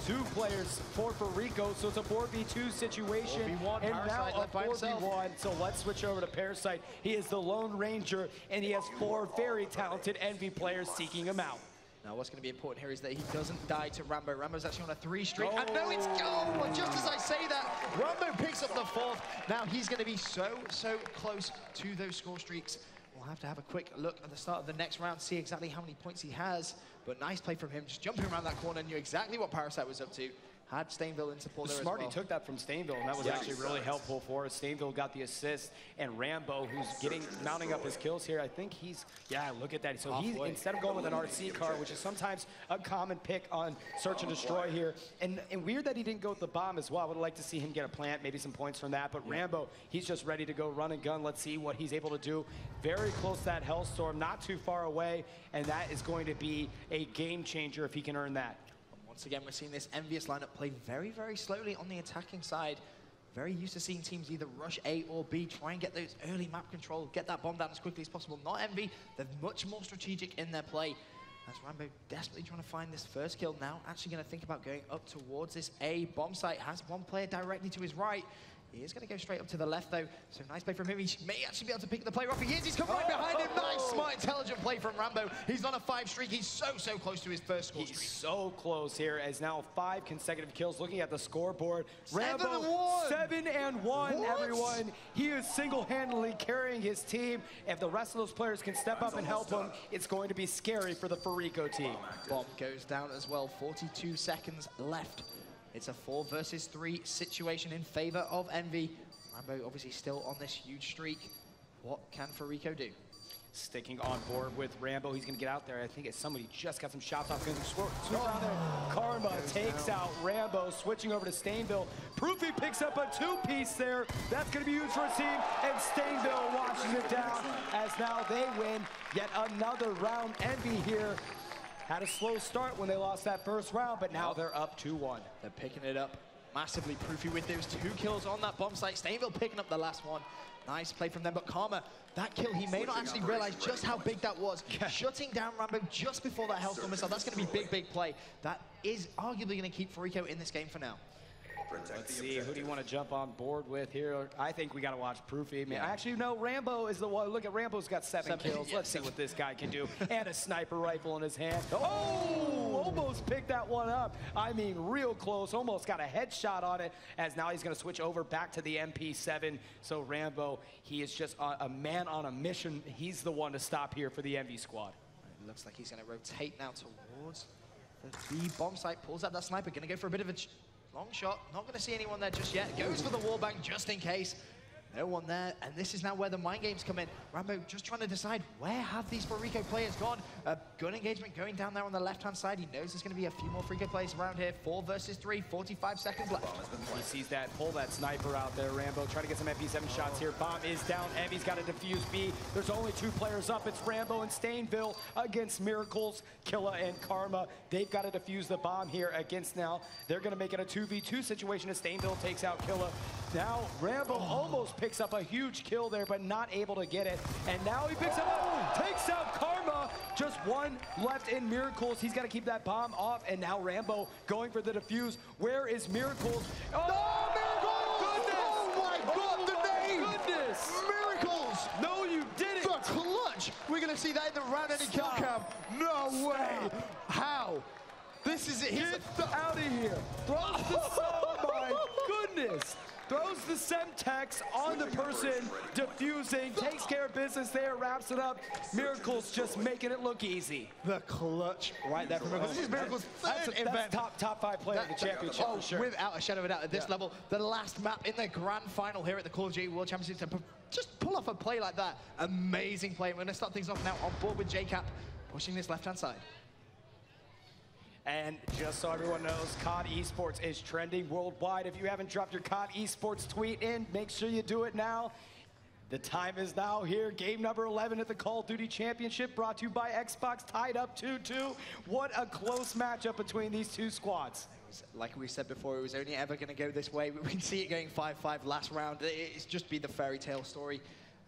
2 players for Fariko, so it's a 4v2 situation. 4v1, and now a by 4v1. So let's switch over to Parasite. He is the Lone Ranger, and he has 4 very talented Envy players seeking him out. Now, what's going to be important here is that he doesn't die to Rambo. Rambo's actually on a 3 streak. And no, it's just as I say that, Rambo picks up the 4th. Now he's going to be so close to those score streaks. We'll have to have a quick look at the start of the next round, see exactly how many points he has. But nice play from him, just jumping around that corner, knew exactly what Parasite was up to. Had Stainville in support there as well. Smart, he took that from Stainville, and that was actually really helpful for us. Stainville got the assist, and Rambo, who's mounting up his kills here, I think he's, look at that. So he, instead of going with an RC car, which is sometimes a common pick on Search and Destroy here, and weird that he didn't go with the bomb as well. I would like to see him get a plant, maybe some points from that, but Rambo, he's just ready to go run and gun. Let's see what he's able to do. Very close to that Hellstorm, not too far away, and that is going to be a game changer if he can earn that. Once again, we're seeing this Envyus lineup play very slowly on the attacking side. Very used to seeing teams either rush A or B, try and get those early map control, get that bomb down as quickly as possible. Not Envy, they're much more strategic in their play. As Rambo desperately trying to find this first kill now, actually going to think about going up towards this A bomb site. Has one player directly to his right. He is going to go straight up to the left, though. So nice play from him. He may actually be able to pick the player off. He is. He's come right behind him. Nice, smart, intelligent play from Rambo. He's on a 5 streak. He's so close to his first score streak. He's so close here, as now 5 consecutive kills. Looking at the scoreboard, Rambo 7-1, everyone. He is single-handedly carrying his team. If the rest of those players can step up and help him, it's going to be scary for the Fariko team. Bomb goes down as well. 42 seconds left. It's a 4 versus 3 situation in favor of Envy. Rambo obviously still on this huge streak. What can Fariko do? Sticking on board with Rambo. He's going to get out there. I think it's somebody just got some shots off. Going to switch around there. Karma takes out Rambo, switching over to Stainville. Proofy picks up a 2-piece there. That's going to be huge for his team. And Stainville watches it down as now they win yet another round. Envy here had a slow start when they lost that first round, but now they're up 2-1. They're picking it up massively. Proofy with those 2 kills on that bomb site. Stainville picking up the last one. Nice play from them, but Karma, that kill, he may not actually realize just how big that was. Shutting down Rambo just before that Hellstorm missile. That's going to be big play. That is arguably going to keep Fariko in this game for now. Let's see, who do you want to jump on board with here? I think we got to watch Proofy. Man, actually, no, Rambo is the one. Look at Rambo's got 7 kills. Let's see what this guy can do. And a sniper rifle in his hand. Oh, almost picked that one up. I mean, real close. Almost got a headshot on it, as now he's going to switch over back to the MP7. So Rambo, he is just a man on a mission. He's the one to stop here for the Envy squad. It looks like he's going to rotate now towards the B bomb site. Pulls out that sniper. Going to go for a bit of a long shot. Not going to see anyone there just yet. Goes for the wallbang just in case. No one there, and this is now where the mind games come in. Rambo just trying to decide, where have these Fariko players gone? Gun engagement going down there on the left-hand side. He knows there's going to be a few more Fariko players around here. 4 versus 3, 45 seconds left. He sees that, pull that sniper out there, Rambo. Trying to get some MP7 shots here. Bomb is down. Envy's got to defuse B. There's only 2 players up. It's Rambo and Stainville against Miracles, Killa, and Karma. They've got to defuse the bomb here against now. They're going to make it a 2v2 situation as Stainville takes out Killa. Now, Rambo almost picks up a huge kill there, but not able to get it. And now he picks up, takes out Karma. Just 1 left in Miracles. He's got to keep that bomb off. And now Rambo going for the defuse. Where is Miracles? Oh, Miracles! Oh my God, the name! Goodness! Miracles! No, you didn't! The clutch! We're going to see that in the round ending kill cam. No way! How? This is it. Get out of here. Throws the oh my goodness. Throws the Semtex on the person defusing, takes care of business there, wraps it up. Miracles just making it look easy. The clutch right there from Miracles. This is Miracles' third event. That's top 5 player in the championship for sure. Without a shadow of a doubt at this level. The last map in the grand final here at the Call of Duty World Championship. To just pull off a play like that. Amazing play. We're going to start things off now on board with JCap, pushing this left-hand side. And just so everyone knows, COD Esports is trending worldwide. If you haven't dropped your COD Esports tweet in, make sure you do it now. The time is now here. Game number 11 at the Call of Duty Championship, brought to you by Xbox, tied up 2-2. What a close matchup between these 2 squads. Like we said before, it was only ever going to go this way. We can see it going 5-5 last round. It's just be the fairy tale story.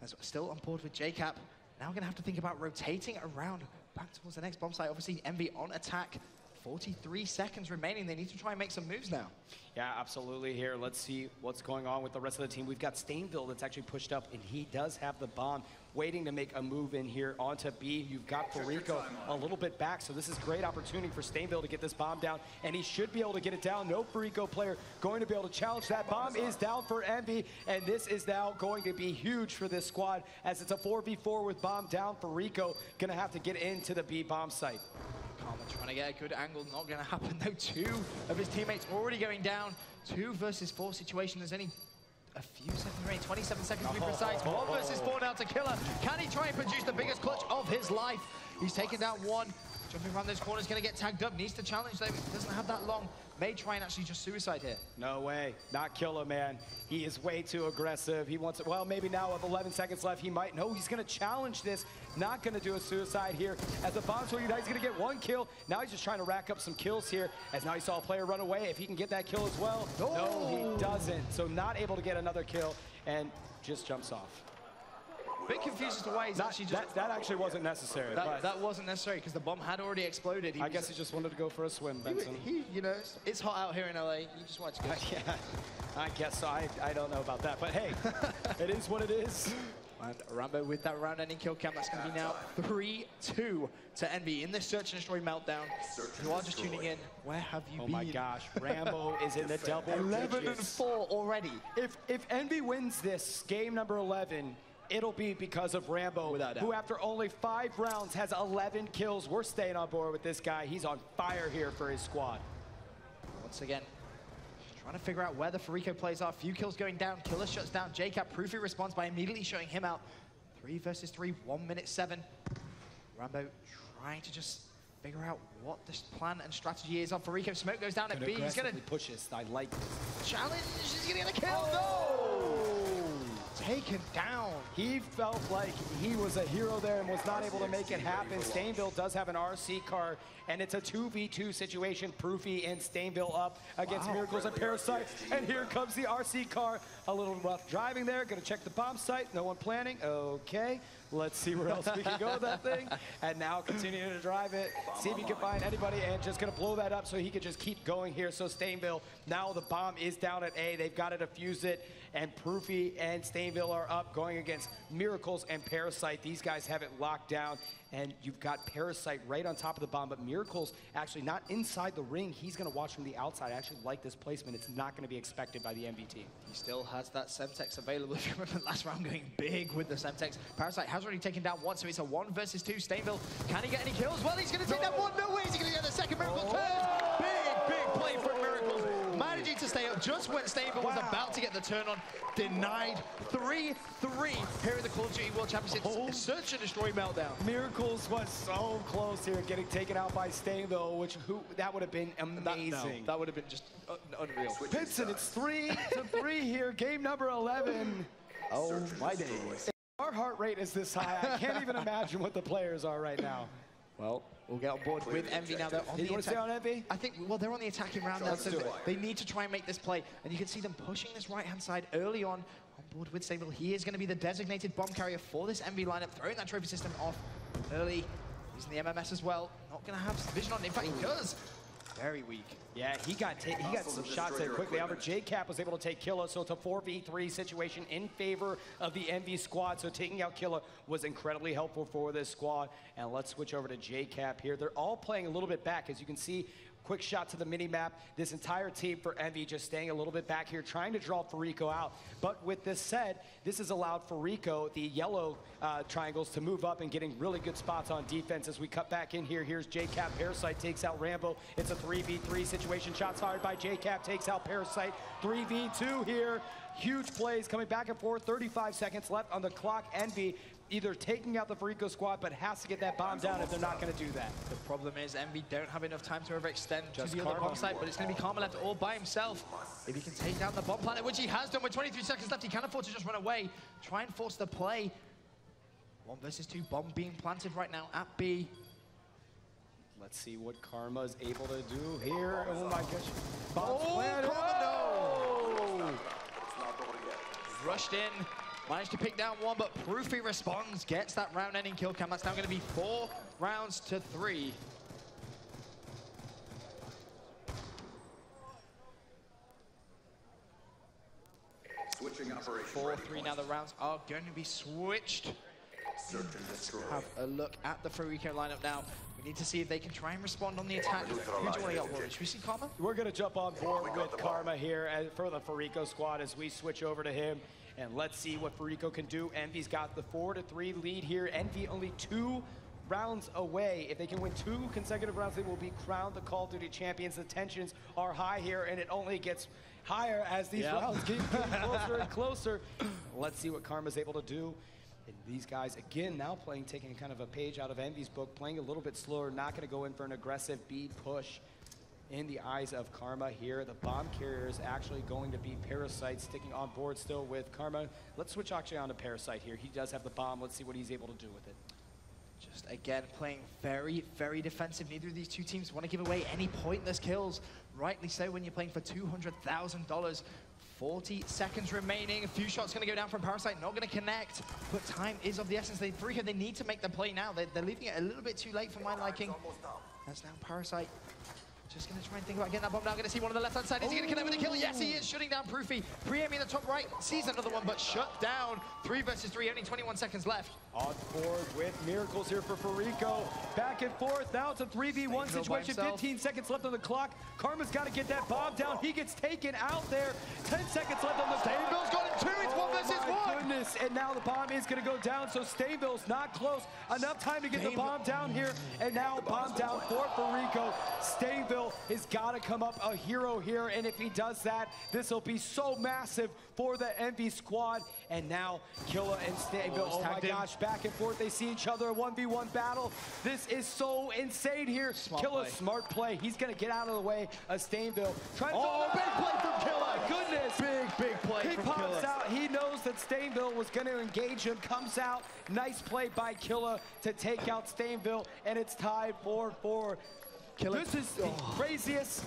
As still on board with JCap. Now we're going to have to think about rotating around back towards the next bomb site. Obviously, Envy on attack. 43 seconds remaining. They need to try and make some moves now. Yeah, absolutely here. Let's see what's going on with the rest of the team. We've got Stainville that's actually pushed up, and he does have the bomb waiting to make a move in here onto B. You've got Fariko a little bit back, so this is great opportunity for Stainville to get this bomb down, and he should be able to get it down. No Fariko player going to be able to challenge that. Bomb is down for Envy, and this is now going to be huge for this squad as it's a 4v4 with bomb down. Fariko going to have to get into the B bomb site. Karma trying to get a good angle, not going to happen though. 2 of his teammates already going down. 2 versus 4 situation. There's only a few seconds remaining, 27 seconds to be precise. 1 versus 4 now to Killer. Can he try and produce the biggest clutch of his life? He's taken down 1. Jumping around those corners, going to get tagged up. Needs to challenge though. Doesn't have that long. May try and actually just suicide here. No way. Not Killer, man. He is way too aggressive. He wants it. Well, maybe now with 11 seconds left, he might. No, he's going to challenge this. Not going to do a suicide here. As the bombs will unite, he's going to get 1 kill. Now he's just trying to rack up some kills here. As now he saw a player run away. If he can get that kill as well. No, he doesn't. So not able to get another kill and just jumps off. Bit confused as to why he's actually just... That actually wasn't necessary. That wasn't necessary because the bomb had already exploded. I guess he just wanted to go for a swim, Benson. You know, it's hot out here in LA. You just want to go. Yeah, I guess so. I don't know about that, but hey, it is what it is. And Rambo with that round-ending kill cam. That's going to be now 3-2 to Envy in this search and destroy meltdown. If you are just tuning in, where have you been? Oh my gosh, Rambo is in the double 11-4 already. If Envy wins this game number 11, it'll be because of Rambo, who after only 5 rounds has 11 kills. We're staying on board with this guy. He's on fire here for his squad. Once again, trying to figure out where the Fariko plays are. Few kills going down. Killer shuts down JCap. Proofy responds by immediately shutting him out. 3 versus 3, 1 minute 7. Rambo trying to just figure out what this plan and strategy is on Fariko. Smoke goes down at B. He's going to push this. I like this. Challenge. He's going to get a kill. No! Taken down. He felt like he was a hero there and was not able to make it happen. Stainville does have an RC car, and it's a 2v2 situation. Proofy and Stainville up against Miracles and Parasite. And here comes the RC car. A little rough driving there. Gonna check the bomb site. No one planning. Okay. Let's see where else we can go with that thing. And now continuing to drive it. See if he can find anybody, and just gonna blow that up so he can just keep going here. So Stainville, now the bomb is down at A. They've got to defuse it. And Proofy and Stainville are up going against Miracles and Parasite. These guys have it locked down. And you've got Parasite right on top of the bomb, but Miracles actually not inside the ring. He's going to watch from the outside. I actually like this placement. It's not going to be expected by the MV team. He still has that Semtex available. If you remember last round going big with the Semtex. Parasite has already taken down 1, so it's a 1 versus 2. Stainville, can he get any kills? Well, he's going to take that 1. No way. He's going to get the second. Miracles turns. Big play from Miracles. Managing to stay up just when Stainville was about to get the turn on. Denied. 3-3 here in the Call of Duty World Championship. Search and destroy meltdown. Miracles was so close here, getting taken out by Stainville, that would have been amazing. That would have been just unreal. Benson, it's 3-3 here, game number 11. Oh my days. Our heart rate is this high. I can't even imagine what the players are right now. Well, we'll get on board with Envy now. They're on the you want to stay on Envy? I think, well, they're on the attacking round now, so they need to try and make this play. And you can see them pushing this right-hand side early on board with Stainville. He is going to be the designated bomb carrier for this Envy lineup, throwing that trophy system off early. Using the MMS as well. Not going to have vision on. In fact, he does. Very weak. Yeah, he got some shots there quickly. However, JCap was able to take Killa, so it's a 4v3 situation in favor of the Envy squad. So taking out Killa was incredibly helpful for this squad. And let's switch over to JCap here. They're all playing a little bit back, as you can see. Quick shot to the mini-map. This entire team for Envy just staying a little bit back here, trying to draw Fariko out. But with this said, this has allowed Fariko, the yellow triangles, to move up and getting really good spots on defense. As we cut back in here, here's JCap. Parasite takes out Rambo. It's a 3v3 situation. Shots fired by JCap, takes out Parasite. 3v2 here. Huge plays coming back and forth. 35 seconds left on the clock. Envy either taking out the Fariko squad, but has to get that bomb down if they're not going to do that. The problem is Envy don't have enough time to overextend to the other bomb site, but it's going to be Karma left all by himself. If he can take down the bomb planet, which he has done with 23 seconds left, he can't afford to just run away. Try and force the play. 1 versus 2, bomb being planted right now at B. Let's see what Karma is able to do here. Oh my gosh. Bomb planted. Oh, no! Rushed in. Managed to pick down 1, but Proofy responds, gets that round-ending kill cam. That's now going to be 4 rounds to 3. 4-3 now. The rounds are going to be switched. Let's have a look at the Fariko lineup now. We need to see if they can try and respond on the attack. Who do you want to get on board? Should we see Karma? We're going to jump on board with Karma here for the Fariko squad as we switch over to him. And let's see what Fariko can do. Envy's got the 4-3 lead here. Envy only 2 rounds away. If they can win 2 consecutive rounds, they will be crowned the Call of Duty champions. The tensions are high here, and it only gets higher as these rounds keep getting closer and closer. Let's see what Karma's able to do. And these guys, again, now taking kind of a page out of Envy's book, playing a little bit slower, not going to go in for an aggressive bead push. In the eyes of Karma here, the bomb carrier is actually going to be Parasite, sticking on board still with Karma. Let's switch actually on to Parasite here. He does have the bomb. Let's see what he's able to do with it. Just again playing very, very defensive. Neither of these two teams want to give away any pointless kills. Rightly so when you're playing for $200,000. 40 seconds remaining. A few shots going to go down from Parasite. Not going to connect, but time is of the essence. They need to make the play now. They're leaving it a little bit too late for my liking. That's now Parasite. Just going to try and think about getting that bomb now. Going to see one on the left-hand side. Is he going to connect with a kill? Yes, he is. Shutting down Proofy. Pre-aiming the top right. Sees another one, but shut down. 3 versus 3. Only 21 seconds left. On board with Miracles here for Fariko. Back and forth. Now it's a 3v1 situation. 15 seconds left on the clock. Karma's got to get that bomb down. He gets taken out there. 10 seconds left on the Stainville's got him 2. It's 1 versus 1. Oh my goodness. And now the bomb is going to go down. So Stainville's not close. Enough time to get the bomb down here. And now bomb down for Fariko. Stainville has got to come up a hero here. And if he does that, this will be so massive for the Envy squad. And now Killa and Stainville, oh my gosh, back and forth. They see each other, a 1v1 battle. This is so insane here. Killa, smart play. He's going to get out of the way of Stainville. Big play from Killa. My goodness. Big play He from pops Killa. out. He knows that Stainville was going to engage him. Comes out. Nice play by Killa to take out Stainville. And it's tied 4-4. This is the craziest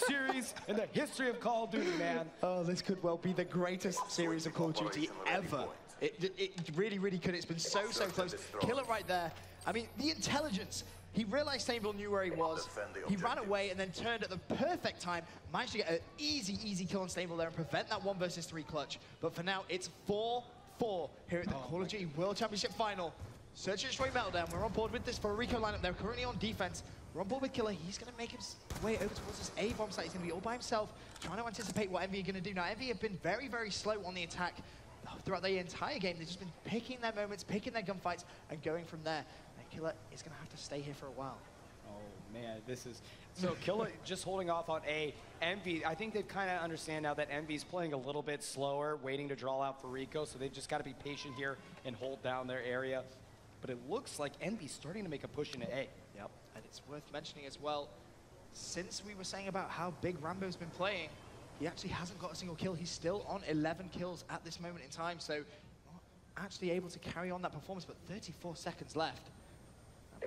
series in the history of Call of Duty, man. Oh, this could well be the greatest series of Call of Duty ever. It really, really could. It's been so close. Killa right there. I mean, the intelligence. He realized Stainville knew where he was. He ran away and then turned at the perfect time. Managed to get an easy kill on Stainville there and prevent that 1 versus 3 clutch. But for now, it's 4-4 here at the Call of Duty World Championship Final. Search and Destroy Meltdown. We're on board with this Fariko lineup. They're currently on defense. We're on board with Killa. He's going to make his way over towards this A bomb site. He's going to be all by himself, trying to anticipate what Envy are going to do. Now, Envy have been very, very slow on the attack throughout the entire game. They've just been picking their moments, picking their gunfights, and going from there. And Killa is going to have to stay here for a while. Oh, man, this is... So Killa just holding off on A. Envy, I think they kind of understand now that Envy's playing a little bit slower, waiting to draw out Fariko, so they've just got to be patient here and hold down their area. But it looks like Envy's starting to make a push into A. Yep, and it's worth mentioning as well, since we were saying about how big Rambo's been playing, he actually hasn't got a single kill. He's still on 11 kills at this moment in time, so not actually able to carry on that performance, but 34 seconds left.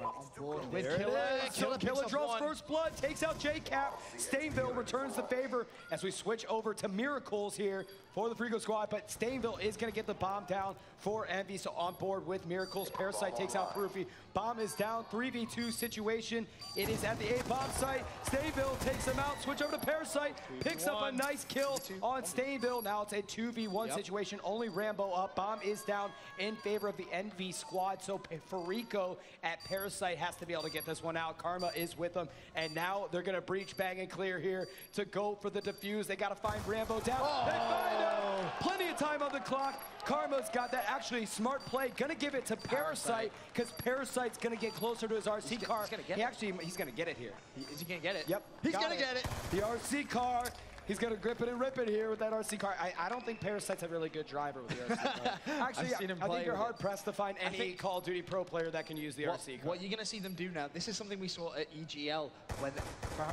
On board with Killa. Killa draws first blood, takes out J-Cap. Stainville returns the favor as we switch over to Miracles here for the Fariko squad, but Stainville is going to get the bomb down for Envy, so on board with Miracles. Parasite takes out Proofy. Bomb is down, 3v2 situation. It is at the A bomb site. Stainville takes him out, switch over to Parasite, picks up a nice kill on Stainville. Now it's a 2v1 situation, only Rambo up. Bomb is down in favor of the Envy squad, so Fariko at Parasite has to be able to get this one out. Karma is with them, and now they're going to breach, bang, and clear here to go for the defuse. They got to find Rambo down. They find him. Plenty of time on the clock. Karma's got that actually smart play. Gonna give it to Parasite because Parasite's gonna get closer to his RC car. He's gonna get it here. Is he gonna get it? Yep. He's gonna get it. The RC car. He's gonna grip it and rip it here with that RC car. I don't think Parasite's a really good driver with the RC car. Actually, I think you're hard pressed to find any Call of Duty Pro player that can use the RC car. What you're gonna see them do now, this is something we saw at EGL when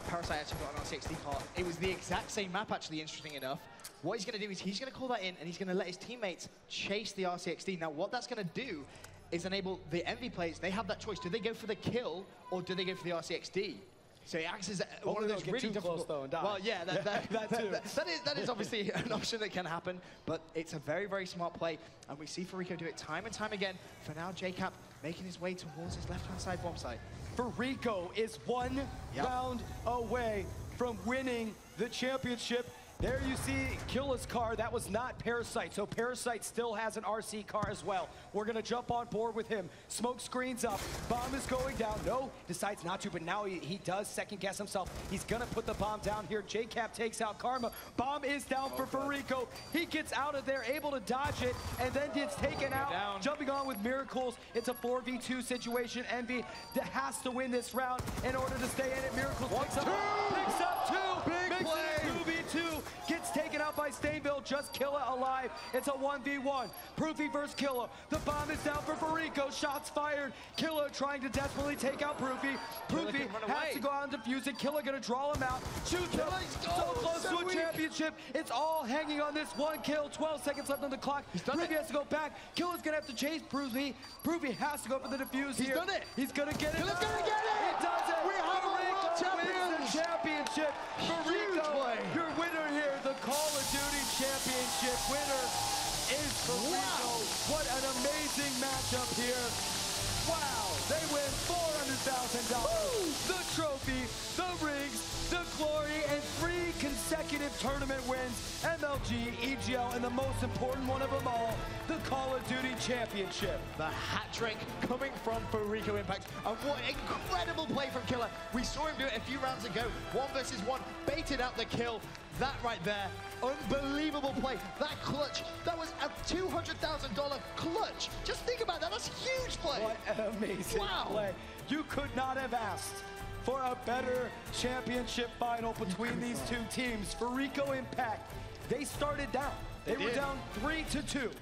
Parasite actually got an RC-XD car. It was the exact same map, actually, interesting enough. What he's going to do is he's going to call that in, and he's going to let his teammates chase the RC-XD. Now, what that's going to do is enable the Envy players. They have that choice. Do they go for the kill, or do they go for the RC-XD? So it acts as one of those really difficult... Close, though, and die. Well, yeah, that is obviously an option that can happen, but it's a very, very smart play, and we see Fariko do it time and time again. For now, J-Cap making his way towards his left-hand side bomb site. Fariko is one round away from winning the championship. There you see Killa's car. That was not Parasite, so Parasite still has an RC car as well. We're gonna jump on board with him. Smoke screens up. Bomb is going down. No, decides not to, but now he does second guess himself. He's gonna put the bomb down here. JCap takes out Karma. Bomb is down for Fariko. He gets out of there, able to dodge it, and then gets taken out. Jumping on with Miracles. It's a 4v2 situation. Envy has to win this round in order to stay in it. Miracles picks up two. Big Makes play. it 2v2. Gets taken out by Stainville. Just Killa alive. It's a 1v1. Proofy versus Killa. The bomb is down for Fariko. Shots fired. Killa trying to desperately take out Proofy. Proofy has to go out and defuse it. Killa gonna draw him out. Shoots him. So close to a championship. It's all hanging on this one kill. 12 seconds left on the clock. Proofy has to go back. Killa's gonna have to chase Proofy. Proofy has to go for the defuse here. He's done it. He's gonna get it. Killa's gonna get it. He does it. We have a world champion. Wins the championship. Fariko, your winner here. The Call of Duty Championship winner is Fariko. What an amazing matchup here. Wow, they win $400,000, the trophy, the rings, the glory, and 3 consecutive tournament wins, MLG, EGL, and the most important one of them all, the Call of Duty Championship. The hat trick coming from Fariko Impact. And what incredible play from Killa. We saw him do it a few rounds ago. 1 versus 1, baited out the kill. That right there, unbelievable play. That clutch, that was a $200,000 clutch. Just think about that, that's a huge play. What an amazing play. You could not have asked for a better championship final between these two teams. Fariko Impact, they started down. They were down 3-2.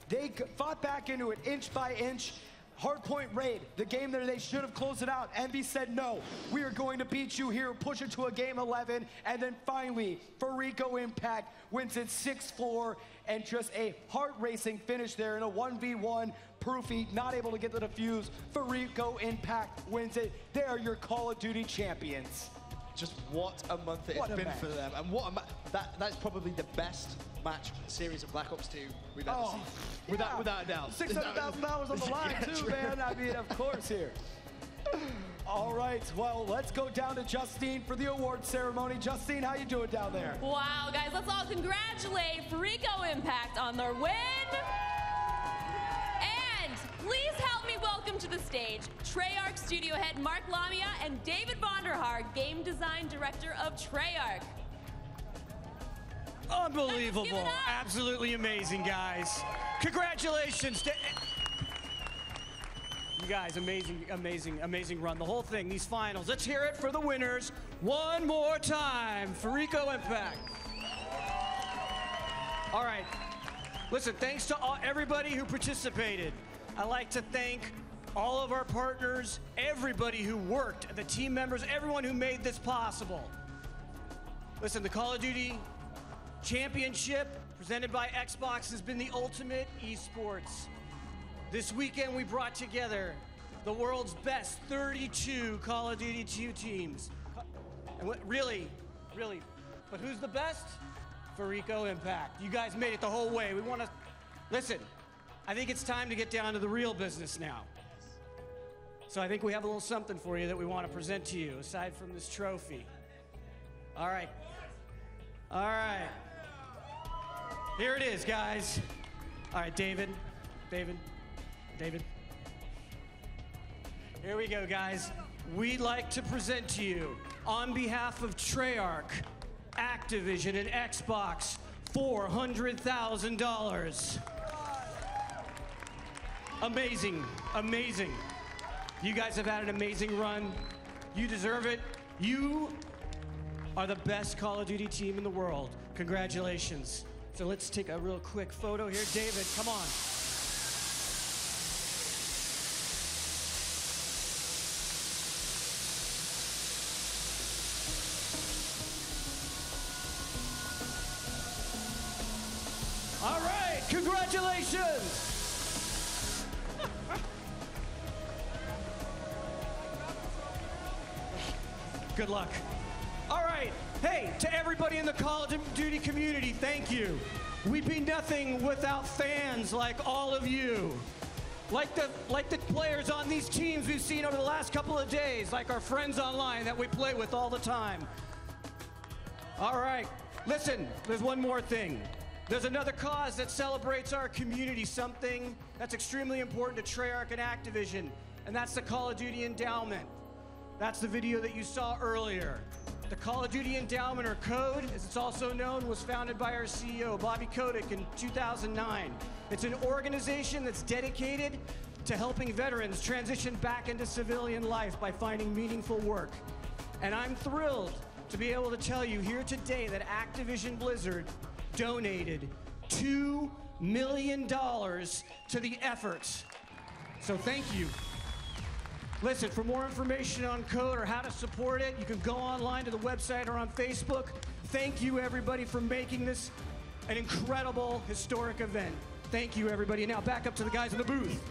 They fought back into it inch by inch. Hardpoint raid, the game that they should have closed it out. Envy said, no, we are going to beat you here, push it to a game 11, and then finally, Fariko Impact wins it 6-4, and just a heart-racing finish there in a 1v1. Proofy not able to get the defuse. Fariko Impact wins it. They are your Call of Duty champions. Just what a month it has been for them, and what a that's probably the best match series of Black Ops 2 we've ever seen. Without a doubt. $600,000 on the line too, man. I mean, of course here. All right, well, let's go down to Justine for the award ceremony. Justine, how you doing down there? Wow, guys, let's all congratulate Fariko Impact on their win. And please help me welcome to the stage Treyarch Studio Head Mark Lamia and David Vonderhaar, Game Design Director of Treyarch. Unbelievable. Absolutely amazing, guys. Congratulations to you guys. Amazing run. The whole thing, these finals. Let's hear it for the winners one more time. Fariko Impact. All right. Listen, thanks to everybody who participated. I'd like to thank all of our partners, everybody who worked, the team members, everyone who made this possible. Listen, the Call of Duty Championship presented by Xbox has been the ultimate esports. This weekend we brought together the world's best 32 Call of Duty 2 teams. And really, but who's the best? Fariko Impact. You guys made it the whole way. We want to, listen, I think it's time to get down to the real business now. So I think we have a little something for you that we want to present to you, aside from this trophy. All right. All right. Here it is, guys. All right, David. Here we go, guys. We'd like to present to you, on behalf of Treyarch, Activision, and Xbox, $400,000. Amazing. You guys have had an amazing run. You deserve it. You are the best Call of Duty team in the world. Congratulations. So let's take a real quick photo here. David, come on. All right, congratulations. Good luck. All right, hey, to everybody in the Call of Duty community, thank you. We'd be nothing without fans like all of you. Like the players on these teams we've seen over the last couple of days, like our friends online that we play with all the time. All right, Listen, there's one more thing. There's another cause that celebrates our community, something that's extremely important to Treyarch and Activision, and that's the Call of Duty Endowment. That's the video that you saw earlier. The Call of Duty Endowment, or CODE, as it's also known, was founded by our CEO, Bobby Kotick, in 2009. It's an organization that's dedicated to helping veterans transition back into civilian life by finding meaningful work. And I'm thrilled to be able to tell you here today that Activision Blizzard donated $2 million to the efforts. So thank you. Listen, for more information on CODE or how to support it, you can go online to the website or on Facebook. Thank you, everybody, for making this an incredible, historic event. Thank you, everybody. Now back up to the guys in the booth.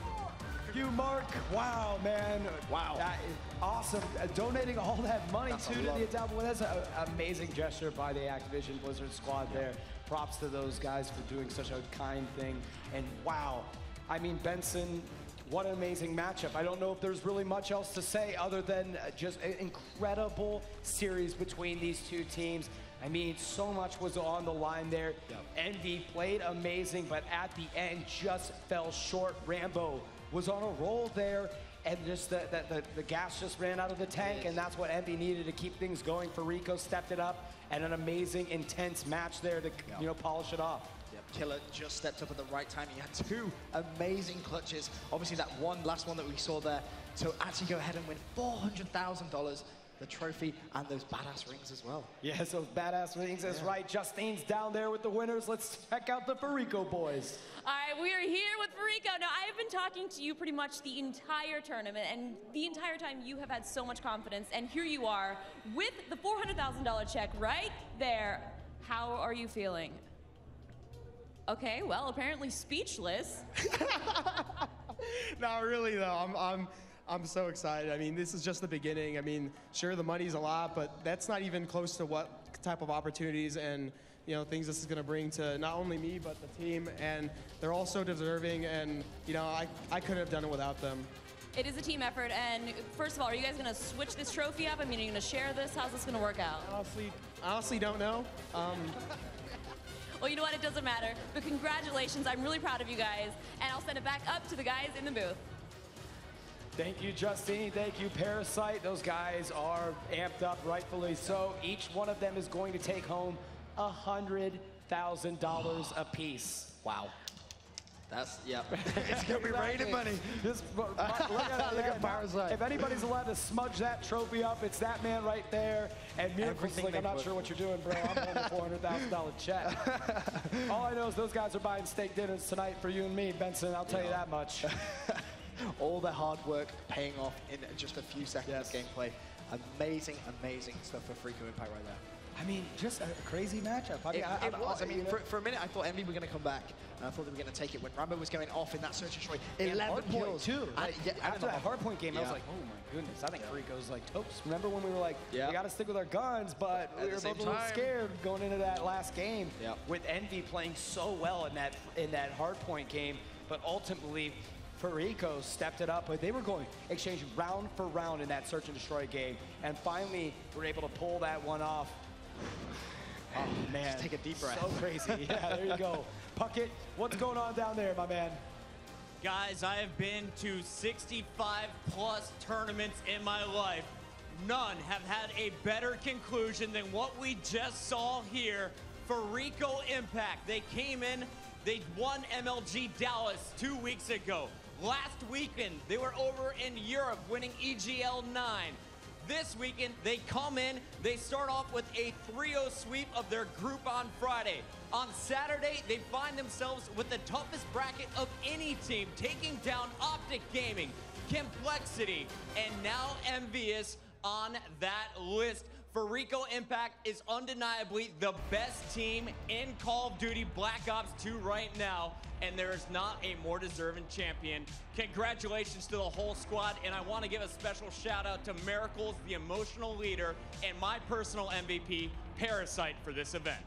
Thank you, Mark. Wow, man. Wow. That is awesome. Donating all that money to the endowment. That's an amazing gesture by the Activision Blizzard squad there. Props to those guys for doing such a kind thing. And wow, I mean, Benson, what an amazing matchup. I don't know if there's really much else to say other than just an incredible series between these two teams. I mean, so much was on the line there. Envy played amazing, but at the end just fell short. Rambo was on a roll there, and just the gas just ran out of the tank, and that's what Envy needed to keep things going. Fariko stepped it up, and an amazing, intense match there to polish it off. Killer just stepped up at the right time. He had two amazing clutches. Obviously, that last one that we saw there to actually go ahead and win $400,000, the trophy, and those badass rings as well. Yes, those badass rings, that's right. Justine's down there with the winners. Let's check out the Fariko boys. All right, we are here with Fariko. Now, I have been talking to you pretty much the entire tournament, and the entire time you have had so much confidence, and here you are with the $400,000 check right there. How are you feeling? Okay, well, apparently speechless. No, really though, I'm so excited. I mean, this is just the beginning. I mean, sure, the money's a lot, but that's not even close to what type of opportunities and things this is going to bring to not only me but the team. And they're all so deserving, and I couldn't have done it without them. It is a team effort, and first of all, are you guys going to switch this trophy up? I mean, are you going to share this? How's this going to work out? I honestly don't know. Well, you know what? It doesn't matter. But congratulations. I'm really proud of you guys. And I'll send it back up to the guys in the booth. Thank you, Justine. Thank you, Parasite. Those guys are amped up, rightfully so. Each one of them is going to take home $100,000 apiece. Wow. That's, it's going to be raining money. Look at Parasite. If anybody's allowed to smudge that trophy up, it's that man right there. And Miracle's like, I'm not sure what you're doing, bro. I'm on the $400,000 check. All I know is those guys are buying steak dinners tonight for you and me, Benson. I'll tell you that much. All their hard work paying off in just a few seconds of gameplay. Amazing, amazing stuff for Fariko Impact right there. I mean, just a crazy matchup. I mean, it was. I mean, for a minute, I thought Envy were going to come back. And I thought they were going to take it when Rambo was going off in that search and destroy. 11 kills. Too. After that hardpoint game, I was like, oh my goodness. I think Fariko's like toast. Remember when we were like, we got to stick with our guns, but we were both a little scared going into that last game with Envy playing so well in that hardpoint game, but ultimately Fariko stepped it up, but they were going exchanging round for round in that search and destroy game, and finally were able to pull that one off. Oh man, just take a deep breath. So crazy. Yeah, there you go. Puckett, what's going on down there, my man? Guys, I have been to 65 plus tournaments in my life. None have had a better conclusion than what we just saw here. Fariko Impact. They came in, they won MLG Dallas 2 weeks ago. Last weekend, they were over in Europe winning EGL 9. This weekend, they come in, they start off with a 3-0 sweep of their group on Friday. On Saturday, they find themselves with the toughest bracket of any team, taking down Optic Gaming, Complexity, and now Envyus on that list. Fariko Impact is undeniably the best team in Call of Duty Black Ops 2 right now, and there is not a more deserving champion. Congratulations to the whole squad, and I want to give a special shout out to Miracles, the emotional leader, and my personal MVP, Parasite, for this event.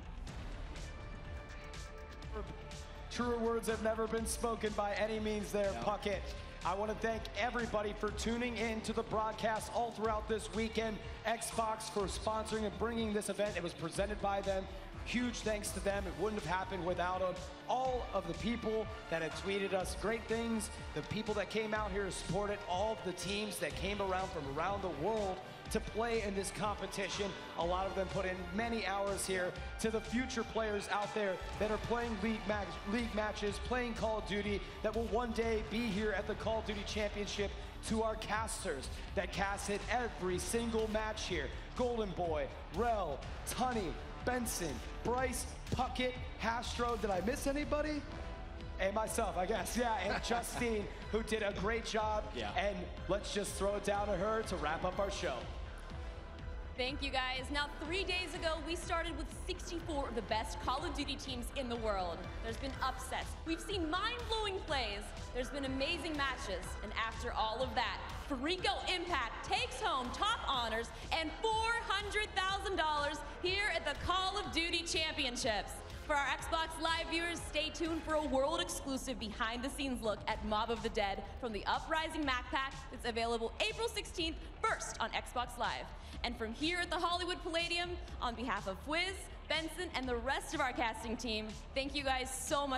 Truer words have never been spoken by any means there, Puckett. I want to thank everybody for tuning in to the broadcast all throughout this weekend. Xbox for sponsoring and bringing this event. It was presented by them. Huge thanks to them. It wouldn't have happened without them. All of the people that have tweeted us great things, the people that came out here to support it, all of the teams that came around from around the world to play in this competition. A lot of them put in many hours here. To the future players out there that are playing league matches, playing Call of Duty, that will one day be here at the Call of Duty Championship. To our casters that casted every single match here. Golden Boy, Rel, Tunny, Benson, Bryce, Puckett, Hastro. Did I miss anybody? And myself, I guess. Yeah, and Justine, who did a great job. Yeah. And let's just throw it down to her to wrap up our show. Thank you, guys. Now, 3 days ago, we started with 64 of the best Call of Duty teams in the world. There's been upsets. We've seen mind-blowing plays. There's been amazing matches. And after all of that, Fariko Impact takes home top honors and $400,000 here at the Call of Duty Championships. For our Xbox Live viewers, stay tuned for a world-exclusive behind-the-scenes look at Mob of the Dead from the Uprising Mac Pack that's available April 16th, first on Xbox Live. And from here at the Hollywood Palladium, on behalf of Fwiz, Benson, and the rest of our casting team, thank you guys so much.